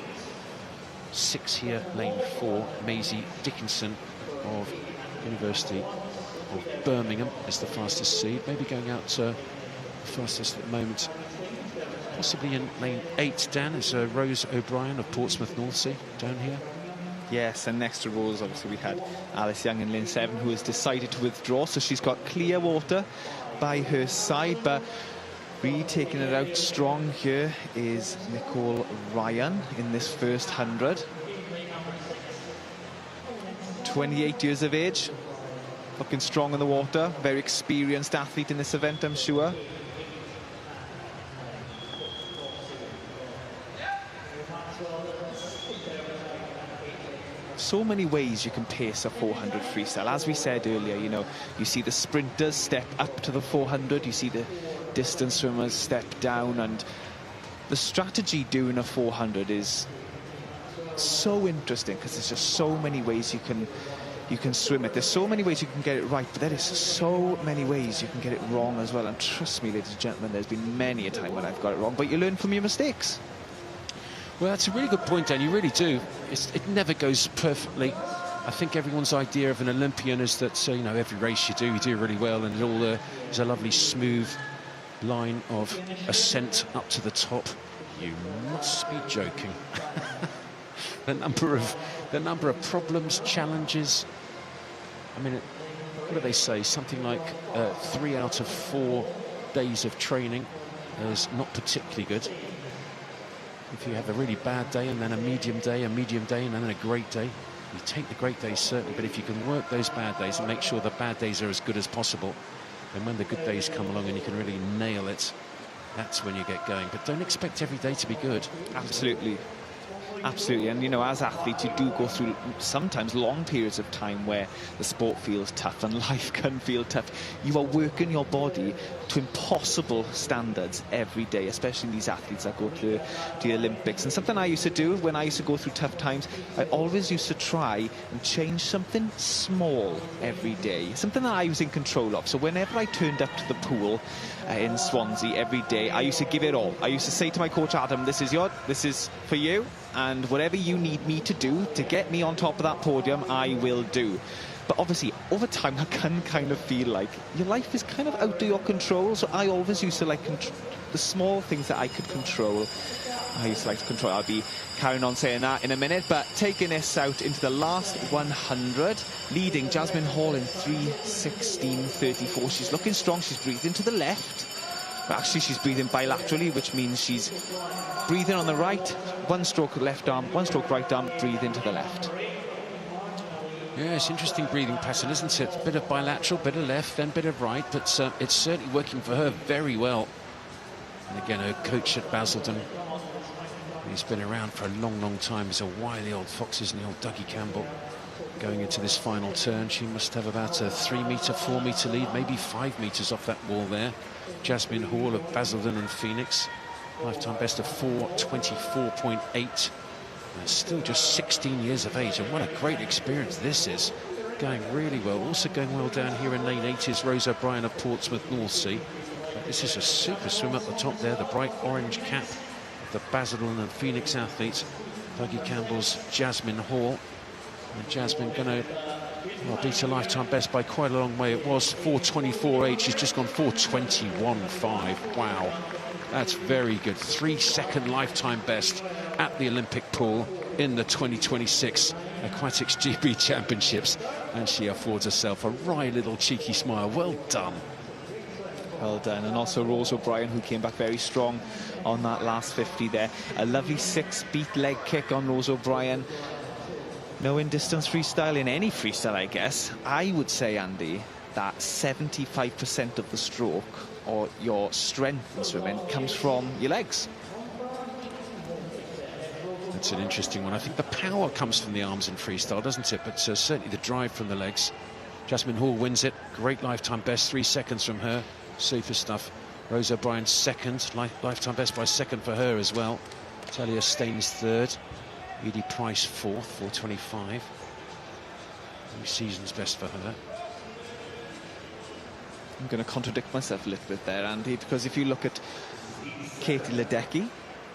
6 here, lane 4, Maisie Dickinson of University of Birmingham is the fastest seed, maybe going out the fastest at the moment, possibly in lane 8, Dan, is Rose O'Brien of Portsmouth Northsea down here. Yes, and next to Rose, obviously, we had Alice Young in lane 7, who has decided to withdraw, so she's got clear water by her side, but really taking it out strong here is Nicole Ryan in this first 100. 28 years of age, looking strong in the water, very experienced athlete in this event, I'm sure. So many ways you can pace a 400 freestyle. As we said earlier, you know, you see the sprinters step up to the 400, you see the distance swimmers step down, and the strategy doing a 400 is so interesting because there's just so many ways you can swim it. There's so many ways you can get it right, but there is so many ways you can get it wrong as well. And trust me, ladies and gentlemen, there's been many a time when I've got it wrong, but you learn from your mistakes. Well, that's a really good point, Dan. You really do. It never goes perfectly. I think everyone's idea of an Olympian is that, you know, every race you do really well, and it all is a lovely smooth line of ascent up to the top. You must be joking. the number of problems, challenges. I mean, what do they say? Something like 3 out of 4 days of training is not particularly good. If you have a really bad day and then a medium day, and then a great day, you take the great days certainly, but if you can work those bad days and make sure the bad days are as good as possible, and when the good days come along and you can really nail it, that's when you get going. But don't expect every day to be good. Absolutely. Absolutely, and you know, as athletes, you do go through sometimes long periods of time where the sport feels tough and life can feel tough. You are working your body to impossible standards every day, especially these athletes that go to the Olympics. And something I used to do when I used to go through tough times, I always used to try and change something small every day, something that I was in control of. So whenever I turned up to the pool in Swansea every day, I used to give it all. I used to say to my coach, Adam, this is for you, and whatever you need me to do to get me on top of that podium, I will do. But obviously, over time, that can kind of feel like your life is kind of out of your control. So I always used to like the small things that I could control. I used to like to control. I'll be carrying on saying that in a minute, but taking this out into the last 100, leading Jasmine Hall in 3:16.34. She's looking strong. She's breathing to the left. But actually, she's breathing bilaterally, which means she's breathing on the right, one stroke left arm, one stroke right arm, breathing to the left. Yeah, it's interesting breathing pattern, isn't it? Bit of bilateral, bit of left, then bit of right, but it's certainly working for her very well. And again, her coach at Basildon, he's been around for a long, long time. He's a wily old fox, isn't he, old Dougie Campbell? Going into this final turn, she must have about a 3 metre, 4 metre lead, maybe 5 metres off that wall there. Jasmine Hall of Basildon and Phoenix. Lifetime best of 4:24.8. Still just 16 years of age, and what a great experience this is. Going really well. Also going well down here in lane 8 is Rose O'Brien of Portsmouth North Sea. But this is a super swim up the top there, the bright orange cap of the Basildon and Phoenix athletes. Dougie Campbell's Jasmine Hall. And Jasmine going to beat her lifetime best by quite a long way. It was 4:24.8. She's just gone 4:21.5. Wow, that's very good. 3-second lifetime best at the Olympic pool in the 2026 Aquatics GB Championships. And she affords herself a wry little cheeky smile. Well done. Well done. And also Rose O'Brien, who came back very strong on that last 50 there. A lovely 6-beat leg kick on Rose O'Brien. No in-distance freestyle in any freestyle, I guess. I would say, Andy, that 75% of the stroke or your strength in swimming comes from your legs. That's an interesting one. I think the power comes from the arms in freestyle, doesn't it? But certainly the drive from the legs. Jasmine Hall wins it. Great lifetime best, 3 seconds from her. Super stuff. Rose O'Brien second. Lifetime best by second for her as well. Talia Staines third. Edie Price fourth, 4:25. New season's best for her. I'm going to contradict myself a little bit there, Andy, because if you look at Katie Ledecky,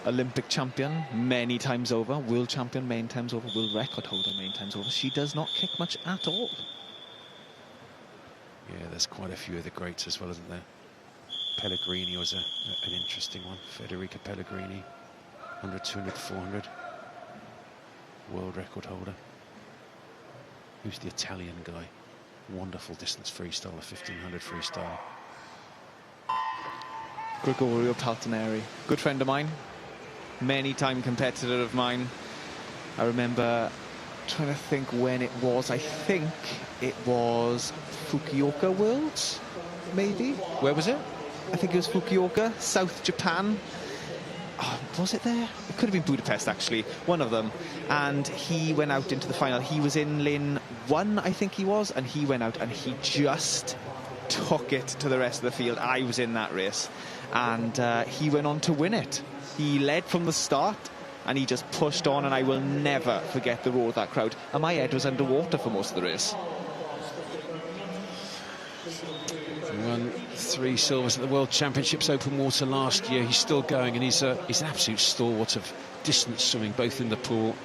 Olympic champion many times over, world champion many times over, world record holder many times over, she does not kick much at all. Yeah, there's quite a few of the greats as well, isn't there? Pellegrini was an interesting one. Federica Pellegrini, 100, 200, 400. World record holder. Who's the Italian guy? Wonderful distance freestyle, a 1500 freestyle. Gregorio Paltineri, good friend of mine, many-time competitor of mine. I remember trying to think when it was. I think it was Fukuoka Worlds, maybe. Where was it? I think it was Fukuoka, South Japan. Oh, was it there? It could have been Budapest, actually, one of them. And he went out into the final. He was in lane 1, I think he was, and he went out and he just took it to the rest of the field. I was in that race, and he went on to win it. He led from the start, and he just pushed on, and I will never forget the roar of that crowd. And my head was underwater for most of the race. He won 3 silvers at the World Championships open water last year. He's still going, and he's an absolute stalwart of distance swimming, both in the pool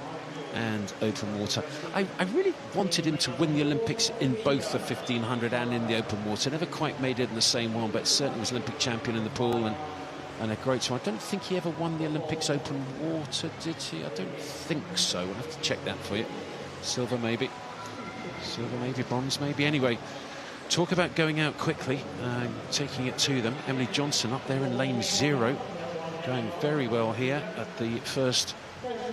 and open water. I really wanted him to win the Olympics in both the 1500 and in the open water. Never quite made it in the same one, but certainly was Olympic champion in the pool and a great swimmer. I don't think he ever won the Olympics open water, did he? I don't think so. We'll have to check that for you. Silver maybe, bronze maybe. Anyway, talk about going out quickly, taking it to them. Emily Johnson up there in lane 0, going very well here at the first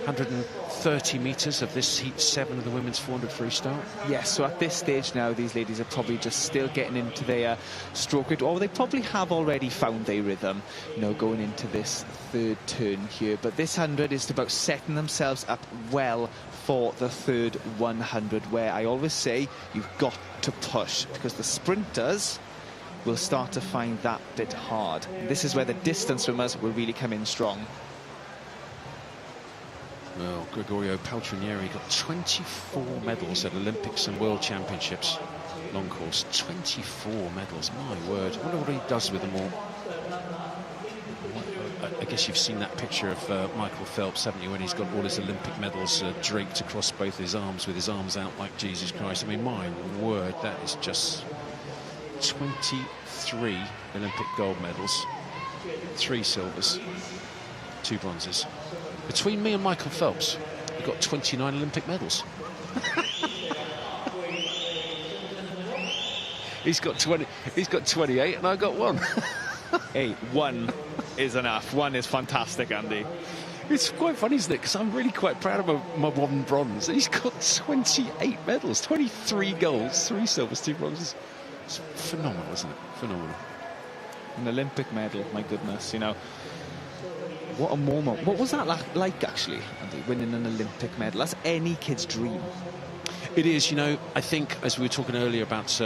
130 metres of this heat 7 of the women's 400 freestyle. Yes, so at this stage now, these ladies are probably just still getting into their stroke rate, or they probably have already found their rhythm, you know, going into this third turn here. But this 100 is about setting themselves up well for the third 100, where I always say you've got to push, because the sprinters will start to find that bit hard. This is where the distance swimmers will really come in strong. Well, Gregorio Paltrinieri got 24 medals at Olympics and World Championships. Long course, 24 medals, my word. I wonder what he does with them all. I guess you've seen that picture of Michael Phelps, haven't you, when he's got all his Olympic medals draped across both his arms with his arms out like Jesus Christ. I mean, my word, that is just 23 Olympic gold medals, 3 silvers, 2 bronzes. Between me and Michael Phelps, we've got 29 Olympic medals. He's got 20. He's got 28, and I got 1. Hey, 1 is enough. 1 is fantastic, Andy. It's quite funny, isn't it? Because I'm really quite proud of my 1 bronze. He's got 28 medals, 23 golds, 3 silvers, 2 bronzes. It's phenomenal, isn't it? Phenomenal. An Olympic medal, my goodness, you know. What a moment. What was that like, actually, Andy, winning an Olympic medal? That's any kid's dream. It is, you know. I think, as we were talking earlier about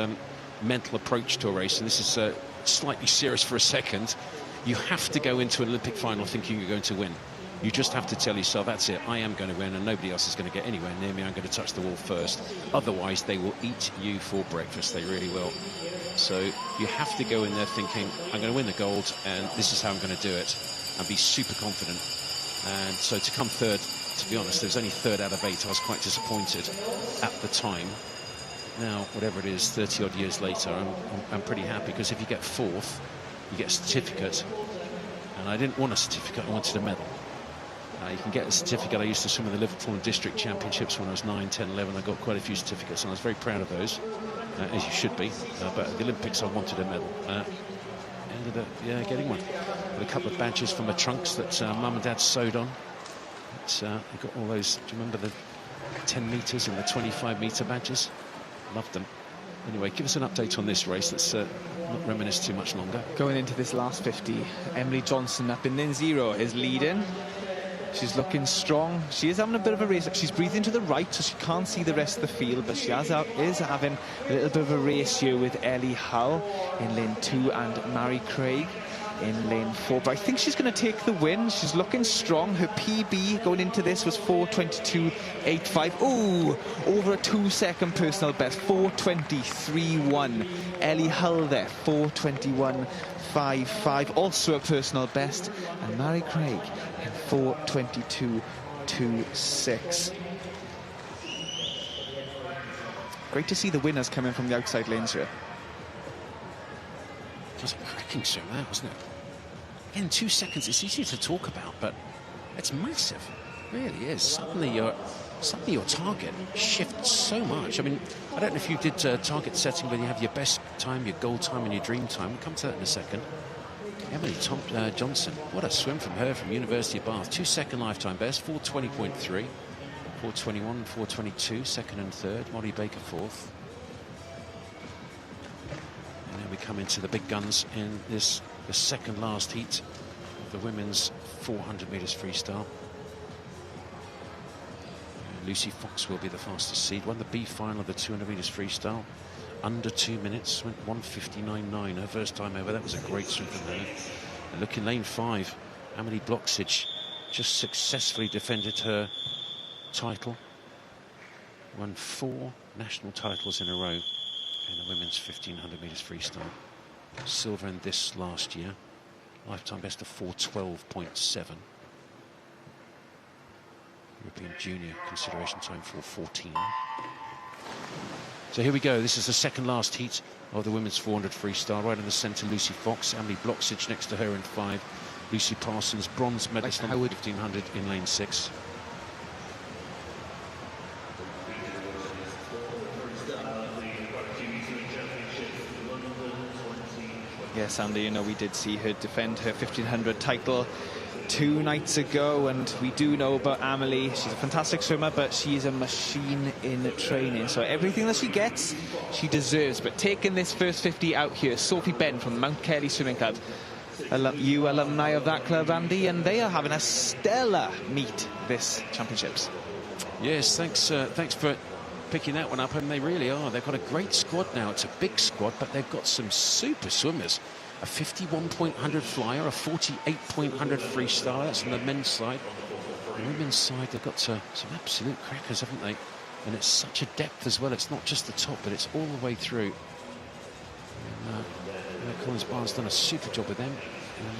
mental approach to a race, and this is slightly serious for a second, you have to go into an Olympic final thinking you're going to win. You just have to tell yourself, that's it, I am going to win, and nobody else is going to get anywhere near me. I'm going to touch the wall first. Otherwise, they will eat you for breakfast. They really will. So you have to go in there thinking, I'm going to win the gold, and this is how I'm going to do it, and be super confident. And so to come third, to be honest, there's only third out of 8. I was quite disappointed at the time. Now, whatever it is, 30 odd years later, I'm pretty happy, because if you get 4th, you get a certificate. And I didn't want a certificate, I wanted a medal. You can get a certificate. I used to swim in the Liverpool and District Championships when I was 9, 10, 11. I got quite a few certificates, and I was very proud of those, as you should be. But at the Olympics, I wanted a medal. Ended up, getting one. Got a couple of badges from my trunks that Mum and Dad sewed on. I got all those. Do you remember the 10 metres and the 25-metre badges? Loved them. Anyway, give us an update on this race. Let's not reminisce too much longer. Going into this last 50, Emily Johnson up in lane 0 is leading. She's looking strong. She is having a bit of a race. She's breathing to the right, so she can't see the rest of the field, but she is having a little bit of a race here with Ellie Hull in lane 2 and Mary Craig in lane 4. But I think she's going to take the win. She's looking strong. Her PB going into this was 4:22.85. Ooh, over a 2-second personal best, 4:23.1. Ellie Hull there, 4:21.55, also a personal best, and Mary Craig in 4:22.26. Great to see the winners coming from the outside lanes here. It was a cracking swim, that, wasn't it? In 2 seconds, it's easy to talk about, but it's massive. It really is. Suddenly your target shifts so much. I mean, I don't know if you did target setting where you have your best time, your goal time, and your dream time. We'll come to that in a second. Emily Johnson, what a swim from her from University of Bath. 2-second lifetime best, 4:20.3, 4:21, 4:22, second and third. Molly Baker, 4th. And then we come into the big guns in the second last heat of the women's 400 metres freestyle. Lucy Fox will be the fastest seed. Won the B final of the 200 metres freestyle. Under 2 minutes, went 1:59.9 her first time ever. That was a great swim from her. And look in lane 5, Amelie Bloksic just successfully defended her title. Won 4 national titles in a row in the women's 1500 metres freestyle. Silver in this last year. Lifetime best of 4:12.7. European Junior consideration time 4:14. So here we go. This is the second last heat of the women's 400 freestyle. Right in the centre, Lucy Fox. Amelie Bloksic next to her in 5. Lucy Parsons, bronze medalist on the 1500 in lane 6. Yes, Andy, you know, we did see her defend her 1500 title 2 nights ago, and we do know about Amelie. She's a fantastic swimmer, but she is a machine in training. So everything that she gets, she deserves. But taking this first 50 out here, Sophie Ben from the Mount Kelly Swimming Club. You alumni of that club, Andy, and they are having a stellar meet this championships. Yes, thanks for picking that one up, and they really are. They've got a great squad now. It's a big squad, but they've got some super swimmers. A 51.100 flyer, a 48.100 freestyler. That's on the men's side. On the women's side, they've got some absolute crackers, haven't they? And it's such a depth as well. It's not just the top, but it's all the way through. Collins Barnes done a super job with them.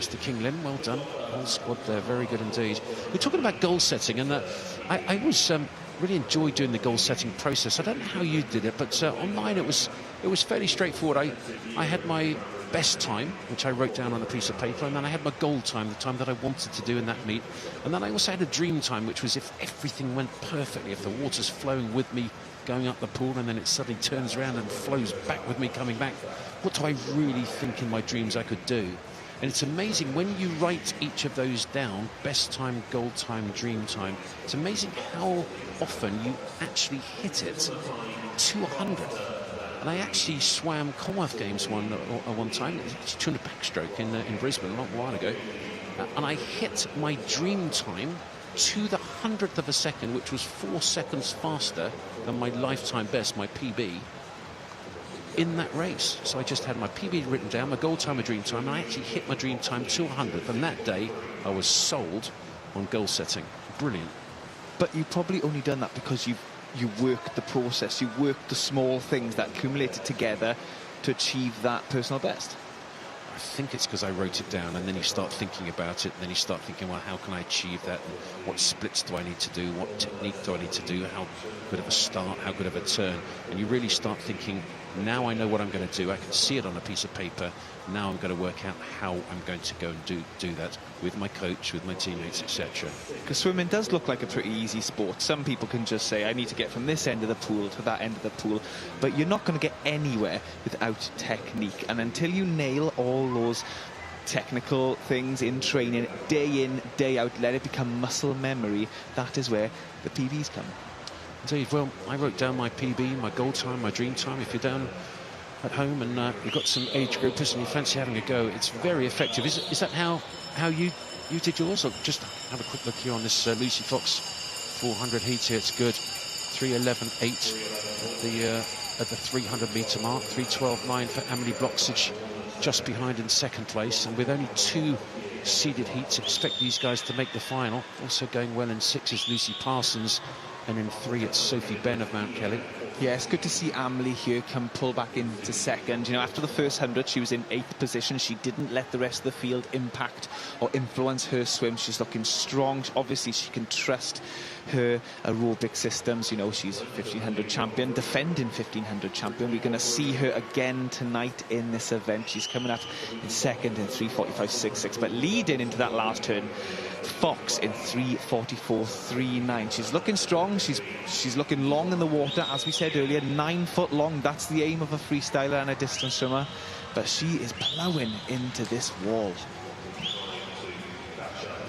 Mr. Kinglin, well done. Whole squad there, very good indeed. We're talking about goal setting, and I was really enjoyed doing the goal setting process. I don't know how you did it, but online it was fairly straightforward. I had my best time, which I wrote down on a piece of paper, and then I had my goal time, the time that I wanted to do in that meet, and then I also had a dream time, which was if everything went perfectly, if the water's flowing with me going up the pool, and then it suddenly turns around and flows back with me coming back, what do I really think in my dreams I could do? And it's amazing when you write each of those down, best time, goal time, dream time, it's amazing how often you actually hit it to 100. And I actually swam Commonwealth Games one time, it's 200 backstroke in Brisbane a long while ago, and I hit my dream time to the 100th of a second, which was 4 seconds faster than my lifetime best, my PB, in that race. So I just had my PB written down, my goal time, my dream time, and I actually hit my dream time to 100th. And that day, I was sold on goal setting. Brilliant. But you've probably only done that because you worked the process, you worked the small things that accumulated together to achieve that personal best. I think it's because I wrote it down, and then you start thinking about it, and then you start thinking, well, how can I achieve that? And what splits do I need to do? What technique do I need to do? How good of a start? How good of a turn? And you really start thinking, now I know what I'm going to do. I can see it on a piece of paper. Now I'm going to work out how I'm going to go and do that with my coach, with my teammates, etc. Because swimming does look like a pretty easy sport. Some people can just say, I need to get from this end of the pool to that end of the pool. But you're not going to get anywhere without technique. And until you nail all those technical things in training, day in, day out, let it become muscle memory, that is where the PBs come. Indeed. Well, I wrote down my PB, my goal time, my dream time. If you're down at home and you've got some age groupers and you fancy having a go, it's very effective. Is that how you did yours? Or just have a quick look here on this Lucy Fox 400 heat here. It's good. 3:11.8 at the 300 metre mark. 3:12.9 for Amelie Bloxage, just behind in second place. And with only 2 seeded heats, expect these guys to make the final. Also going well in 6 is Lucy Parsons, and in 3 it's Sophie Ben of Mount Kelly. Yeah, it's good to see Amelie here come pull back into second. You know, after the first 100, she was in 8th position. She didn't let the rest of the field impact or influence her swim. She's looking strong. Obviously, she can trust her aerobic systems. You know, she's 1500 champion, defending 1500 champion. We're going to see her again tonight in this event. She's coming up in second in 3:45.66, but leading into that last turn, Fox in 3:44.39. She's looking strong. She's looking long in the water, as we said earlier, 9 foot long. That's the aim of a freestyler and a distance swimmer. But she is ploughing into this wall.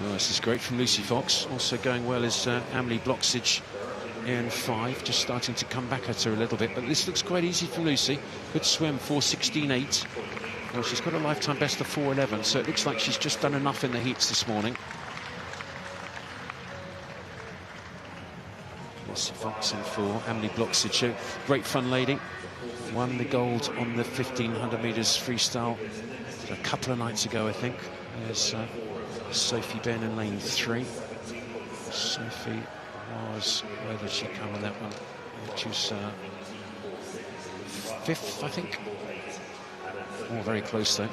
Oh, this is great from Lucy Fox. Also going well is Amelie Bloxage in 5, just starting to come back at her a little bit. But this looks quite easy for Lucy. Good swim, 4:16.8. Well, she's got a lifetime best of 4:11, so it looks like she's just done enough in the heats this morning. Lucy Fox in 4, Amelie Bloxage, great fun lady. Won the gold on the 1500 metres freestyle a couple of nights ago, I think. There's Sophie Ben in lane 3. Sophie was, where did she come in that one? She was 5th, I think. Oh, very close though.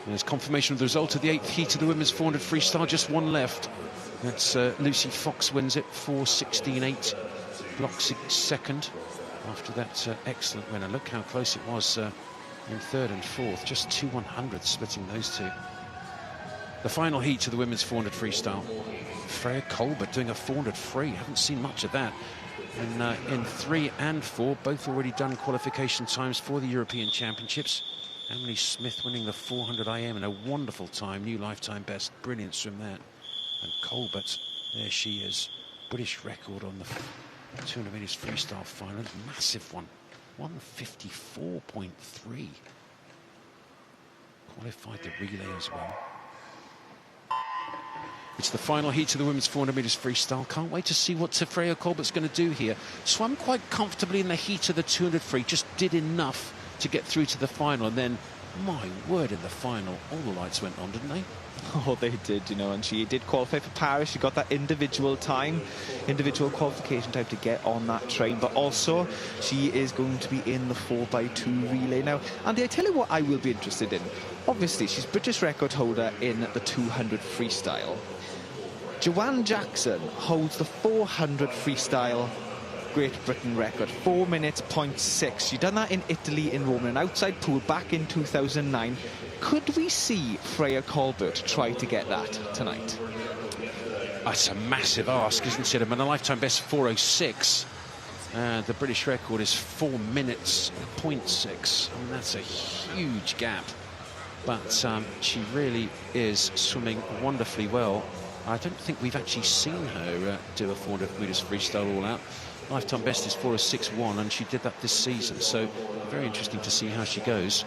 There's confirmation of the result of the 8th heat of the women's 400 freestyle. Just one left. That's Lucy Fox wins it, 4:16.8. Bloxage second. After that excellent winner. Look how close it was in 3rd and 4th. Just 2 100 splitting those two. The final heat of the women's 400 freestyle. Freya Colbert doing a 400 free. Haven't seen much of that. And in 3 and 4, both already done qualification times for the European Championships. Emily Smith winning the 400 IM in a wonderful time, new lifetime best, brilliant swim there. And Colbert, there she is, British record on the 200 metres freestyle final, massive one, 154.3. Qualified the relay as well. It's the final heat of the women's 400 metres freestyle. Can't wait to see what Freya Colbert's going to do here. Swam quite comfortably in the heat of the 200 free, just did enough to get through to the final, and then, my word, in the final, all the lights went on, didn't they? Oh, they did, you know, and she did qualify for Paris. She got that individual qualification time to get on that train, but also she is going to be in the 4x2 relay now. Andy, I tell you what I will be interested in. Obviously, she's British record holder in the 200 freestyle. Joanne Jackson holds the 400 freestyle Great Britain record, 4 minutes, 0.6. She'd done that in Italy in Rome, an outside pool back in 2009. Could we see Freya Colbert try to get that tonight? That's a massive ask, isn't it? I mean, a lifetime best 4:06. The British record is 4 minutes, 0.6. I mean, that's a huge gap. But she really is swimming wonderfully well. I don't think we've actually seen her do a 400 metres freestyle all out. Lifetime best is 4:06.1, and she did that this season, so very interesting to see how she goes.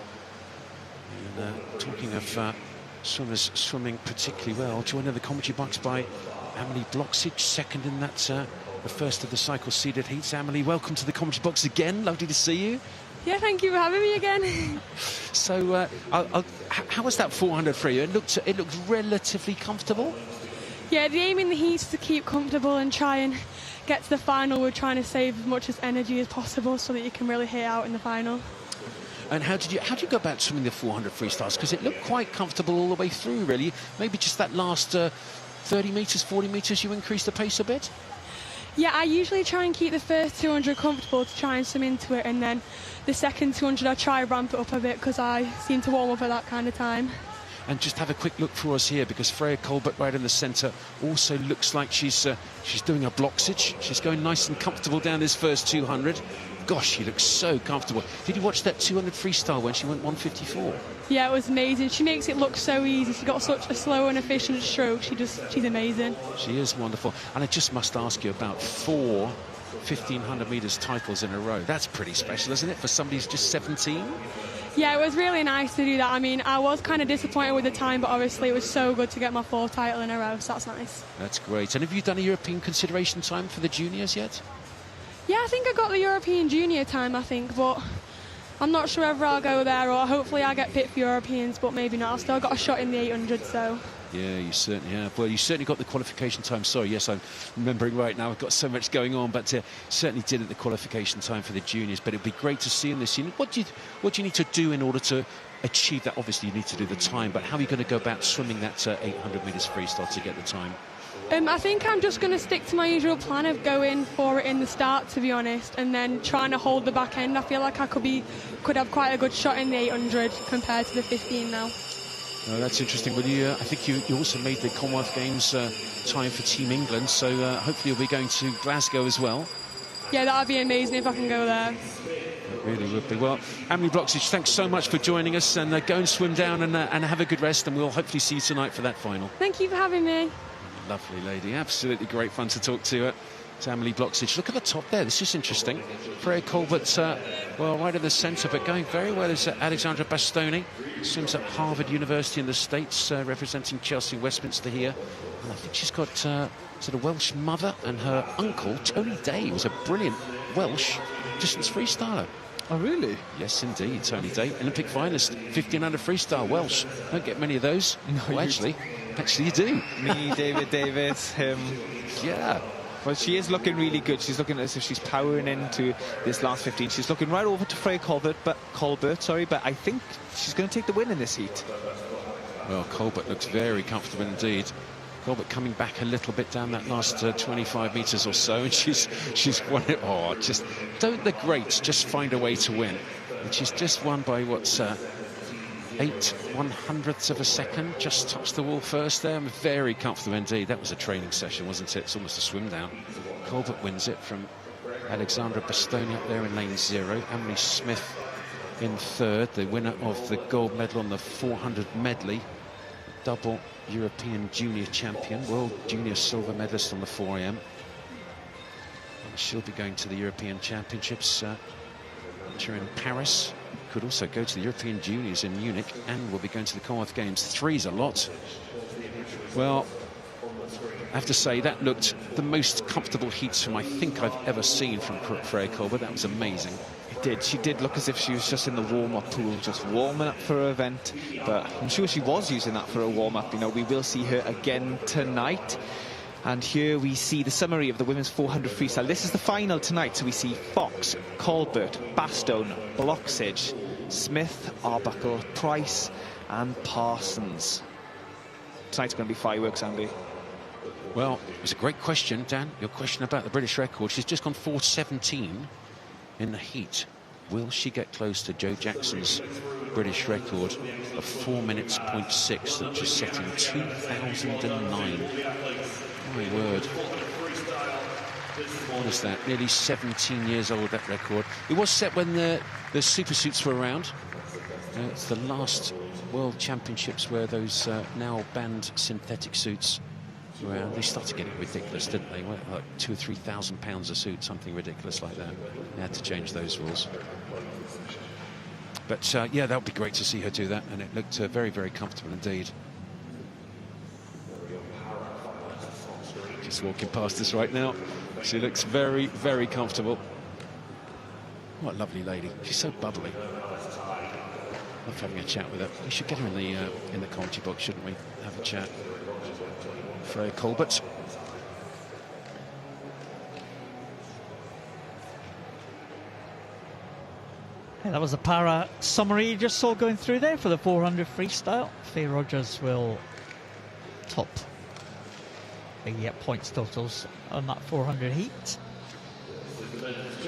And talking of swimmers swimming particularly well, joined in the commentary box by Amelie Bloksic, second in that the first of the cycle seeded heats. Amelie, welcome to the commentary box again. Lovely to see you. Yeah, thank you for having me again. So, how was that 400 for you? It looked relatively comfortable. Yeah, the aim in the heat is to keep comfortable and try and get to the final. We're trying to save as much as energy as possible so that you can really hit out in the final. And how did you go about swimming the 400 freestyles? Because it looked quite comfortable all the way through, really. Maybe just that last 30 metres, 40 metres, you increased the pace a bit? Yeah, I usually try and keep the first 200 comfortable to try and swim into it, and then the second 200 I try and ramp it up a bit because I seem to warm up at that kind of time. And just have a quick look for us here, because Freya Colbert right in the centre also looks like she's doing a Bloksic. She's going nice and comfortable down this first 200. Gosh, she looks so comfortable. Did you watch that 200 freestyle when she went 154? Yeah, it was amazing. She makes it look so easy. She's got such a slow and efficient stroke. She's amazing. She is wonderful. And I just must ask you about 4 1,500 metres titles in a row. That's pretty special, isn't it, for somebody who's just 17? Yeah, it was really nice to do that. I mean, I was kind of disappointed with the time, but obviously it was so good to get my 4th title in a row, so that's nice. That's great. And have you done a European consideration time for the juniors yet? Yeah, I think I got the European junior time, I think, but I'm not sure whether I'll go there, or hopefully I get picked for Europeans, but maybe not. I've still got a shot in the 800, so... Yeah, you certainly have. Well, you certainly got the qualification time. Sorry, yes, I'm remembering right now. I've got so much going on, but certainly did at the qualification time for the juniors. But it'd be great to see in this unit. What do you need to do in order to achieve that? Obviously, you need to do the time, but how are you going to go about swimming that 800 metres freestyle to get the time? I think I'm just going to stick to my usual plan of going for it in the start, to be honest, and then trying to hold the back end. I feel like I could have quite a good shot in the 800 compared to the 15 now. Oh, that's interesting. Well, I think you also made the Commonwealth Games time for Team England, so hopefully you'll be going to Glasgow as well. Yeah, that would be amazing if I can go there. It really would be. Well, Amelie Bloksic, thanks so much for joining us, and go and swim down and have a good rest, and we'll hopefully see you tonight for that final. Thank you for having me. Lovely lady, absolutely great fun to talk to her. To Amelie Bloksic. Look at the top there, this is interesting. Freya Colbert, well, right in the centre, but going very well is Alexandra Bastoni. Swims at Harvard University in the States, representing Chelsea Westminster here. And I think she's got sort of Welsh mother, and her uncle, Tony Day, was a brilliant Welsh distance freestyler. Oh, really? Yes, indeed, Tony Day, Olympic finalist, 1500 freestyle, Welsh. Don't get many of those. No, actually you do. Me, David Davis, him. Yeah. Well, she is looking really good. She's looking as if she's powering into this last 15. She's looking right over to Freya Colbert, but I think she's going to take the win in this heat. Well, Colbert looks very comfortable indeed. Colbert coming back a little bit down that last 25 metres or so, and she's won it. Oh, just don't the greats just find a way to win? And she's just won by what's 8/100ths of a second, just touched the wall first there. I'm very comfortable indeed. That was a training session, wasn't it? It's almost a swim down. Colbert wins it from Alexandra Bastoni up there in lane 0. Emily Smith in third, the winner of the gold medal on the 400 medley, double European junior champion, world junior silver medalist on the 4 AM. And she'll be going to the European Championships during Paris. Could also go to the European Juniors in Munich, and will be going to the Commonwealth Games. Three's a lot. Well, I have to say that looked the most comfortable heat swim I think I've ever seen from Freya Colbert. That was amazing. It did. She did look as if she was just in the warm-up pool, just warming up for her event. But I'm sure she was using that for a warm-up. You know, we will see her again tonight. And here we see the summary of the women's 400 freestyle. This is the final tonight. So we see Fox, Colbert, Bastone, Bloxage, Smith, Arbuckle, Price and Parsons. Tonight's going to be fireworks, Andy. Well, it was a great question, Dan. Your question about the British record. She's just gone 4:17 in the heat. Will she get close to Joe Jackson's British record of 4 minutes, 0.6 that was set in 2009? My word. What is that? Nearly 17 years old, that record. It was set when the super suits were around. It's the last World Championships where those now banned synthetic suits were around. They started getting ridiculous, didn't they? Like 2,000 or 3,000 pounds a suit, something ridiculous like that. They had to change those rules. But yeah, that would be great to see her do that, and it looked very, very comfortable indeed. Just walking past us right now. She looks very, very comfortable. What a lovely lady. She's so bubbly. Love having a chat with her. We should get her in the commentary box, shouldn't we? Have a chat. Freya Colbert. Yeah, that was a para summary you just saw going through there for the 400 freestyle. Faye Rogers will top the points totals on that 400 heat.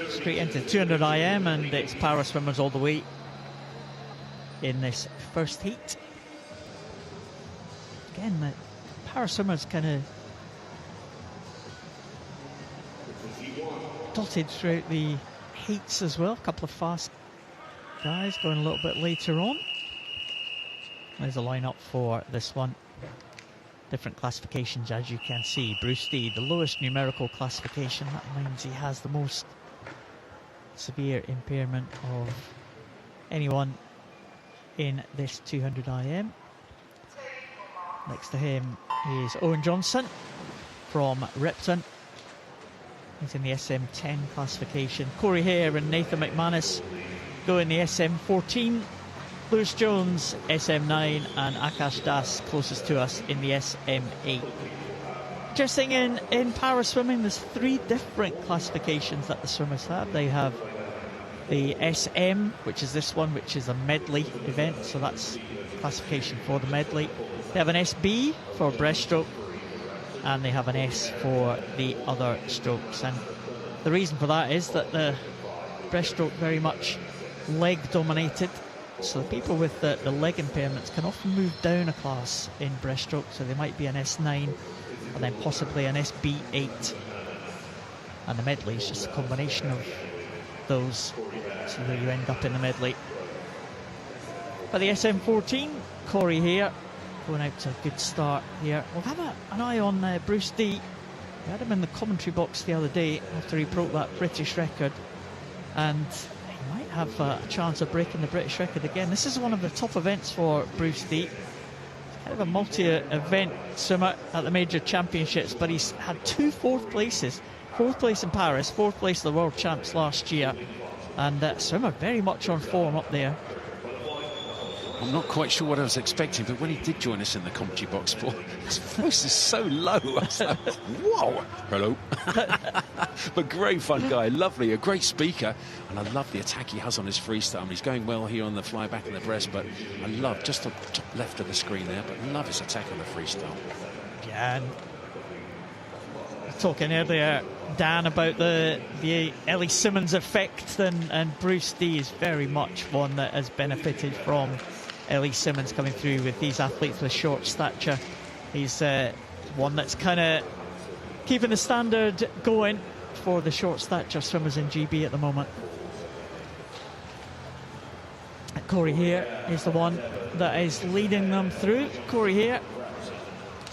Straight into 200 IM, and it's para swimmers all the way in this first heat. Again, the para swimmers kind of dotted throughout the heats as well. A couple of fast guys going a little bit later on. There's a lineup for this one. Different classifications, as you can see. Bruce D, the lowest numerical classification. That means he has the most severe impairment of anyone in this 200 IM. Next to him is Owen Johnson from Ripton. He's in the SM10 classification. Corey Hare and Nathan McManus go in the SM14. Lewis Jones, SM9, and Akash Das closest to us in the SM8. Interesting, in para swimming, there's 3 different classifications that the swimmers have. They have the SM, which is this one, which is a medley event, so that's classification for the medley. They have an SB for breaststroke, and they have an S for the other strokes. And the reason for that is that the breaststroke very much leg dominated. So the people with the leg impairments can often move down a class in breaststroke, so they might be an S9 and then possibly an SB8. And the medley is just a combination of those, so there you end up in the medley. But the SM14, Corey Hare going out to a good start here. We'll have an eye on Bruce D. We had him in the commentary box the other day after he broke that British record, and might have a chance of breaking the British record again. This is one of the top events for Bruce D. He's kind of a multi-event swimmer at the major championships, but he's had 2 4th places. 4th place in Paris, 4th place at the World Champs last year, and swimmer very much on form up there. I'm not quite sure what I was expecting, but when he did join us in the commentary box, Paul, his voice is so low. I was like, whoa, hello. But great fun guy, lovely, a great speaker, and I love the attack he has on his freestyle. I mean, he's going well here on the fly back and the breast, but I love just the top left of the screen there, but I love his attack on the freestyle. Yeah, and talking earlier, Dan, about the Ellie Simmonds effect, and Bruce D is very much one that has benefited from Ellie Simmonds coming through with these athletes with short stature. He's one that's kind of keeping the standard going for the short stature swimmers in GB at the moment. Corey here is the one that is leading them through. Corey here,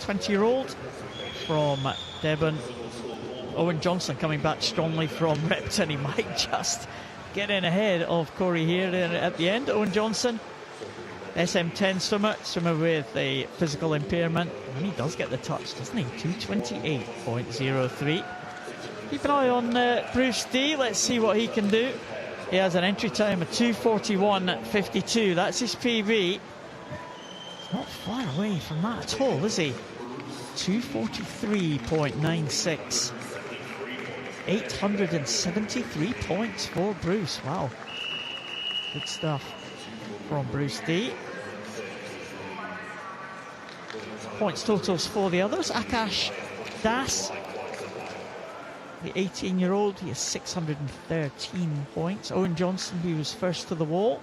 20-year-old from Devon. Owen Johnson coming back strongly from Repton. He might just get in ahead of Corey here at the end. Owen Johnson, SM10 swimmer with a physical impairment. And he does get the touch, doesn't he? 228.03. Keep an eye on Bruce D. Let's see what he can do. He has an entry time of 2:41.52. That's his PB. He's not far away from that at all, is he? 2:43.96. 873 points for Bruce. Wow. Good stuff from Bruce D. Points totals for the others. Akash Das, the 18-year-old, he has 613 points. Owen Johnson, who was first to the wall,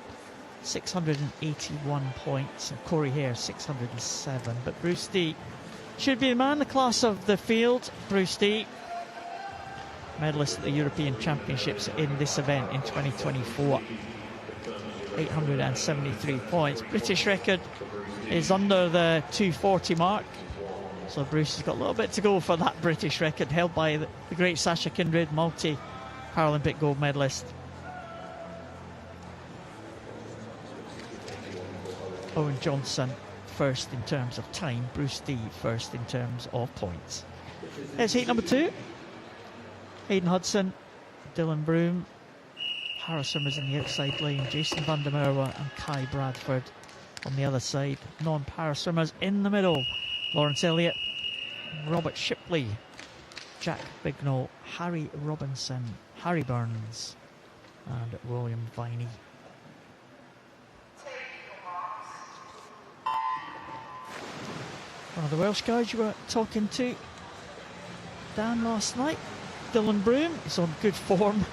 681 points. And Corey Hare, 607. But Bruce D should be the man, the class of the field. Bruce D, medalist at the European Championships in this event in 2024. 873 points. British record is under the 240 mark. So Bruce has got a little bit to go for that British record, held by the great Sasha Kindred, multi-Paralympic gold medalist. Owen Johnson first in terms of time, Bruce D first in terms of points. Here's heat number 2. Hayden Hudson, Dylan Broom, para-swimmers in the outside lane, Jason van der Merwe and Kai Bradford on the other side. Non-para-swimmers in the middle, Lawrence Elliott, Robert Shipley, Jack Bignell, Harry Robinson, Harry Burns and William Viney. One of the Welsh guys you were talking to, Dan, last night, Dylan Broom, is on good form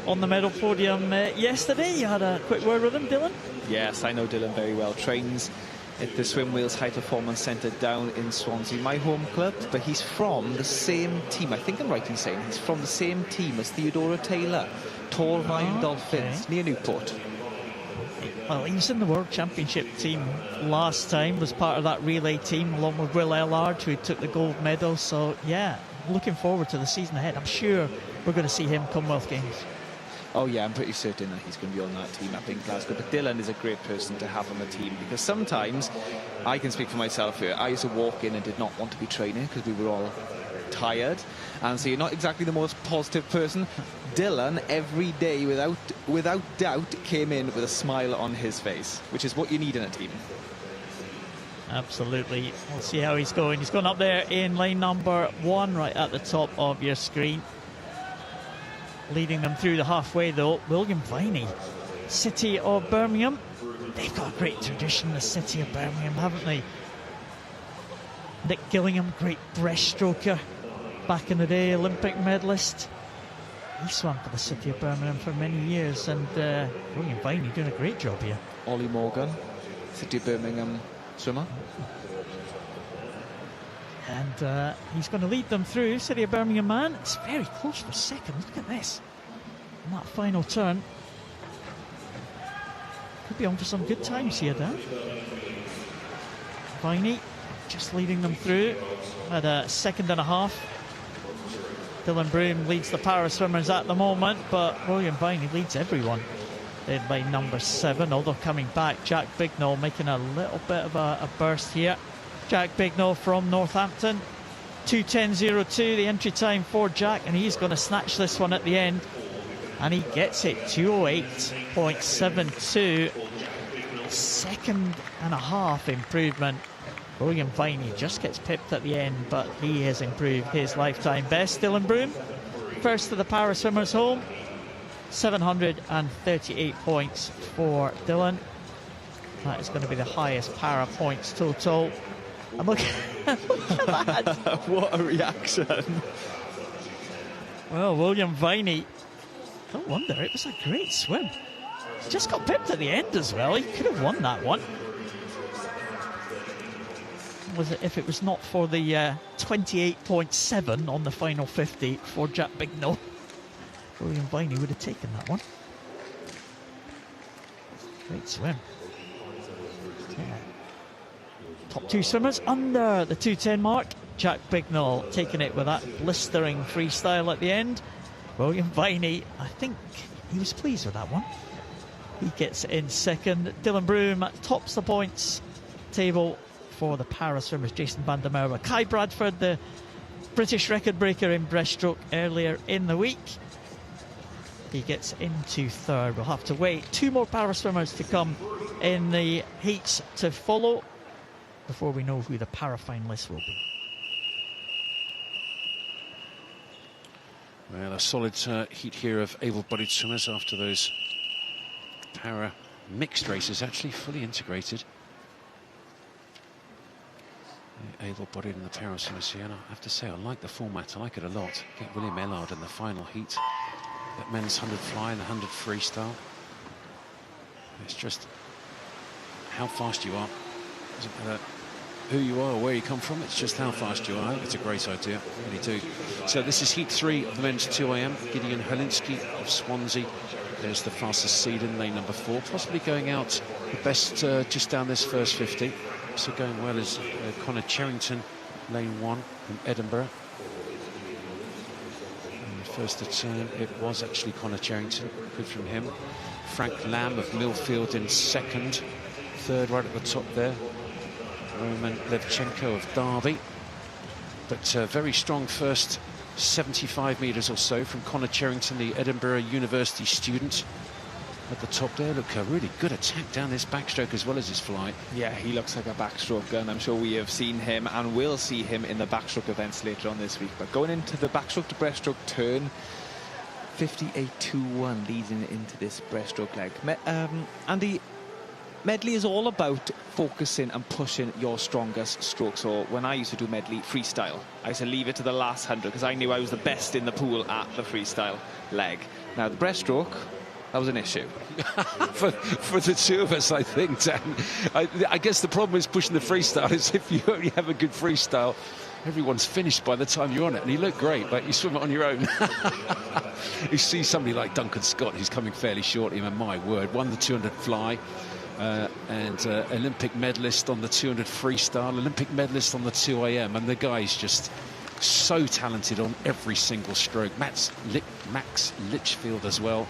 on the medal podium yesterday. You had a quick word with him, Dylan? Yes, I know Dylan very well. Trains at the Swim Wales High Performance Centre down in Swansea, my home club, but he's from the same team. I think I'm right in saying he's from the same team as Theodora Taylor, Torvine Dolphins, near Newport. Well, he was in the World Championship team last time, was part of that relay team along with Will Ellard, who took the gold medal. So yeah, looking forward to the season ahead. I'm sure we're going to see him Commonwealth Games. Oh yeah, I'm pretty certain that he's going to be on that team up in Glasgow. But Dylan is a great person to have on the team, because sometimes, I can speak for myself here, I used to walk in and did not want to be training because we were all tired, and so you're not exactly the most positive person. Dylan, every day, without doubt, came in with a smile on his face, which is what you need in a team. Absolutely. We'll see how he's going. He's gone up there in lane number 1, right at the top of your screen. Leading them through the halfway, though, William Viney, City of Birmingham. They've got a great tradition, the City of Birmingham, haven't they? Nick Gillingham, great breaststroker, back in the day, Olympic medalist. He swam for the City of Birmingham for many years, and William Viney doing a great job here. Ollie Morgan, City of Birmingham swimmer. And he's going to lead them through. City of Birmingham man. It's very close for second. Look at this. And that final turn. Could be on for some good times here, Dan. Viney just leading them through at a second and a half. Dylan Broom leads the para swimmers at the moment, but William Viney leads everyone. Led by number 7, although coming back, Jack Bignell making a little bit of a burst here. Jack Bignell from Northampton, 2:10.02 the entry time for Jack, and he's going to snatch this one at the end, and he gets it, 2:08.72. Second and a half improvement. William Viney just gets pipped at the end, but he has improved his lifetime best. Dylan Broom, first of the para swimmers home, 738 points for Dylan. That is going to be the highest para points total. And look at that. What a reaction. Well, William Viney, no wonder, it was a great swim. He just got pipped at the end as well. He could have won that one. Was it, if it was not for the 28.7 on the final 50 for Jack Bignell, William Viney would have taken that one. Great swim. Yeah. Top two swimmers under the 2:10 mark. Jack Bignall taking it with that blistering freestyle at the end. William Viney, I think he was pleased with that one. He gets in second. Dylan Broom tops the points table for the para swimmers. Jason Van der Merwe. Kai Bradford, the British record breaker in breaststroke earlier in the week, he gets into third. We'll have to wait. Two more para swimmers to come in the heats to follow before we know who the para finalists will be. Well, a solid heat here of able-bodied swimmers after those para mixed races, actually fully integrated. The able-bodied and the para swimmers here, and I have to say I like the format. I like it a lot. Get William Ellard in the final heat. That men's 100 fly and the 100 freestyle. It's just how fast you are. Doesn't matter who you are or where you come from, it's just how fast you are. I think it's a great idea, really do. So this is heat 3 of the men's 2am. Gideon Helinski of Swansea. There's the fastest seed in lane number 4, possibly going out the best just down this first 50. So going well is Connor Cherrington, lane 1 from Edinburgh. And first at turn, it was actually Connor Cherrington, good from him. Frank Lamb of Millfield in second. Third right at the top there, Roman Levchenko of Derby. But very strong first 75 metres or so from Connor Cherrington, the Edinburgh University student. At the top there, look, a really good attack down this backstroke as well as his fly. Yeah, he looks like a backstroker, and I'm sure we have seen him and will see him in the backstroke events later on this week. But going into the backstroke to breaststroke turn, 58.21 leading into this breaststroke leg. Andy, medley is all about focusing and pushing your strongest stroke. So when I used to do medley freestyle, I used to leave it to the last 100 because I knew I was the best in the pool at the freestyle leg. Now the breaststroke, that was an issue. for the two of us, I think, Dan. I guess the problem is pushing the freestyle is if you only have a good freestyle, everyone's finished by the time you're on it. And you look great, but you swim it on your own. You see somebody like Duncan Scott, who's coming fairly shortly, and my word, won the 200 fly. And Olympic medalist on the 200 freestyle, Olympic medalist on the 2am, and the guy's just so talented on every single stroke. Max Litchfield as well,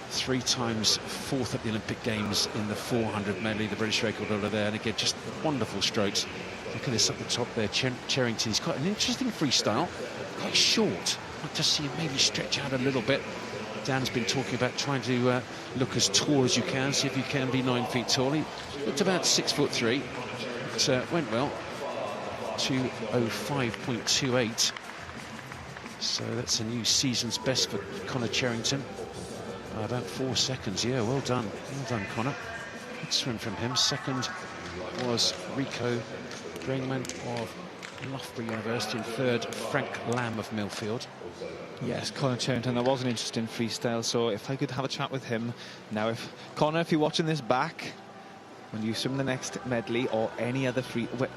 3 times 4th at the Olympic Games in the 400 medley, the British record holder there, and again just wonderful strokes. Look at this up the top there, Cherrington. He's got an interesting freestyle, quite short. I'd like to see him maybe stretch out a little bit. Dan's been talking about trying to look as tall as you can, see if you can be 9 feet tall. He looked about 6'3", but went well. 2:05.28. So that's a new season's best for Connor Cherrington. By about 4 seconds. Yeah, well done. Well done, Connor. Good swim from him. Second was Rico Bringman of Loughborough University, and third, Frank Lamb of Millfield. Yes, Connor Cherrington, that was an interesting freestyle, so if I could have a chat with him. Now, Connor, if you're watching this back, when you swim the next medley or any other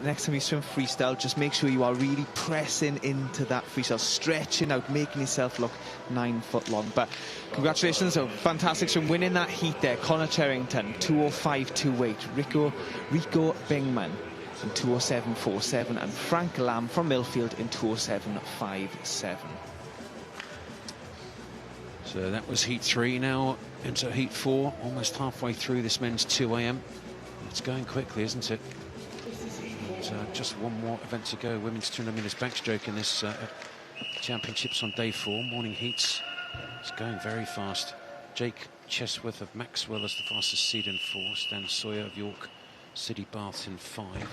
next time you swim freestyle, just make sure you are really pressing into that freestyle, stretching out, making yourself look 9 foot long. But congratulations, a fantastic swim, winning that heat there. Connor Cherrington, 2:05.28. Rico Bingman in 2:07.47, and Frank Lamb from Millfield in 2:07.57. So that was heat 3. Now into heat 4, almost halfway through this men's 2am. It's going quickly, isn't it? Just one more event to go. Women's 200 metres backstroke in this championships on day 4, morning heats. It's going very fast. Jake Chesworth of Maxwell is the fastest seed in 4. Stan Sawyer of York City Baths in 5.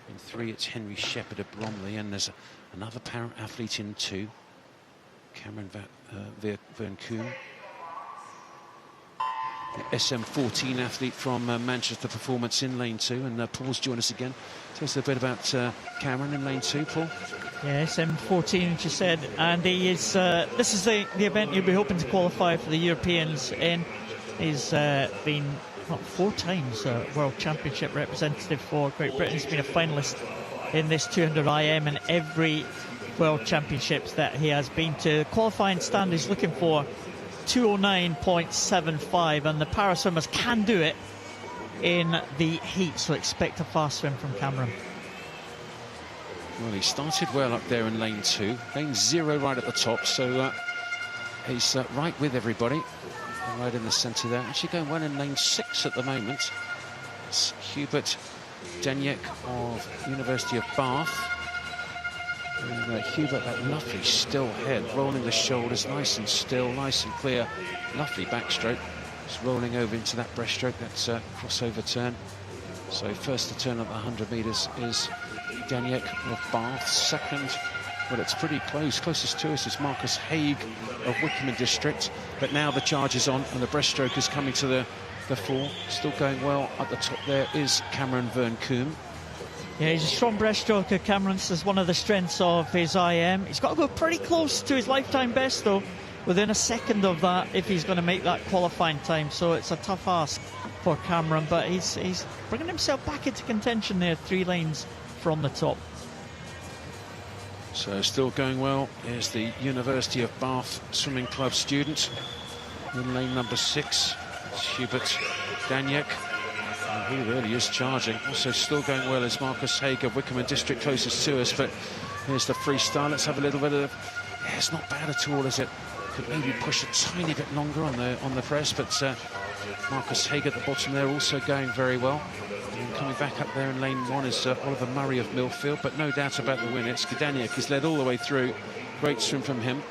In 3, it's Henry Shepherd of Bromley, and there's another para athlete in 2. Cameron Van Koon, the SM14 athlete from Manchester Performance in lane 2, and Paul's joined us again. Tell us a bit about Cameron in lane 2, Paul. Yeah, SM14, as you said, and he is. This is the event you'll be hoping to qualify for the Europeans in. He's been 4 times World Championship representative for Great Britain. He's been a finalist in this 200 IM and every World Championships that he has been to. Qualifying stand is looking for 2:09.75, and the para swimmers can do it in the heat, so expect a fast swim from Cameron. Well, he started well up there in lane 2. Lane 0 right at the top, so he's right with everybody. Right in the centre there. Actually going well in lane 6 at the moment. It's Hubert Daniek of University of Bath. And Hubert, that lovely still head, rolling the shoulders, nice and still, nice and clear. Lovely backstroke. Just rolling over into that breaststroke, that's a crossover turn. So first to turn up the 100 metres is Daniek of Bath. Second, well, it's pretty close. Closest to us is Marcus Haig of Wickham District. But now the charge is on and the breaststroke is coming to the fore. Still going well at the top there is Cameron Verne-Coombe. Yeah, he's a strong breaststroker, Cameron. This is one of the strengths of his IM. He's got to go pretty close to his lifetime best, though, within a second of that, if he's going to make that qualifying time. So it's a tough ask for Cameron, but he's bringing himself back into contention there, 3 lanes from the top. So still going well is the University of Bath Swimming Club student in lane number 6. It's Hubert Daniek. He really is charging. Also still going well is Marcus Haig of Wickham District, closest to us. But here's the freestyle. Let's have a little bit of... Yeah, it's not bad at all, is it? Could maybe push a tiny bit longer on the press, but Marcus Haig at the bottom there also going very well. And coming back up there in lane 1 is Oliver Murray of Millfield, but no doubt about the winner. It's Daniek. He's led all the way through. Great swim from him.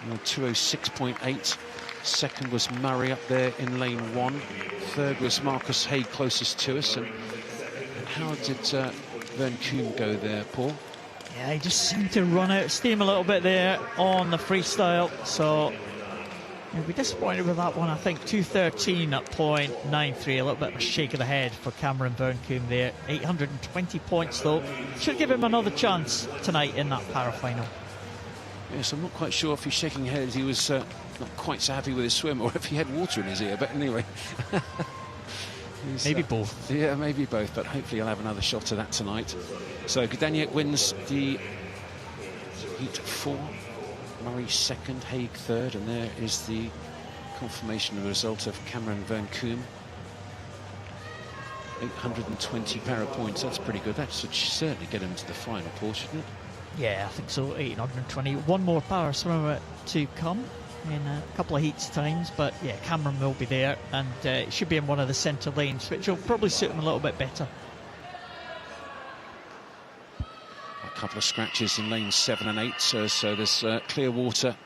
2:06.8. Second was Murray up there in lane 1. Third was Marcus Haig, closest to us. And how did Verne-Coombe go there, Paul? Yeah, he just seemed to run out of steam a little bit there on the freestyle. So you'll be disappointed with that one. I think 2:13 at .93. A little bit of a shake of the head for Cameron Verne-Coombe there. 820 points, though. Should give him another chance tonight in that para-final. Yes, I'm not quite sure if he's shaking heads. He was not quite so happy with his swim, or if he had water in his ear. But anyway, maybe both. Yeah, maybe both. But hopefully, he'll have another shot of that tonight. So Daniek wins the heat 4. Murray second, Haig third, and there is the confirmation of the result of Cameron Verne-Coombe. 820 para points. That's pretty good. That should certainly get him to the final, Paul, shouldn't it? Yeah, I think so. 820. One more para swimmer to come in a couple of heats times, but yeah, Cameron will be there, and it should be in one of the centre lanes, which will probably suit him a little bit better. A couple of scratches in lanes 7 and 8, so there's clear water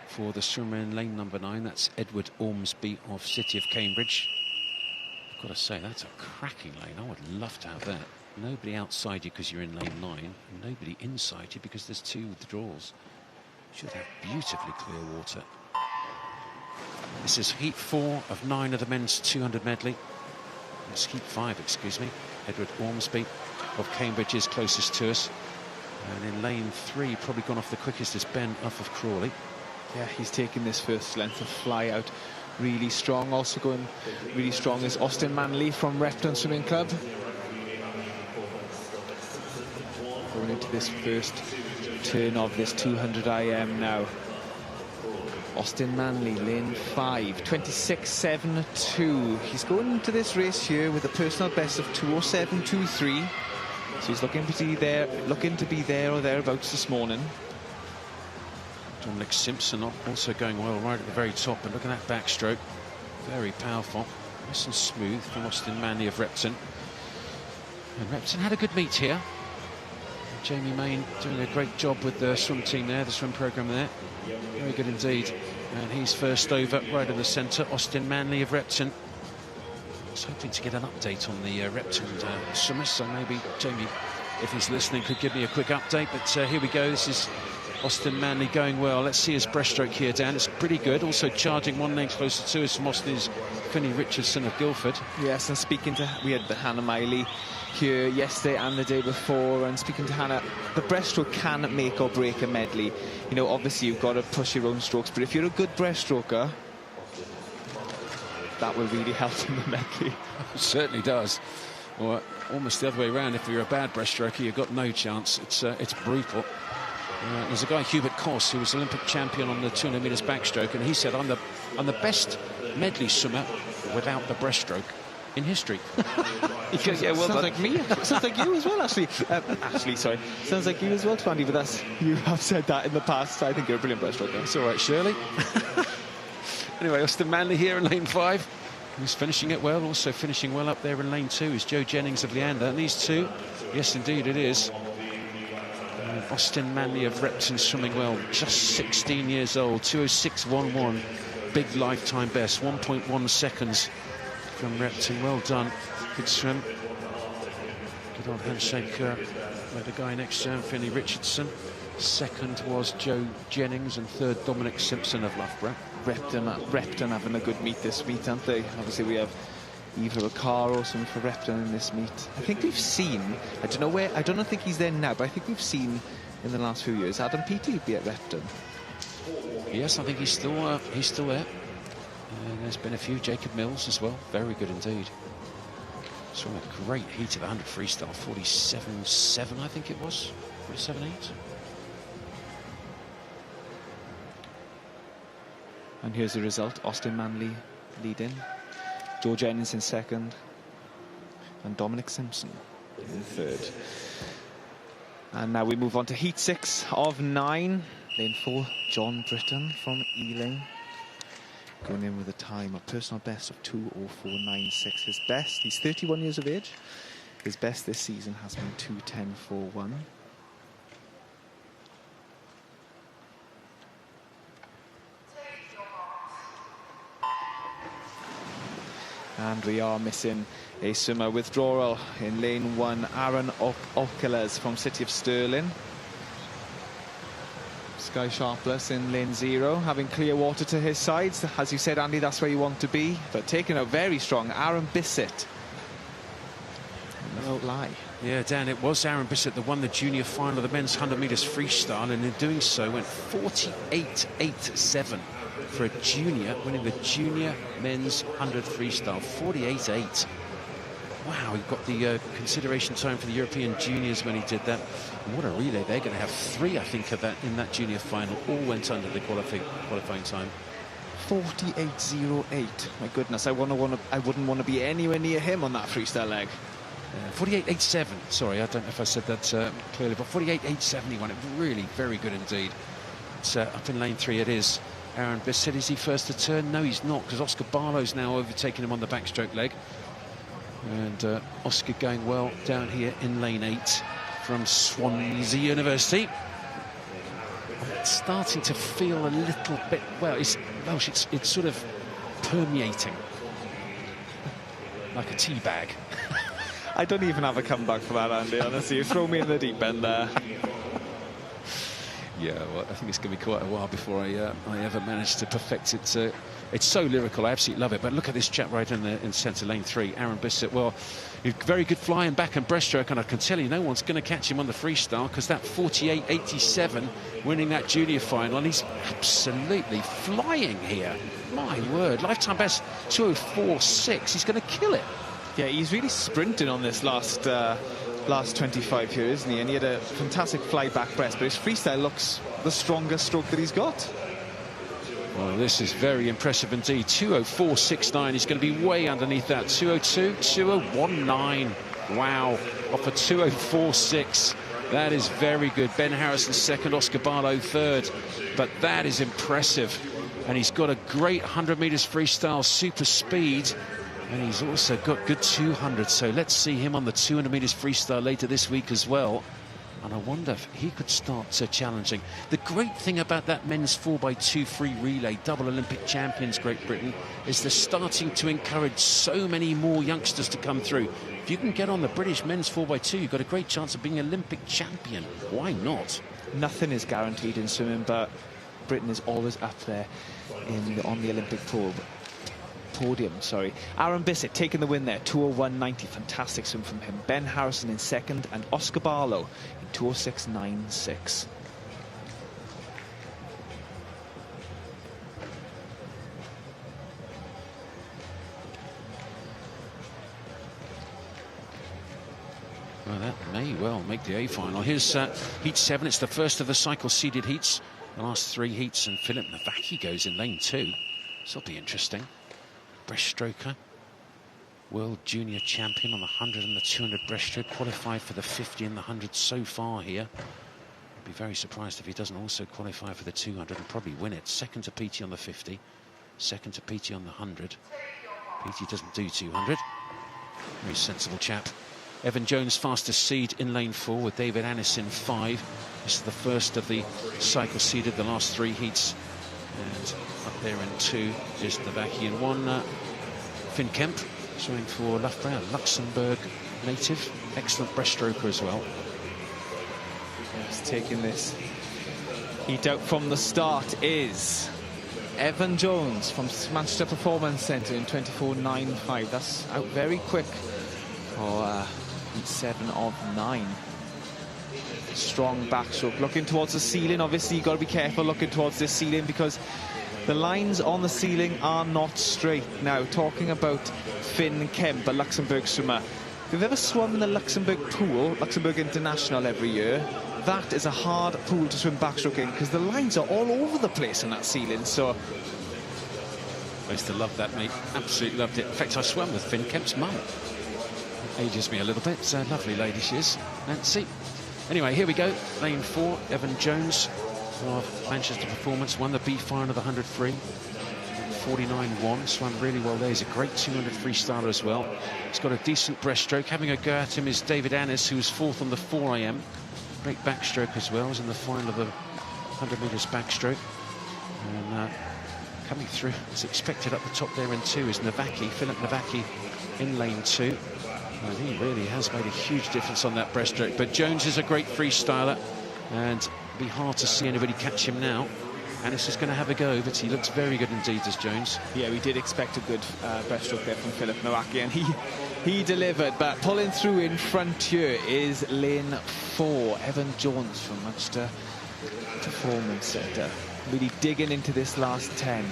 for the swimmer in lane number 9. That's Edward Ormsby of City of Cambridge. I've got to say, that's a cracking lane. I would love to have that. Nobody outside you because you're in lane 9, and nobody inside you because there's 2 withdrawals. Should have beautifully clear water. This is heat 4 of 9 of the men's 200 medley. It's heat 5, excuse me. Edward Ormsby of Cambridge is closest to us. And in lane 3, probably gone off the quickest, is Ben Uff of Crawley. Yeah, he's taken this first length of fly out really strong. Also going really strong is Austin Manley from Repton Swimming Club. Going into this first turn of this 200 IM now. Austin Manley, lane 5, 26.72. He's going into this race here with a personal best of 2:07.23. So he's looking to be there or thereabouts this morning. Dominic Simpson also going well right at the very top, and look at that backstroke, very powerful, nice and smooth from Austin Manley of Repton. And Repton had a good meet here. Jamie Main doing a great job with the swim team there, the swim programme there. Very good indeed. And he's first over right in the centre, Austin Manley of Repton. I was hoping to get an update on the Repton swimmers, so maybe Jamie, if he's listening, could give me a quick update. But here we go. This is Austin Manley going well. Let's see his breaststroke here, Dan. It's pretty good. Also charging 1 lane closer to us from Austin is Finney Richardson of Guildford. Yes, and we had the Hannah Miley here yesterday and the day before, and speaking to Hannah, the breaststroke can make or break a medley. You know, obviously you've got to push your own strokes, but if you're a good breaststroker, that will really help in the medley. It certainly does. Or almost the other way around, if you're a bad breaststroker, you've got no chance. It's brutal. There's a guy, Hubert Koss, who was Olympic champion on the 200 metres backstroke, and he said, I'm the best medley swimmer without the breaststroke. in history. Yeah, well, Sounds like me. Sounds like you as well, actually. Sorry. Sounds like you as well, Twandy, but you have said that in the past. I think you're a brilliant breaststroker. It's all right, Shirley. Anyway, Austin Manley here in lane 5. Who's finishing it well. Also finishing well up there in lane 2 is Joe Jennings of Leander. And these two, yes, indeed, it is. Austin Manley of Repton swimming well, just 16 years old, 2:06.11, big lifetime best, 1.1 seconds from Repton. Well done, good swim. Good old handshake with the guy next to him, Finley Richardson. Second was Joe Jennings, and third Dominic Simpson of Loughborough. Repton having a good meet this meet, aren't they? Obviously we have Eva Recaro, some for Repton in this meet. I think we've seen, I don't think he's there now, but I think we've seen in the last few years Adam Peaty be at Repton. Yes, I think he's still there. There's been a few. Jacob Mills as well, very good indeed. Saw a great heat of the 100 freestyle, 47.7 I think it was, 47.8. And here's the result. Austin Manley leading, Joe Jennings in second, and Dominic Simpson in third. And now we move on to heat 6 of 9. Lane 4, John Britton from Ealing, going in with a time of personal best of 2:04.96. His best, he's 31 years of age. His best this season has been 2:10.41. And we are missing a swimmer withdrawal in lane 1, Aaron Oculus from City of Stirling. Sky Sharpless in lane 0, having clear water to his sides. As you said, Andy, that's where you want to be. But taking out very strong, Aaron Bissett. No lie. Yeah, Dan, it was Aaron Bissett that won the junior final of the men's 100 metres freestyle, and in doing so went 48.87 for a junior, winning the junior men's 100 freestyle, 48.8. Wow, he got the consideration time for the European juniors when he did that. And what a relay. They're going to have 3, I think, of that in that junior final. All went under the qualifying time. 48.08. My goodness, I wouldn't want to be anywhere near him on that freestyle leg. 48.87. Sorry, I don't know if I said that clearly, but 48.87 he won it. Really very good indeed. It's up in lane 3 it is. Aaron Bissett, is he first to turn? No, he's not, because Oscar Barlow's now overtaking him on the backstroke leg. And Oscar going well down here in lane 8 from Swansea University. It's starting to feel a little bit, well, it's sort of permeating like a tea bag. I don't even have a comeback for that, Andy, honestly. You throw me in the deep end there. Yeah, well, I think it's going to be quite a while before I ever manage to perfect it. It's so lyrical, I absolutely love it. But look at this chap right in centre, lane 3, Aaron Bissett. Well, very good flying back and breaststroke, and I can tell you no one's going to catch him on the freestyle, because that 48.87 winning that junior final, and he's absolutely flying here. My word, lifetime best 2:04.6. He's going to kill it. Yeah, he's really sprinting on this last 25 here, isn't he? And he had a fantastic fly back breast, but his freestyle looks the strongest stroke that he's got. Well, this is very impressive indeed. 2:04.69. He's going to be way underneath that. 2:02, 2:01.9. Wow, off a 2:04.6. That is very good. Ben Harrison second, Oscar Barlow third. But that is impressive. And he's got a great 100 metres freestyle super speed. And he's also got good 200. So let's see him on the 200 metres freestyle later this week as well. And I wonder if he could start challenging. The great thing about that men's 4x2 free relay, double Olympic champions Great Britain, is they're starting to encourage so many more youngsters to come through. If you can get on the British men's 4x2, you've got a great chance of being Olympic champion. Why not? Nothing is guaranteed in swimming, but Britain is always up there on the Olympic podium. Aaron Bissett taking the win there, 2:01.90. Fantastic swim from him. Ben Harrison in second, and Oscar Barlow in 2:06.96. Well, that may well make the A final. Here's heat 7. It's the first of the cycle seeded heats. The last 3 heats, and Philip Navacki goes in lane 2. This will be interesting. Breaststroker. World Junior Champion on the 100 and the 200 breaststroke, qualified for the 50 and the 100 so far here. I'd be very surprised if he doesn't also qualify for the 200 and probably win it. Second to PT on the 50, second to PT on the 100. PT doesn't do 200. Very sensible chap. Evan Jones, fastest seed in lane 4 with David Annis in 5. This is the first of the cycle seeded, the last 3 heats. And up there in 2 is Navaki in 1. Finn Kemp swimming for Loughborough, Luxembourg native. Excellent breaststroker as well. Yes, taking this heat out from the start is Evan Jones from Manchester Performance Centre in 24.95. That's out very quick for heat 7 of 9. Strong backstroke, looking towards the ceiling. Obviously, you've got to be careful looking towards this ceiling because the lines on the ceiling are not straight. Now, talking about Finn Kemp, a Luxembourg swimmer. If you've ever swum in the Luxembourg pool, Luxembourg International every year, that is a hard pool to swim backstroke in because the lines are all over the place in that ceiling. So I used to love that, mate. Absolutely loved it. In fact, I swam with Finn Kemp's mum. Ages me a little bit. Lovely lady she is, Nancy. Anyway, here we go. Lane 4, Evan Jones of Manchester Performance won the B final of the 100 free. 49.1, swam really well there. He's a great 200 freestyler as well. He's got a decent breaststroke. Having a go at him is David Annis, who was 4th on the 4 IM. Great backstroke as well. He's in the final of the 100 metres backstroke. And coming through as expected up the top there in 2 is Navaki, Philip Navaki in lane 2. And he really has made a huge difference on that breaststroke. But Jones is a great freestyler, and it'll be hard to see anybody catch him now. Annis is going to have a go, but he looks very good indeed, as Jones. yeah, we did expect a good breaststroke there from Philip Nowaki, and he delivered. But pulling through in front here is lane 4, Evan Jones from Manchester Performance Centre. Really digging into this last 10.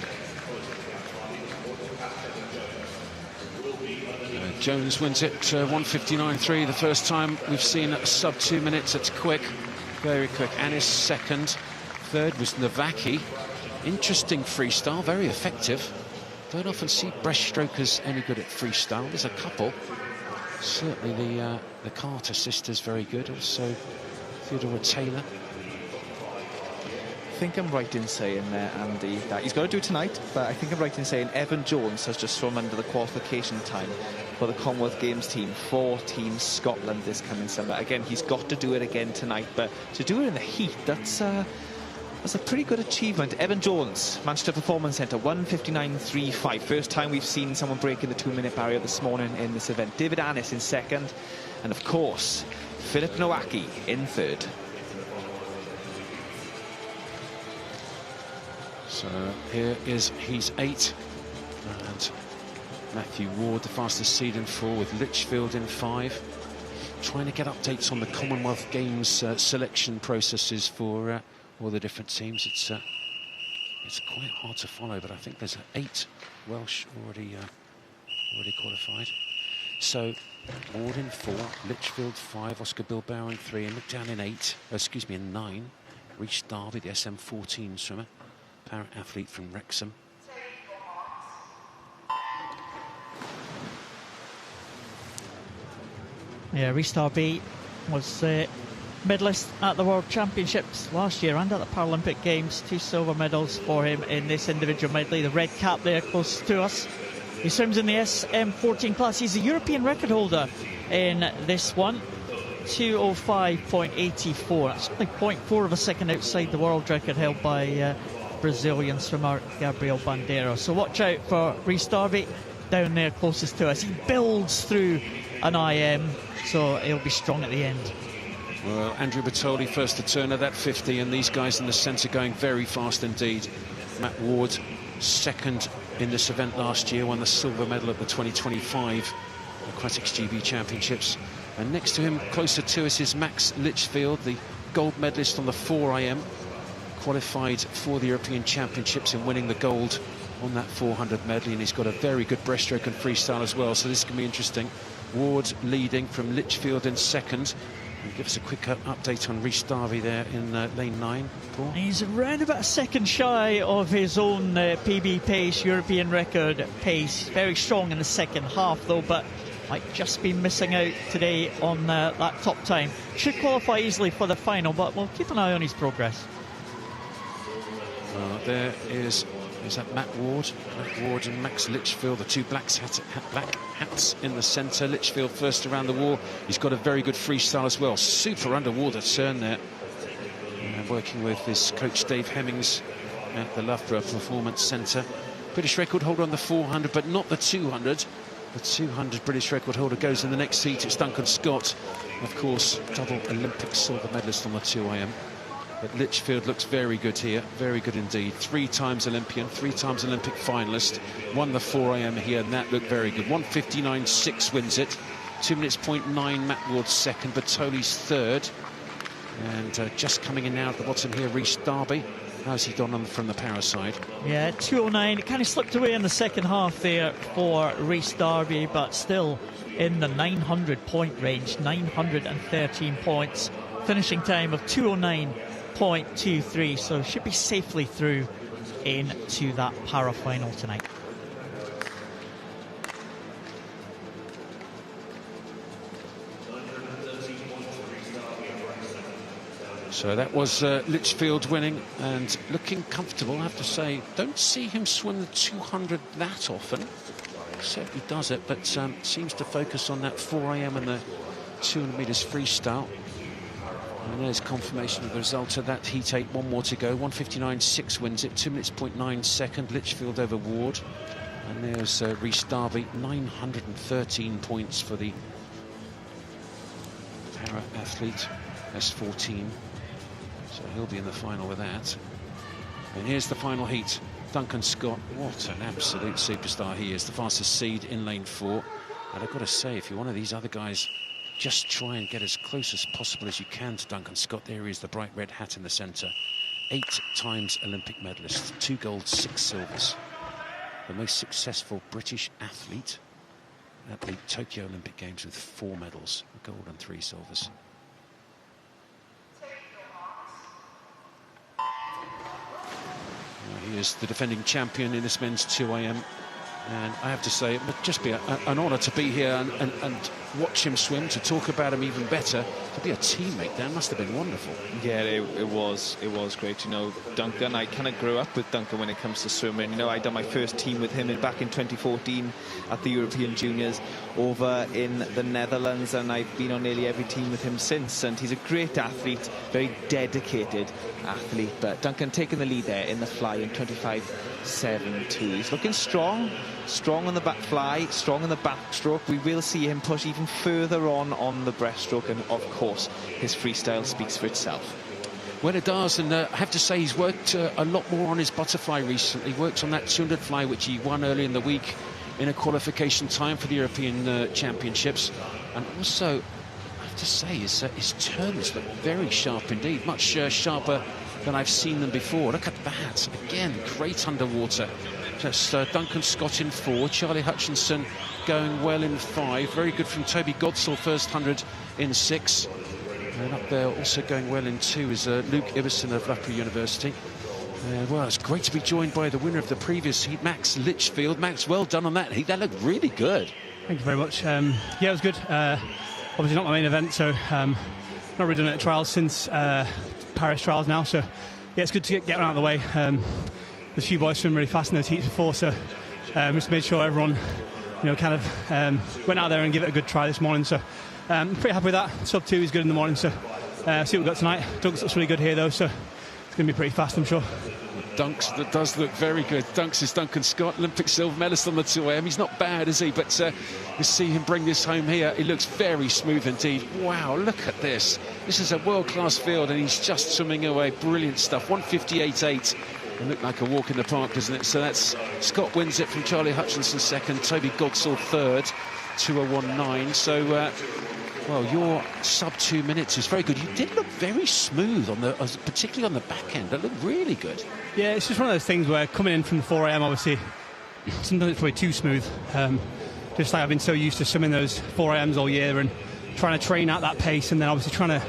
Jones wins it 1:59.3, the first time we've seen a sub 2 minutes. It's quick, very quick. Annis second, third was Navaki. Interesting freestyle, very effective. Don't often see breaststrokers any good at freestyle. There's a couple. Certainly the Carter sisters very good. Also Theodora Taylor. I think I'm right in saying there, Andy, that he's got to do it tonight, but I think I'm right in saying Evan Jones has just swum under the qualification time for the Commonwealth Games team for Team Scotland this coming summer. Again, he's got to do it again tonight, but to do it in the heat, that's a pretty good achievement. Evan Jones, Manchester Performance Centre, 1:59.35. First time we've seen someone breaking the 2-minute barrier this morning in this event. David Annis in second, and of course, Philip Nowaki in third. So here is he's 8, and Matthew Ward, the fastest seed in 4, with Litchfield in 5. Trying to get updates on the Commonwealth Games selection processes for all the different teams. It's quite hard to follow, but I think there's 8 Welsh already qualified. So Ward in 4, Litchfield 5, Oscar Bilbao in 3, and McDowell in 8. Excuse me, in 9. Rhys Darby, the SM14 swimmer, para-athlete from Wrexham. Yeah, Rhys Darby was medalist at the World Championships last year and at the Paralympic Games. 2 silver medals for him in this individual medley. The red cap there close to us. He swims in the SM14 class. He's the European record holder in this one. 2:05.84. That's only 0.4 of a second outside the world record held by Brazilian swimmer Gabriel Bandeira. So watch out for Rhys Darby down there closest to us. He builds through an IM, so he'll be strong at the end. Well, Andrew Bertoli first to turn at that 50, and these guys in the centre going very fast indeed. Matt Ward, second in this event last year, won the silver medal at the 2025 Aquatics GB Championships. And next to him, closer to us, is Max Litchfield, the gold medalist on the 4 IM, qualified for the European Championships and winning the gold on that 400 medley, and he's got a very good breaststroke and freestyle as well, so this can be interesting. Ward leading from Litchfield in second, Give us a quick update on Rhys Darby there in lane 9, Paul. He's around about a second shy of his own PB pace, European record pace. Very strong in the second half though, but might just be missing out today on that top time. Should qualify easily for the final, but we'll keep an eye on his progress. There is that Matt Ward and Max Litchfield, the two black hats in the centre. Litchfield first around the wall. He's got a very good freestyle as well. Super underwater turn there. And working with his coach Dave Hemmings at the Loughborough Performance Centre. British record holder on the 400, but not the 200. The 200 British record holder goes in the next heat. It's Duncan Scott, of course, double Olympic silver medalist on the 2am. But Litchfield looks very good here, very good indeed. 3 times Olympian, 3 times Olympic finalist. Won the 4am here, and that looked very good. 1:59.6 wins it. 2 minutes 0.9, Matt Ward second, Bertoli's third. And just coming in now at the bottom here, Rhys Darby. How's he done from the para side? Yeah, 2:09. It kind of slipped away in the second half there for Rhys Darby, but still in the 900 point range, 913 points. Finishing time of 2:09.23, so should be safely through into that para final tonight. So that was Litchfield winning and looking comfortable, I have to say. Don't see him swim the 200 that often. Certainly does it, but seems to focus on that 4am and the 200 metres freestyle. And there's confirmation of the result of that heat 8. 1 more to go. 1:59.6 wins it. 2 minutes 0.9 second. Litchfield over Ward. And there's Rhys Darby. 913 points for the para athlete. That's 14. So he'll be in the final with that. And here's the final heat. Duncan Scott, what an absolute superstar he is. The fastest seed in lane 4. And I've got to say, if you're one of these other guys, just try and get as close as possible as you can to Duncan Scott. There he is, the bright red hat in the centre. 8 times Olympic medalist, 2 golds, 6 silvers. The most successful British athlete at the Tokyo Olympic Games with 4 medals, a gold and 3 silvers. He is the defending champion in this men's 2am, and I have to say it would just be an honour to be here and watch him swim, to talk about him even better, to be a teammate. That must have been wonderful. Yeah, it was great. You know, Duncan, I kind of grew up with Duncan when it comes to swimming. You know, I done my first team with him back in 2014 at the European Juniors over in the Netherlands, and I've been on nearly every team with him since. And he's a great athlete, very dedicated athlete. But Duncan taking the lead there in the fly in 25.72. He's looking strong on the back fly, strong on the backstroke. We will see him push even further on the breaststroke, and of course his freestyle speaks for itself. Well, it does, and I have to say he's worked a lot more on his butterfly recently. Worked on that 200 fly, which he won early in the week in a qualification time for the European Championships. And also, I have to say, his turns look very sharp indeed, much sharper than I've seen them before. Look at that, again, great underwater. Just Duncan Scott in 4, Charlie Hutchinson going well in 5. Very good from Toby Godsall, first 100 in 6. And up there also going well in 2 is Luke Iverson of Loughborough University. Well, it's great to be joined by the winner of the previous heat, Max Litchfield. Max, well done on that heat. That looked really good. Thank you very much. Yeah, it was good. Obviously not my main event, so not really done it at trials since Paris trials now. So yeah, it's good to get one out of the way. The few boys swim really fast in those heats before, so just made sure everyone, you know, kind of went out there and give it a good try this morning. So pretty happy with that. Sub 2 is good in the morning, so see what we've got tonight. Dunks looks really good here though, so it's going to be pretty fast, I'm sure. Dunks, that does look very good. Dunks is Duncan Scott, Olympic silver medalist on the 2am. He's not bad, is he? But you see him bring this home here. He looks very smooth indeed. Wow, look at this. This is a world-class field, and he's just swimming away. Brilliant stuff. 1:58.8. It looked like a walk in the park, doesn't it? So that's Scott wins it from Charlie Hutchinson second, Toby Godsall third, 2:01.9. So, well, your sub 2 minutes is very good. You did look very smooth on the, particularly on the back end. That looked really good. Yeah, it's just one of those things where coming in from the 4am, obviously, sometimes it's probably too smooth. Just like I've been so used to swimming those 4ams all year, and trying to train at that pace, and then obviously trying to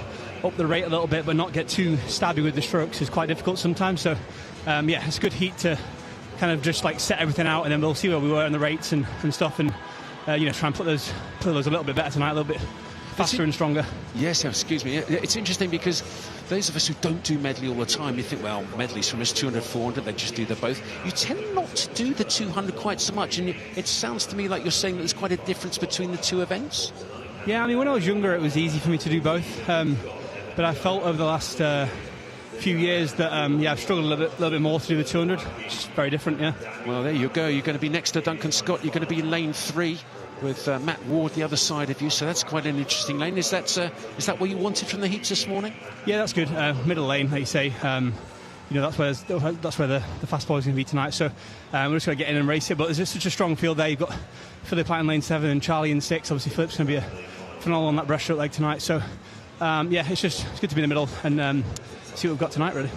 up the rate a little bit but not get too stabby with the strokes is quite difficult sometimes. So yeah, it's a good heat to kind of just like set everything out, and then we'll see where we were in the rates and stuff, and you know, try and put those a little bit better tonight, a little bit faster and stronger. Yes, excuse me. It's interesting because those of us who don't do medley all the time, you think, well, medley swimmers, 200, 400, they just do the both. You tend not to do the 200 quite so much, and it sounds to me like you're saying that there's quite a difference between the two events. Yeah, I mean, when I was younger, it was easy for me to do both, but I felt over the last few years that yeah, I've struggled a little bit more to do the 200. It's very different, yeah. Well, there you go. You're going to be next to Duncan Scott. You're going to be in lane 3 with Matt Ward the other side of you, so that's quite an interesting lane. Is that what you wanted from the heats this morning? Yeah, that's good. Middle lane, like you say. You know, that's where the fast boys are going to be tonight. So we're just going to get in and race it. But there's just such a strong field there. You've got Philip out in lane 7 and Charlie in 6. Obviously, Philip's going to be phenomenal on that breaststroke leg tonight. So yeah, it's good to be in the middle and see what we've got tonight, really.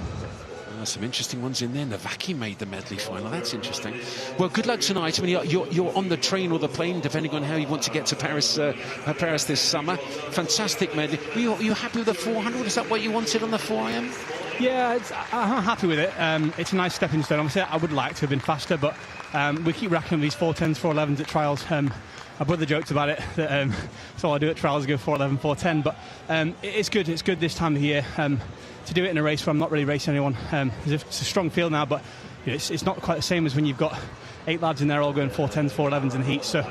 Some interesting ones in there. Navaki made the medley final. That's interesting. Well, good luck tonight. I mean, you're on the train or the plane, depending on how you want to get to Paris this summer. Fantastic medley. Are you happy with the 400? Is that what you wanted on the 4IM? Yeah, I'm happy with it. It's a nice stepping stone. Obviously, I would like to have been faster, but we keep racking up these 410s, 411s at trials. My brother joked about it, that so all I do at trials is go 411, 410, but it's good. It's good this time of year to do it in a race where I'm not really racing anyone. It's a strong field now, but you know, it's not quite the same as when you've got 8 lads in there all going 410s, 411s in the heat. So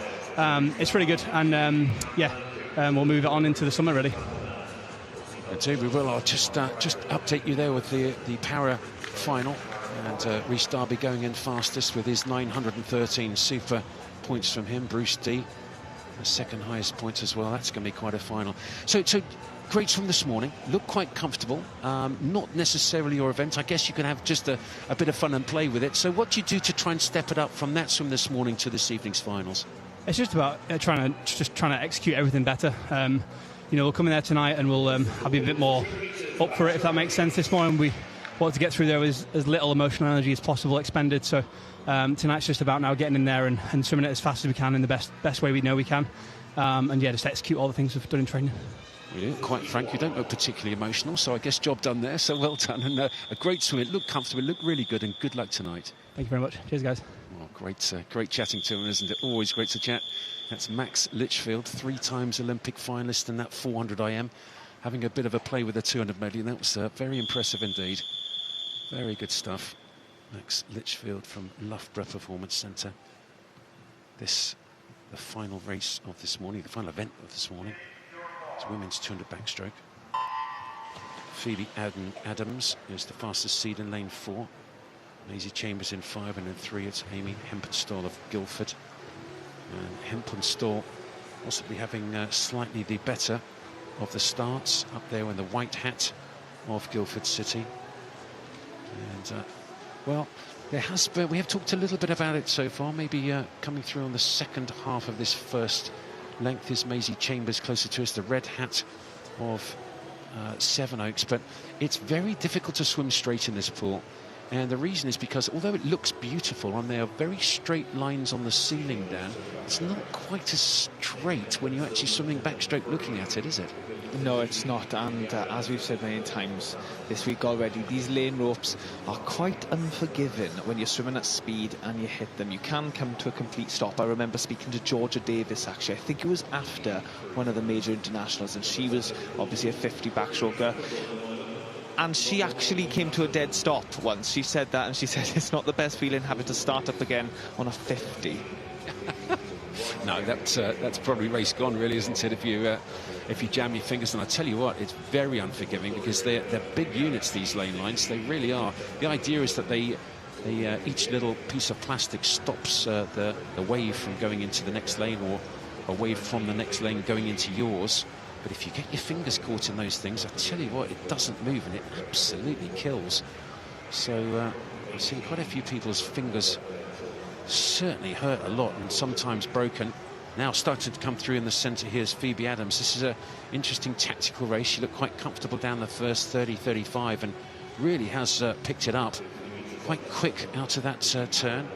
it's really good, and yeah, we'll move it on into the summer, really. Indeed, we will. I'll just update you there with the para final, and Rhys Darby going in fastest with his 913 super points from him. Bruce D, the second highest points as well. That's going to be quite a final. So great swim this morning. Looked quite comfortable. Not necessarily your event. I guess you can have just a bit of fun and play with it. So what do you do to try and step it up from that swim this morning to this evening's finals? It's just about trying to execute everything better. You know, we'll come in there tonight and I'll be a bit more up for it, if that makes sense. This morning we wanted to get through there with as little emotional energy as possible expended. So tonight's just about now getting in there and swimming it as fast as we can in the best way we know we can. And yeah, just execute all the things we've done in training. You do, quite frank, you don't look particularly emotional, so I guess job done there. So well done, and a great swim. It looked comfortable, it looked really good, and good luck tonight. Thank you very much. Cheers, guys. Well, great chatting to him, isn't it? Always great to chat. That's Max Litchfield, 3 times Olympic finalist in that 400 IM, having a bit of a play with the 200 medley. That was very impressive indeed. Very good stuff. Max Litchfield from Loughborough Performance Centre. The final race of this morning, the final event of this morning. It's women's 200 backstroke. Phoebe Adams is the fastest seed in lane 4. Maisie Chambers in 5, and in 3 it's Amy Hempenstall of Guildford. And Hempenstall possibly having slightly the better of the starts up there in the white hat of Guildford City. And well, we have talked a little bit about it so far. Maybe coming through on the second half of this first length is Maisie Chambers closer to us, the red hat of Sevenoaks, but it's very difficult to swim straight in this pool, and the reason is because although it looks beautiful and there are very straight lines on the ceiling, Dan, it's not quite as straight when you're actually swimming backstroke looking at it, is it? No, it's not, and as we've said many times this week already, these lane ropes are quite unforgiving when you're swimming at speed and you hit them. You can come to a complete stop. I remember speaking to Georgia Davis, actually. I think it was after one of the major internationals, and she was obviously a 50 backstroker. And she actually came to a dead stop once. She said that, and she said it's not the best feeling having to start up again on a 50. No, that's probably race gone, really, isn't it? If you jam your fingers, and I tell you what, it's very unforgiving because they're big units, these lane lines. They really are. The idea is that each little piece of plastic stops the wave from going into the next lane, or a wave from the next lane going into yours. But if you get your fingers caught in those things, I tell you what, it doesn't move, and it absolutely kills. So I've seen quite a few people's fingers certainly hurt a lot, and sometimes broken. Now starting to come through in the centre, here's Phoebe Adams. This is an interesting tactical race. She looked quite comfortable down the first 30-35 and really has picked it up quite quick out of that turn.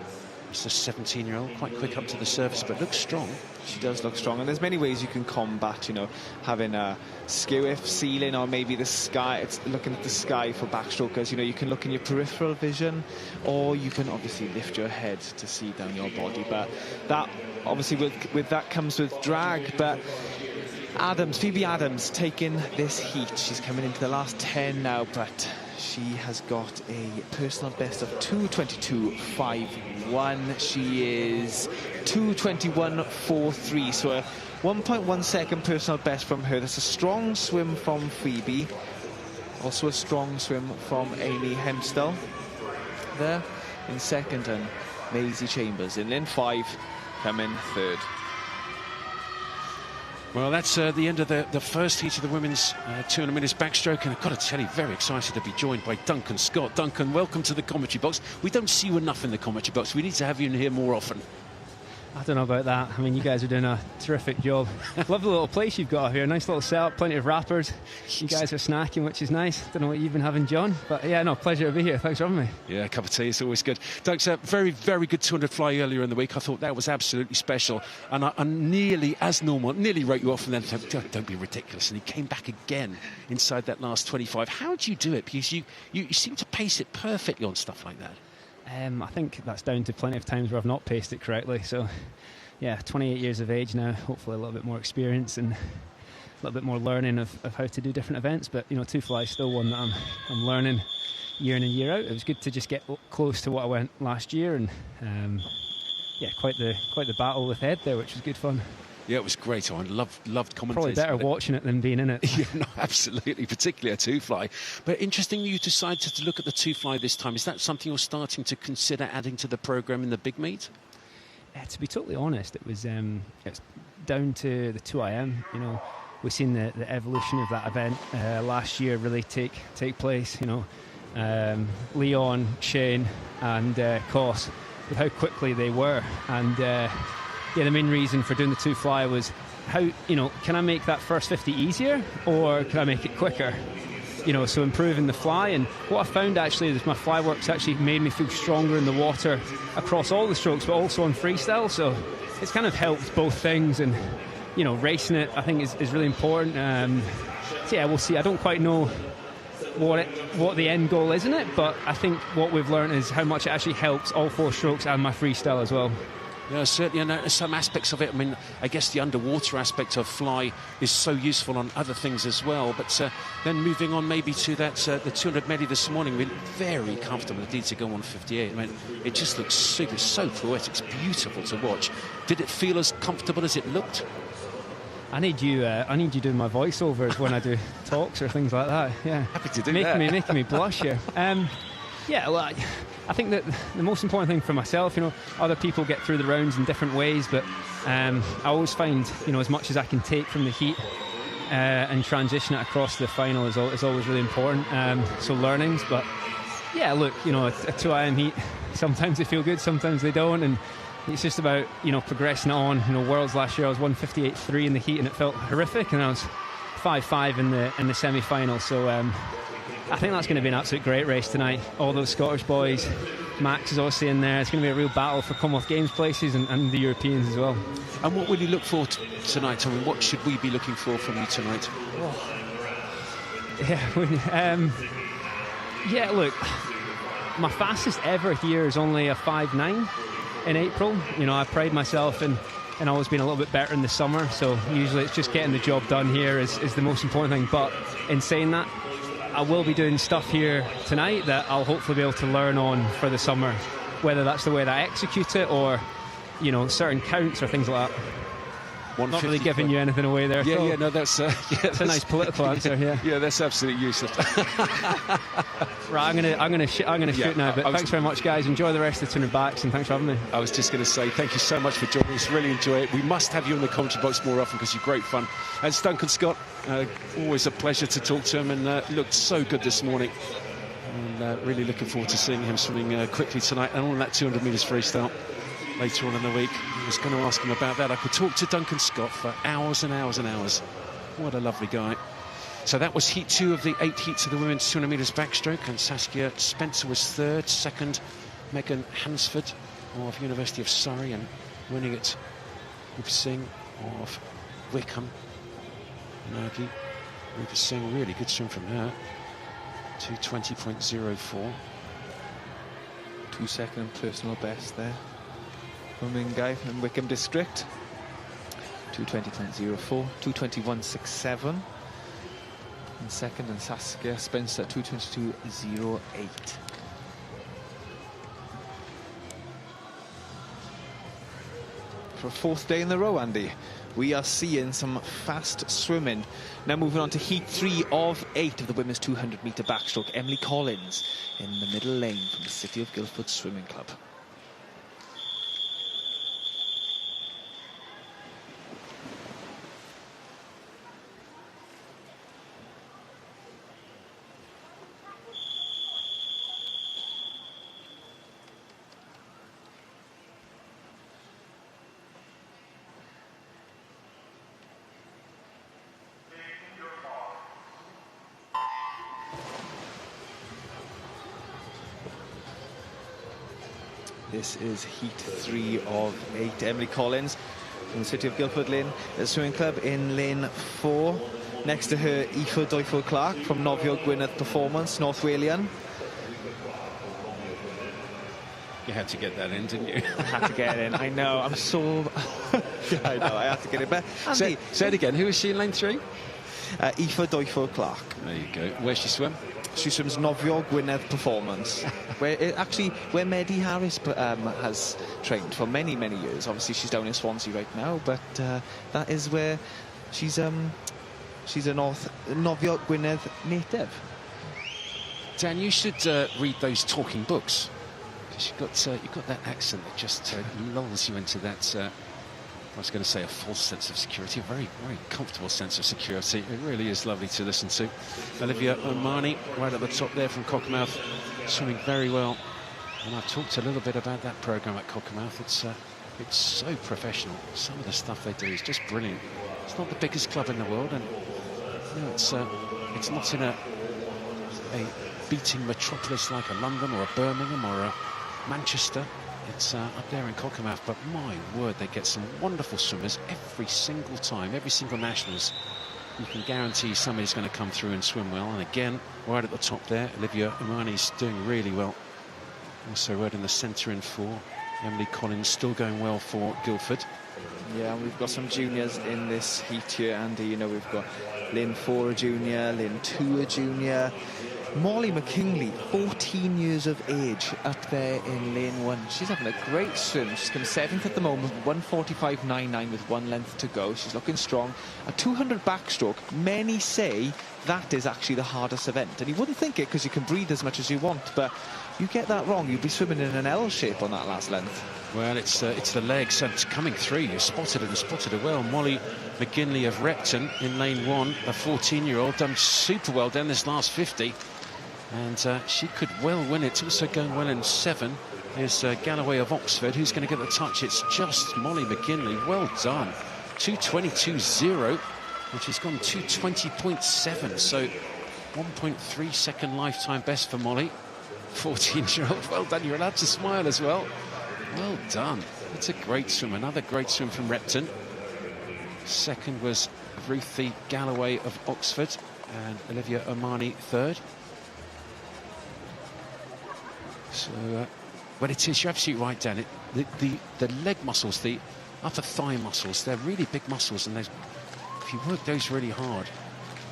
It's a 17-year-old, quite quick up to the surface, but looks strong. She does look strong, and there's many ways you can combat, you know, having a skew ceiling, or maybe the sky. It's looking at the sky for backstrokers. You know, you can look in your peripheral vision, or you can obviously lift your head to see down your body. But that obviously with that comes with drag. But Phoebe Adams taking this heat. She's coming into the last 10 now, but she has got a personal best of 2:22.51. She is 2:21.43, so a 1.1 second personal best from her. That's a strong swim from Phoebe. Also a strong swim from Amy Hempstall there in second, and Maisie Chambers in lane 5 coming third. Well, that's the end of the first heat of the women's 200 metres backstroke, and I've got to tell you, very excited to be joined by Duncan Scott. Duncan, welcome to the commentary box. We don't see you enough in the commentary box. We need to have you in here more often. I don't know about that. I mean, you guys are doing a terrific job. Love the little place you've got here. Nice little setup, plenty of wrappers. You guys are snacking, which is nice. Don't know what you've been having, John. But yeah, no, pleasure to be here. Thanks for having me. Yeah, a cup of tea is always good. Doug's a very, very good 200 fly earlier in the week. I thought that was absolutely special. And I nearly, as normal, nearly wrote you off and then thought, don't be ridiculous. And he came back again inside that last 25. How do you do it? Because you seem to pace it perfectly on stuff like that. I think that's down to plenty of times where I've not paced it correctly. So, yeah, 28 years of age now, hopefully a little bit more experience and a little bit more learning of how to do different events. But, you know, two fly is still one that I'm learning year in and year out. It was good to just get close to what I went last year, and yeah, quite the battle with Ed there, which was good fun. Yeah, it was great. I loved commentating. Probably better watching it than being in it. Yeah, no, absolutely, particularly a two-fly. But interesting you decided to look at the two-fly this time. Is that something you're starting to consider adding to the programme in the big meet? To be totally honest, it's down to the 2IM. You know, we've seen the evolution of that event last year really take place. You know, Leon, Shane and Koss, with how quickly they were. And yeah, the main reason for doing the two fly was how, you know, can I make that first 50 easier or can I make it quicker? You know, so improving the fly. And what I found actually is my fly work's actually made me feel stronger in the water across all the strokes, but also on freestyle. So it's kind of helped both things. And, you know, racing it I think is really important. So yeah, we'll see. I don't quite know what the end goal is in it, but I think what we've learned is how much it actually helps all four strokes and my freestyle as well. Yeah, certainly. And some aspects of it, I mean, I guess the underwater aspect of fly is so useful on other things as well. But then moving on maybe to that, the 200 medley this morning, we're very comfortable indeed to go on 58. I mean, it just looks super, so poetic. It's beautiful to watch. Did it feel as comfortable as it looked? I need you doing my voiceovers when I do talks or things like that. Yeah, happy to do that. Making me blush here. Yeah, well, I think that the most important thing for myself, you know, other people get through the rounds in different ways, but I always find, you know, as much as I can take from the heat and transition it across the final is always really important. So learnings, but yeah, look, you know, a 2IM heat, sometimes they feel good, sometimes they don't, and it's just about, you know, progressing it on. You know, Worlds last year I was 158.3 in the heat and it felt horrific, and I was 5.5 in the semi-final. So I think that's going to be an absolute great race tonight. All those Scottish boys, Max is obviously in there. It's going to be a real battle for Commonwealth Games places and the Europeans as well. And what will you look for tonight? I mean, what should we be looking for from you tonight? Yeah, look, my fastest ever here is only a 5.9 in April. You know, I pride myself in always being a little bit better in the summer, so usually it's just getting the job done here is the most important thing. But in saying that, I will be doing stuff here tonight that I'll hopefully be able to learn on for the summer, whether that's the way that I execute it or, you know, certain counts or things like that. Not really giving you anything away there. Yeah, no, that's that's a nice political answer. Yeah, that's absolutely useless. Right, I'm gonna shoot now. But thanks very much, guys. Enjoy the rest of the 200 backs, and thanks for having me. I was just going to say thank you so much for joining us. Really enjoy it. We must have you in the commentary box more often because you're great fun. And Duncan Scott, always a pleasure to talk to him, and looked so good this morning. And really looking forward to seeing him swimming quickly tonight and on that 200 metres freestyle later on in the week. I was going to ask him about that. I could talk to Duncan Scott for hours and hours and hours. What a lovely guy. So that was heat 2 of the 8 heats of the women's 200 metres backstroke, and Saskia Spencer was third, second Megan Hansford of University of Surrey and winning it with Singh of Wickham. Nagy, Rupa Singh, really good swim from her. 2:20.04. 2-second personal best there from Mingai in Wickham District. 2:20.04, 2:21.67 in second, and Saskia Spencer 2:22.08. For a fourth day in a row, Andy, we are seeing some fast swimming. Now moving on to heat 3 of 8 of the women's 200-metre backstroke. Emily Collins in the middle lane from the City of Guildford Swimming Club. This is heat 3 of 8. Emily Collins from the City of Guildford Swimming Club in lane 4. Next to her, Aoife Doifo-Clark from Nofio Gwynedd Performance, North Walian. You had to get that in, didn't you? I had to get it in. I know. I'm so... yeah, I know. I had to get it. But Andy, say it again. Who is she in lane 3? Aoife Doifo-Clark. There you go. Where's she swim? She swims Nofio Gwynedd Performance, where Medi Harris has trained for many, many years. Obviously, she's down in Swansea right now, but that is where she's a Nofio Gwynedd native. Dan, you should read those talking books, because you've got that accent that just lulls you into that. I was going to say a false sense of security, a very, very comfortable sense of security. It really is lovely to listen to. Olivia Omani, right at the top there from Cockermouth, swimming very well. And I've talked a little bit about that programme at Cockermouth. It's so professional. Some of the stuff they do is just brilliant. It's not the biggest club in the world, and you know, it's not in a beating metropolis like a London or a Birmingham or a Manchester. It's up there in Cockermouth, but my word, they get some wonderful swimmers every single time, every single Nationals. You can guarantee somebody's going to come through and swim well. And again, right at the top there, Olivia Omani's doing really well. Also right in the centre in 4. Emily Collins still going well for Guildford. Yeah, and we've got some juniors in this heat here, Andy. You know, we've got lane 4 a junior, lane 2 a junior. Molly McKinley, 14 years of age, up there in lane 1. She's having a great swim. She's come 7th at the moment, 1:45.99 with 1 length to go. She's looking strong. A 200 backstroke, many say that is actually the hardest event. And you wouldn't think it because you can breathe as much as you want, but you get that wrong, you'd be swimming in an L shape on that last length. Well, it's the legs, and it's coming through. You spotted it and spotted it well. Molly McGinley of Repton in lane 1, a 14-year-old, done super well down this last 50. And she could well win it. Also going well in 7 is Galloway of Oxford, who's going to get the touch. It's just Molly McGinley. Well done. 2:22.0, which has gone 2:20.7. So 1.3 second lifetime best for Molly. 14-year-old. Well done. You're allowed to smile as well. Well done. It's a great swim. Another great swim from Repton. Second was Ruthie Galloway of Oxford, and Olivia Omani third. So, well, it is, you're absolutely right, Dan. The leg muscles, the upper thigh muscles, they're really big muscles, and if you work those really hard,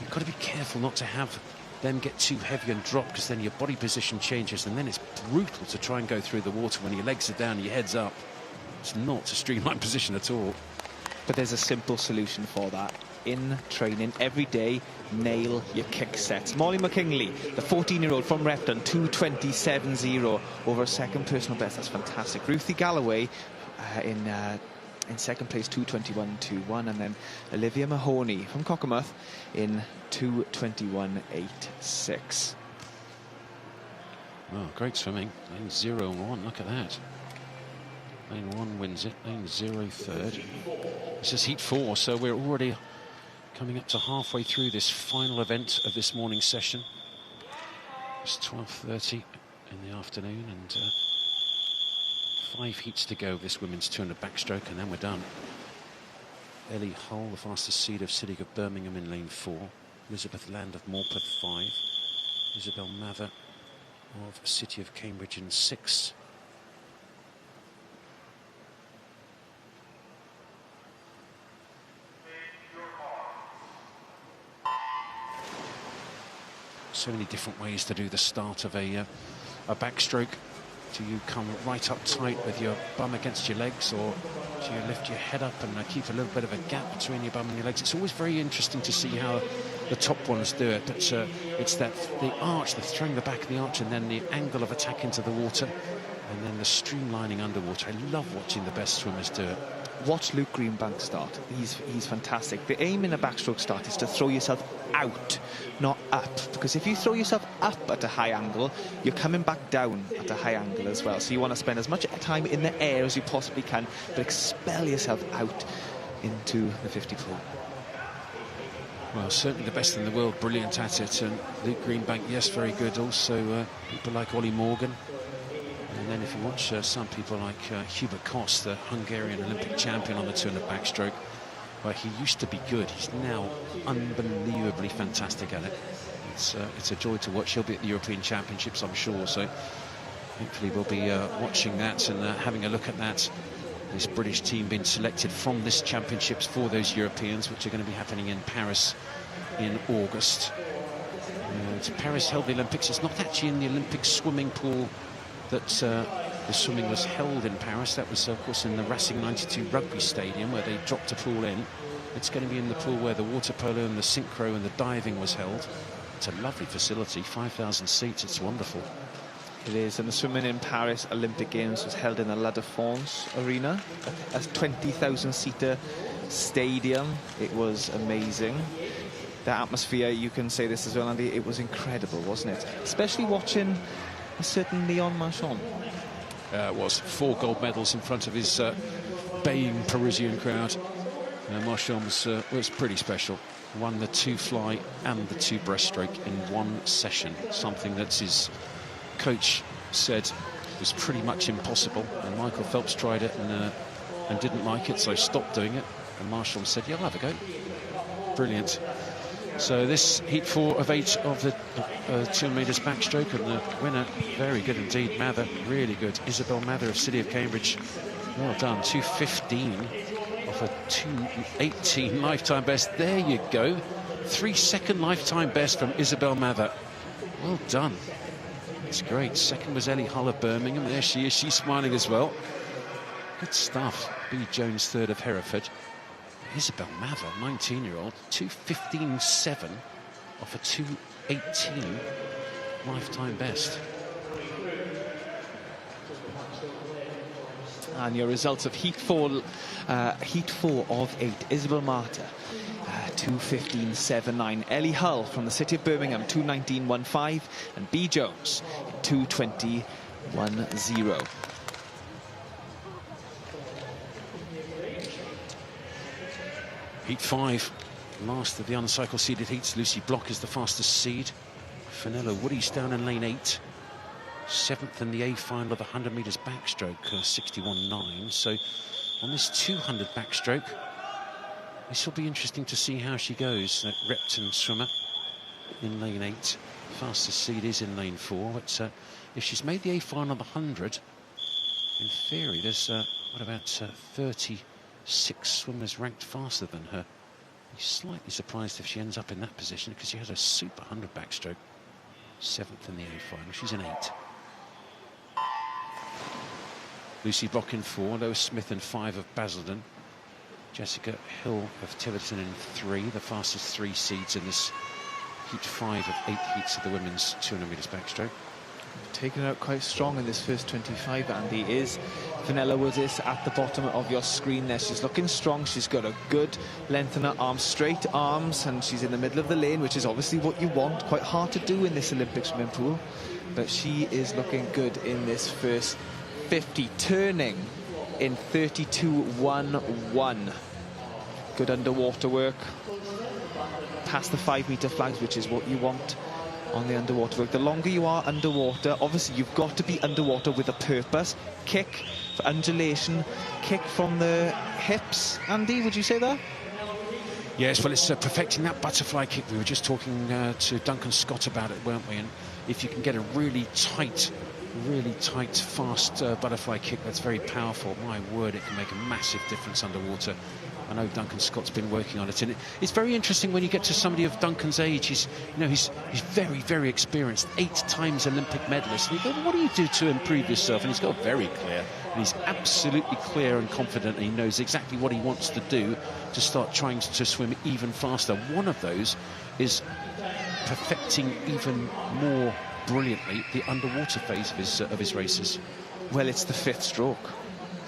you've got to be careful not to have them get too heavy and drop, because then your body position changes, and then it's brutal to try and go through the water when your legs are down and your head's up. It's not a streamlined position at all. But there's a simple solution for that. In training every day, nail your kick sets. Molly McKinley, the 14-year-old from Repton, 2:27.0 over a second personal best. That's fantastic. Ruthie Galloway in second place, 2:21.21, and then Olivia Mahoney from Cockermouth in 2:21.86. Oh, great swimming. Lane 0 and 1. Look at that. Lane 1 wins it. Lane 0 third. This is heat 4, so we're already coming up to halfway through this final event of this morning's session. It's 12:30 in the afternoon, and 5 heats to go of this women's 200 backstroke, and then we're done. Ellie Hull, the fastest seed of City of Birmingham, in lane 4. Elizabeth Land of Morpeth 5. Isabel Mather of City of Cambridge in 6. So many different ways to do the start of a backstroke. Do you come right up tight with your bum against your legs, or do you lift your head up and keep a little bit of a gap between your bum and your legs? It's always very interesting to see how the top ones do it. But it's the arch, the throwing the back of the arch, and then the angle of attack into the water, and then the streamlining underwater. I love watching the best swimmers do it. Watch Luke Greenbank start. He's fantastic. The aim in a backstroke start is to throw yourself out, not up, because if you throw yourself up at a high angle, you're coming back down at a high angle as well. So you want to spend as much time in the air as you possibly can, but expel yourself out into the 50 pool. Well, certainly the best in the world, brilliant at it. And Luke Greenbank, yes, very good. Also, people like Ollie Morgan. And then if you watch some people like Hubert Koss, the Hungarian Olympic champion on the 200 backstroke, well, he used to be good. He's now unbelievably fantastic at it. It's a joy to watch. He'll be at the European Championships, I'm sure. So hopefully we'll be watching that and having a look at that. This British team being selected from this championships for those Europeans, which are going to be happening in Paris in August. Paris held the Olympics. It's not actually in the Olympic swimming pool that the swimming was held in Paris. That was, of course, in the Racing 92 rugby stadium, where they dropped a pool in. It's going to be in the pool where the water polo and the synchro and the diving was held. It's a lovely facility, 5,000 seats. It's wonderful. It is, and the swimming in Paris Olympic Games was held in the La Défense Arena, a 20,000-seater stadium. It was amazing. The atmosphere, you can say this as well, Andy, it was incredible, wasn't it? Especially watching a certain Leon Marchand. It was 4 gold medals in front of his baying Parisian crowd. Marchand was pretty special. Won the 2 fly and the 2 breaststroke in one session, something that his coach said was pretty much impossible. And Michael Phelps tried it and didn't like it, so stopped doing it. And Marchand said, yeah, I'll have a go. Brilliant. So this heat 4 of 8 of the 200 metres backstroke, and the winner, very good indeed, Mather, really good. Isabel Mather of City of Cambridge, well done, 2:15 off a 2:18 lifetime best. There you go, 3-second lifetime best from Isabel Mather. Well done. That's great. Second was Ellie Hull of Birmingham. There she is, she's smiling as well. Good stuff. B. Jones, third of Hereford. Isabel Mather, 19-year-old, 2:15.7 off a 2:18 lifetime best. And your results of heat 4 of 8. Isabel Mather, 2:15.79. Ellie Hull from the City of Birmingham, 2:19.15, and B. Jones, 2:20.10. Heat 5, last of the uncycle seeded heats. Lucy Block is the fastest seed. Fenella Woody's down in lane 8. 7th in the A final of the 100 metres backstroke, 61.9. So on this 200 backstroke, this will be interesting to see how she goes. That Repton swimmer in lane 8. Fastest seed is in lane 4. But if she's made the A final of the 100, in theory, there's what about 36 swimmers ranked faster than her. I'd be slightly surprised if she ends up in that position, because she has a super 100 backstroke. 7th in the A final. She's an 8. Lucy Block in 4. Lois Smith in 5 of Basildon. Jessica Hill of Tiverton in 3. The fastest 3 seeds in this heat 5 of 8 heats of the women's 200 metres backstroke. Taking it out quite strong in this first 25, Andy, is Fenella Woodis at the bottom of your screen there. She's looking strong. She's got a good length in her arms, straight arms, and she's in the middle of the lane, which is obviously what you want. Quite hard to do in this Olympic swimming pool, but she is looking good in this first 50, turning in 32.11. Good underwater work. Past the 5-metre flags, which is what you want. on the underwater work. The longer you are underwater, obviously you've got to be underwater with a purpose. Kick for undulation, kick from the hips. Andy, would you say that? Yes, well, it's perfecting that butterfly kick. We were just talking to Duncan Scott about it, weren't we? And if you can get a really tight, fast butterfly kick, that's very powerful. My word, it can make a massive difference underwater. I know Duncan Scott's been working on it, and it's very interesting when you get to somebody of Duncan's age. He's very, very experienced, 8 times Olympic medalist. And you go, well, what do you do to improve yourself? And he's got very clear, and he's absolutely clear and confident, and he knows exactly what he wants to do to start trying to swim even faster. One of those is perfecting even more brilliantly the underwater phase of his races. Well, it's the 5th stroke,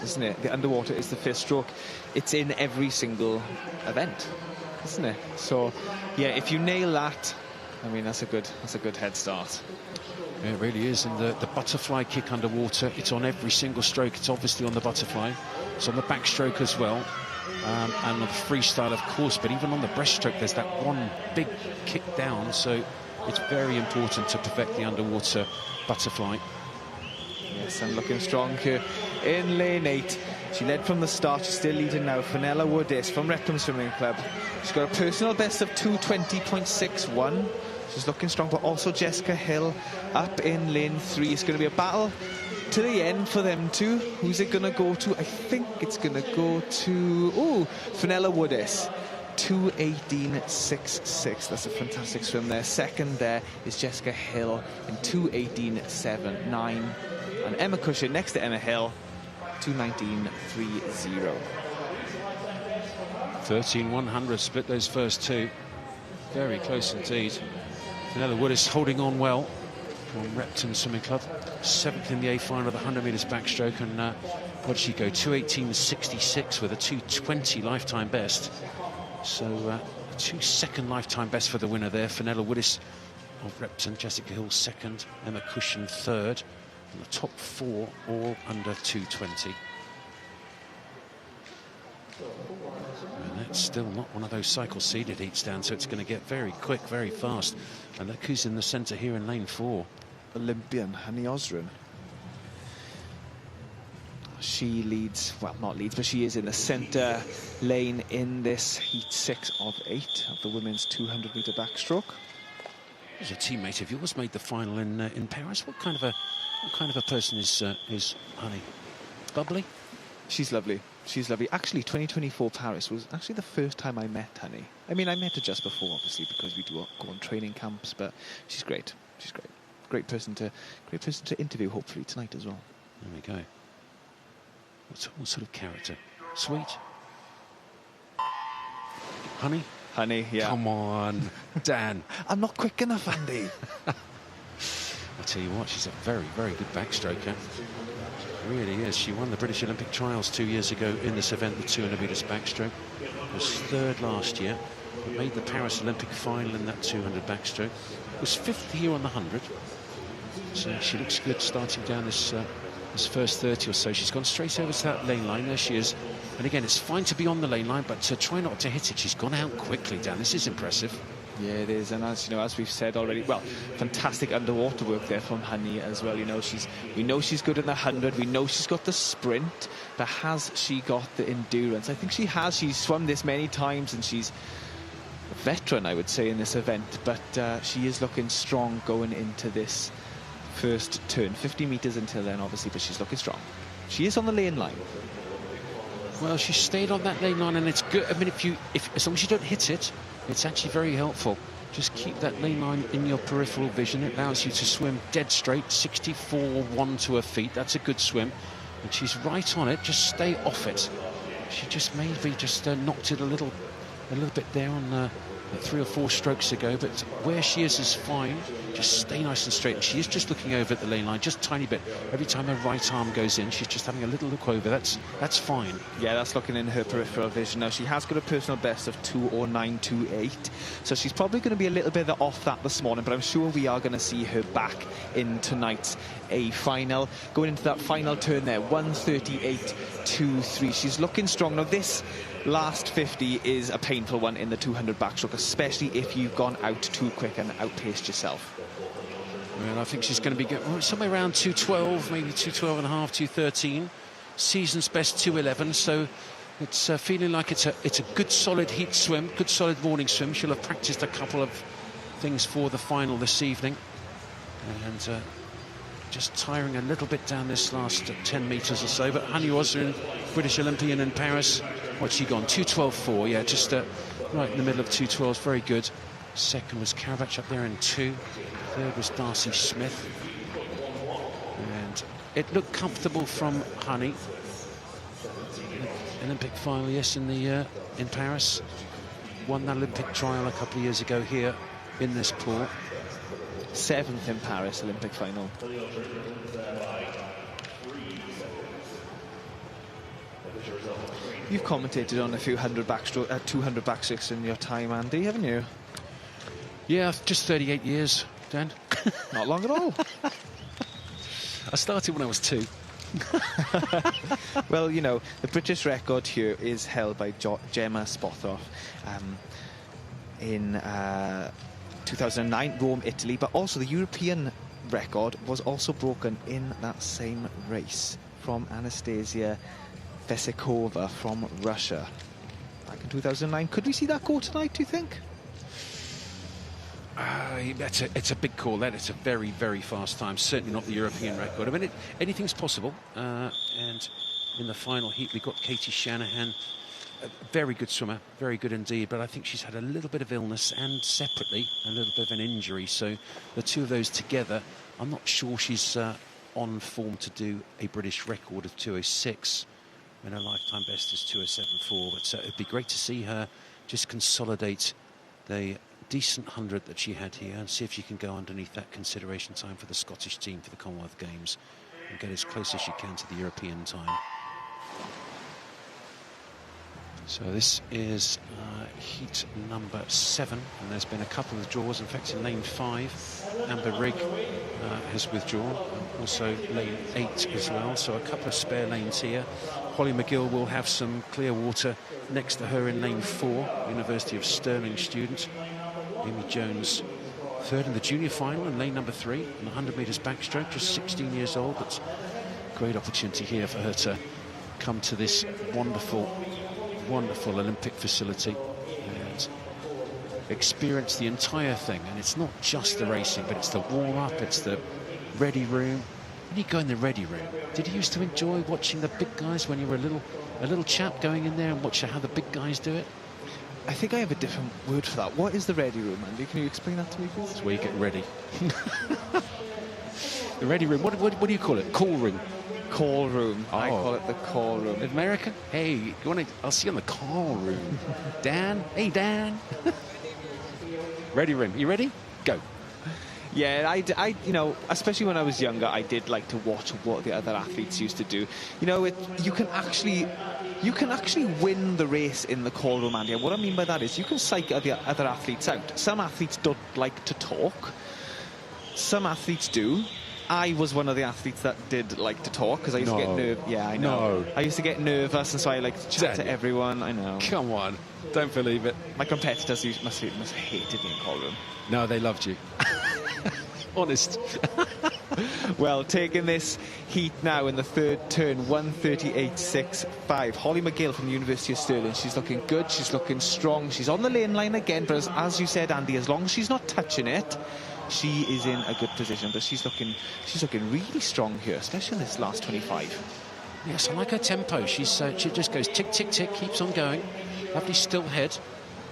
isn't it? The underwater is the 5th stroke. It's in every single event, isn't it? So, yeah, if you nail that, I mean, that's a good head start. Yeah, it really is. And the butterfly kick underwater, it's on every single stroke. It's obviously on the butterfly. It's on the backstroke as well. And on the freestyle, of course, but even on the breaststroke, there's that one big kick down. So it's very important to perfect the underwater butterfly. Yes, and looking strong here in lane 8. She led from the start. She's still leading now. Fenella Woodis from Wrexham Swimming Club. She's got a personal best of 2:20.61. She's looking strong, but also Jessica Hill up in lane 3. It's going to be a battle to the end for them two. Who's it going to go to? I think it's going to go to Fenella Woodis. 2:18.66. That's a fantastic swim there. Second there is Jessica Hill in 2:18.79. And Emma Cushion next to Emma Hill, 2:19.30. 13/100 split those first two. Very close indeed. Fenella Woodis holding on well from Repton Swimming Club. 7th in the A final of the 100 metres backstroke. And what did she go? 2:18.66 with a 2:20 lifetime best. So 2-second lifetime best for the winner there. Fenella Woodis of Repton, Jessica Hill 2nd, Emma Cushion 3rd. And the top 4 all under 2:20. And that's still not one of those cycle seeded heats down, so it's going to get very quick, very fast. And look who's in the centre here in lane 4. Olympian Honey Osrin. She leads, well, not leads, but she is in the centre lane in this heat 6 of 8 of the women's 200-metre backstroke. As a teammate of yours made the final in Paris. What kind of a person is Honey? Bubbly? She's lovely. She's lovely. Actually, 2024 Paris was actually the first time I met Honey. I mean, I met her just before, obviously, because we do go on training camps, but she's great. She's great. Great person to interview, hopefully, tonight as well. There we go. What sort of character? Sweet? Honey? Honey, yeah. Come on, Dan. I'm not quick enough, Andy. I tell you what, she's a very, very good backstroker. Really is. She won the British Olympic trials 2 years ago in this event, the 200 metres backstroke. Was 3rd last year. But made the Paris Olympic final in that 200 backstroke. Was 5th here on the 100. So she looks good starting down this first 30 or so. She's gone straight over to that lane line. There she is. And again, it's fine to be on the lane line, but to try not to hit it. She's gone out quickly, Dan. This is impressive. Yeah, it is, and as you know, as we've said already, well, fantastic underwater work there from Honey as well. You know, we know she's good in the 100. We know she's got the sprint, but has she got the endurance? I think she has. She's swum this many times, and she's a veteran, I would say, in this event. But she is looking strong going into this first turn. 50 metres until then, obviously, but she's looking strong. She is on the lane line. Well, she stayed on that lane line, and it's good. I mean, as long as you don't hit it, it's actually very helpful. Just keep that lane line in your peripheral vision. It allows you to swim dead straight, 64.1 to her feet. That's a good swim. And she's right on it. Just stay off it. She just maybe just knocked it a little bit there on 3 or 4 strokes ago, but where she is fine. Just stay nice and straight. And she is just looking over at the lane line, just a tiny bit. Every time her right arm goes in, she's just having a little look over. That's fine. Yeah, that's looking in her peripheral vision. Now, she has got a personal best of 2:09.28, so she's probably going to be a little bit off that this morning, but I'm sure we are going to see her back in tonight's A final. Going into that final turn there, 1:38.23. She's looking strong. Now, this last 50 is a painful one in the 200 backstroke, especially if you've gone out too quick and outpaced yourself. Well, I think she's going to be somewhere around 2:12, maybe 2:12.5, 2:13. Season's best 2:11, so it's feeling like it's a good solid heat swim, good solid morning swim. She'll have practiced a couple of things for the final this evening, and just tiring a little bit down this last 10 metres or so. But Hani Osrin, British Olympian in Paris, what's she gone? 2:12.4, yeah, just right in the middle of 2:12s, very good. Second was Karabach up there in 2. Third was Darcy Smith. And it looked comfortable from Hani. Olympic final, yes, in Paris. Won that Olympic trial a couple of years ago here in this pool. 7th in Paris Olympic final. You've commentated on a few 200 backstrokes in your time, Andy, haven't you? Yeah, just 38 years, Dan. Not long at all. I started when I was 2. Well, you know, the British record here is held by Gemma Spothoff in 2009, Rome, Italy, but also the European record was also broken in that same race from Anastasia Vesikova from Russia back in 2009. Could we see that go tonight, do you think? It's a big call. That it's a very, very fast time. Certainly not the European record. I mean, anything's possible. And in the final heat, we got Katie Shanahan, a very good swimmer, very good indeed. But I think she's had a little bit of illness and separately a little bit of an injury. So the two of those together, I'm not sure she's on form to do a British record of 2:06 when her lifetime best is 2:07.4. But it'd be great to see her just consolidate the decent 100 that she had here and see if she can go underneath that consideration time for the Scottish team for the Commonwealth Games and get as close as she can to the European time. So this is heat number 7, and there's been a couple of draws. In fact, in lane 5, Amber Rigg has withdrawn, and also lane 8 as well. So a couple of spare lanes here. Holly McGill will have some clear water next to her in lane 4, University of Stirling student. Amy Jones, third in the junior final in lane number 3, in the 100 metres backstroke, just 16 years old. But great opportunity here for her to come to this wonderful Olympic facility and experience the entire thing. And it's not just the racing, but it's the warm-up, it's the ready room. When you go in the ready room, did you used to enjoy watching the big guys when you were a little chap going in there and watching how the big guys do it? I think I have a different word for that. What is the ready room, Andy? Can you explain that to me, please? It's where you get ready. The ready room, what do you call it? Call room? Call room. Oh. I call it the call room. American? Hey, you want to? I'll see you in the call room. Dan? Hey, Dan. Ready room. You ready? Go. Yeah, I, you know, especially when I was younger, I did like to watch what the other athletes used to do. You know, you can actually win the race in the call room, Andy. And what I mean by that is you can psych the other athletes out. Some athletes don't like to talk. Some athletes do. I was one of the athletes that did like to talk because I used to get nervous. Yeah, I know. I used to get nervous, and so I like to chat to everyone. I know. Come on, don't believe it. My competitors must have hated me in call room. No, they loved you. Honest. Well, taking this heat now in the third turn, 1:38.65. Holly McGill from the University of Stirling. She's looking good. She's looking strong. She's on the lane line again, but as you said, Andy, as long as she's not touching it, she is in a good position. But she's looking really strong here, especially in this last 25. Yes, I like her tempo. She just goes tick, tick, tick, keeps on going. Lovely still head.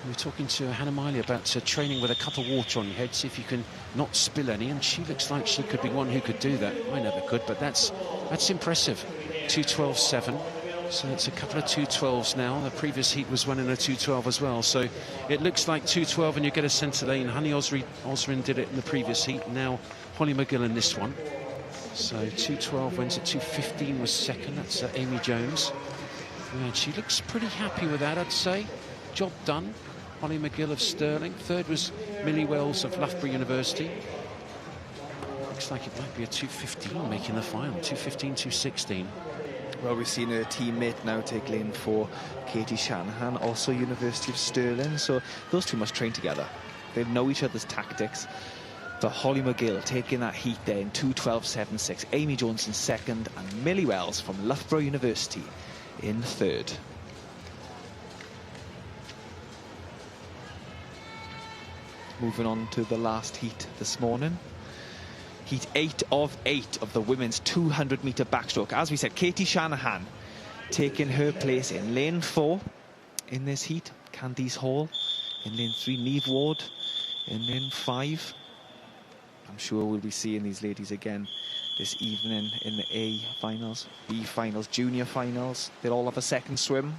We were talking to Hannah Miley about training with a cup of water on your head, see if you can not spill any, and she looks like she could be one who could do that. I never could, but that's impressive. 2:12.7, so it's a couple of 2:12s now. The previous heat was one in a 2:12 as well, so it looks like 2:12 and you get a centre lane. Hani Osrin did it in the previous heat, now Holly McGill in this one. So 2:12 wins it, 2:15 was second, that's Amy Jones. And she looks pretty happy with that, I'd say. Job done. Holly McGill of Stirling. Third was Millie Wells of Loughborough University. Looks like it might be a 2:15 making the final. 2:15, 2:16. Well, we've seen her teammate now take lane 4, Katie Shanahan, also University of Stirling. So those two must train together. They know each other's tactics. for Holly McGill, taking that heat there in 2:12.76. Amy Jones in second, and Millie Wells from Loughborough University in third. Moving on to the last heat this morning. Heat 8 of 8 of the women's 200-metre backstroke. As we said, Katie Shanahan taking her place in lane 4 in this heat. Candice Hall in lane 3. Niamh Ward in lane 5. I'm sure we'll be seeing these ladies again this evening in the A finals, B finals, junior finals. They'll all have a second swim.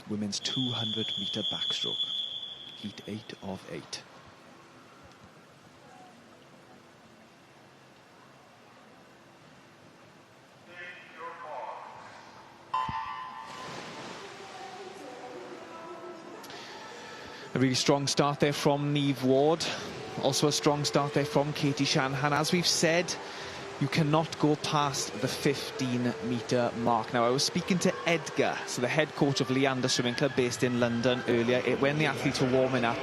Women's 200-metre backstroke. Heat 8 of 8. A really strong start there from Niamh Ward. Also a strong start there from Katie Shanahan. As we've said, you cannot go past the 15-metre mark. Now, I was speaking to Edgar, so the head coach of Leander Swimming Club based in London earlier, when the athletes were warming up.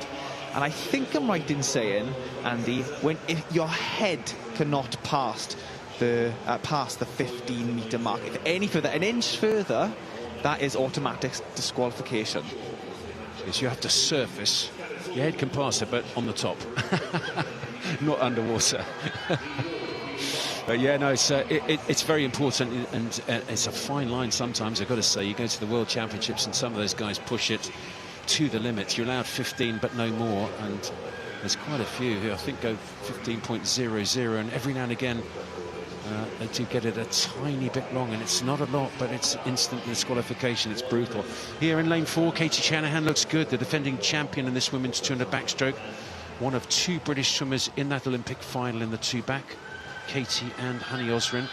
And I think I'm right in saying, Andy, if your head cannot pass the 15-metre mark, if any further, an inch further, that is automatic disqualification. Yes, you have to surface. Your head can pass it, but on the top, not underwater. But yeah, no, it's very important, and it's a fine line sometimes, I've got to say. You go to the World Championships and some of those guys push it to the limit. You're allowed 15, but no more, and there's quite a few who I think go 15.00, and every now and again they do get it a tiny bit wrong, and it's not a lot, but it's instant disqualification. It's brutal. Here in lane 4, Katie Shanahan looks good, the defending champion in this women's 200 backstroke. One of 2 British swimmers in that Olympic final in the 2-back, Katie and Honey Osrin.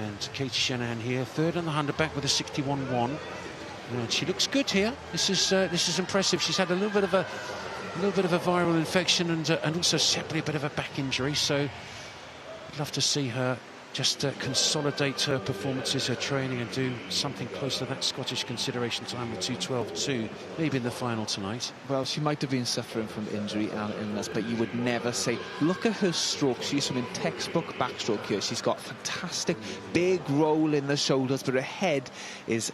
And Katie Shanahan here, third on the 100 back with a 61.1. And she looks good here. This is impressive. She's had a little bit of a viral infection and also separately a bit of a back injury. So I'd love to see her just consolidate her performances, her training, and do something close to that Scottish consideration time of 2:12.2, maybe in the final tonight. Well, she might have been suffering from injury and illness, but you would never say, look at her stroke. She's swimming textbook backstroke here. She's got fantastic big roll in the shoulders, but her head is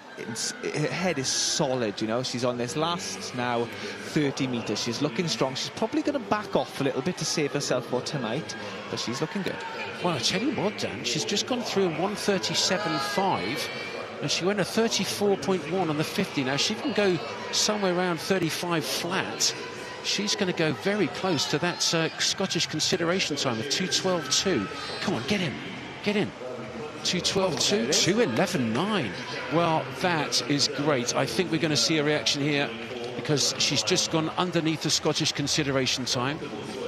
solid, you know. She's on this last now 30 metres. She's looking strong. She's probably going to back off a little bit to save herself for tonight, but she's looking good. Well, I tell you what, Dan, she's just gone through a 1:37.5, and she went a 34.1 on the 50. Now, she can go somewhere around 35 flat. She's going to go very close to that Scottish consideration time of 2:12.2. Come on, get in, get in. 2:12.2, 2:11.9. Well, that is great. I think we're going to see a reaction here, because she's just gone underneath the Scottish consideration time.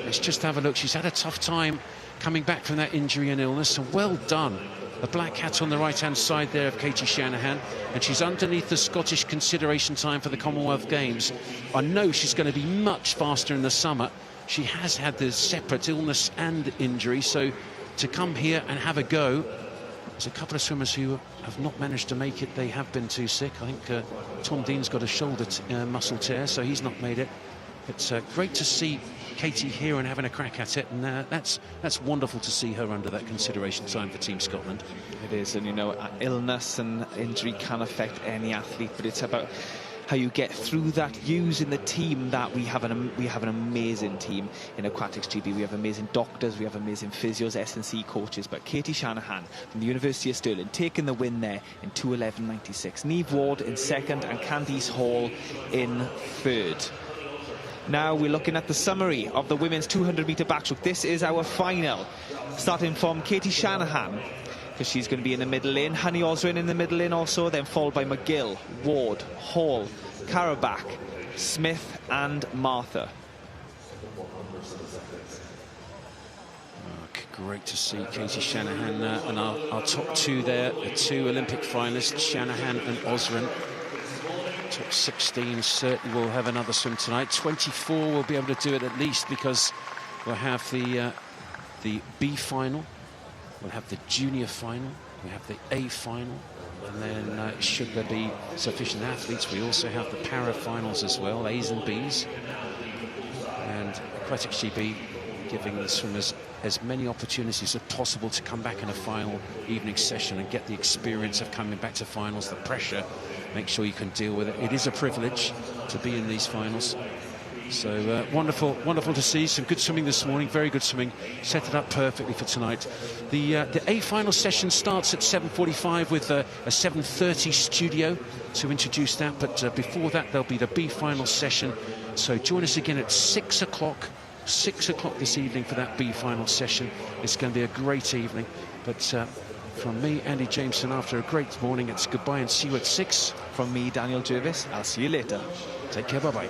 Let's just have a look. She's had a tough time coming back from that injury and illness, so well done. The black hat on the right-hand side there of Katie Shanahan, and she's underneath the Scottish consideration time for the Commonwealth Games. I know she's going to be much faster in the summer. She has had the separate illness and injury, so to come here and have a go. There's a couple of swimmers who have not managed to make it. They have been too sick. I think Tom Dean's got a shoulder muscle tear, so he's not made it. It's great to see Katie here and having a crack at it, and that's wonderful to see her under that consideration time for Team Scotland. It is, and you know, illness and injury can affect any athlete, but it's about how you get through that using the team that we have an amazing team in Aquatics GB. We have amazing doctors, we have amazing physios, S&C coaches, but Katie Shanahan from the University of Stirling taking the win there in 2:11.96. Niamh Ward in second and Candice Hall in third. Now we're looking at the summary of the women's 200-metre backstroke. This is our final, starting from Katie Shanahan, because she's going to be in the middle lane. Honey Osrin in the middle lane also, then followed by McGill, Ward, Hall, Carabach, Smith and Martha. Great to see Katie Shanahan and our top 2 there, the 2 Olympic finalists, Shanahan and Osrin. Top 16 certainly will have another swim tonight. 24 will be able to do it at least, because we'll have the B final, we'll have the junior final, we have the A final, and then should there be sufficient athletes, we also have the para finals as well, A's and B's. and Aquatics GB giving the swimmers as many opportunities as possible to come back in a final evening session and get the experience of coming back to finals, the pressure, make sure you can deal with it. It is a privilege to be in these finals. So wonderful to see. Some good swimming this morning, very good swimming, set it up perfectly for tonight. The A final session starts at 7:45 with a 7:30 studio to introduce that, but before that there'll be the B final session. So join us again at 6 o'clock. 6 o'clock this evening for that B final session. It's going to be a great evening. But from me, Andy Jameson, after a great morning, it's goodbye and see you at 6. From me, Daniel Jervis, I'll see you later. Take care, bye-bye.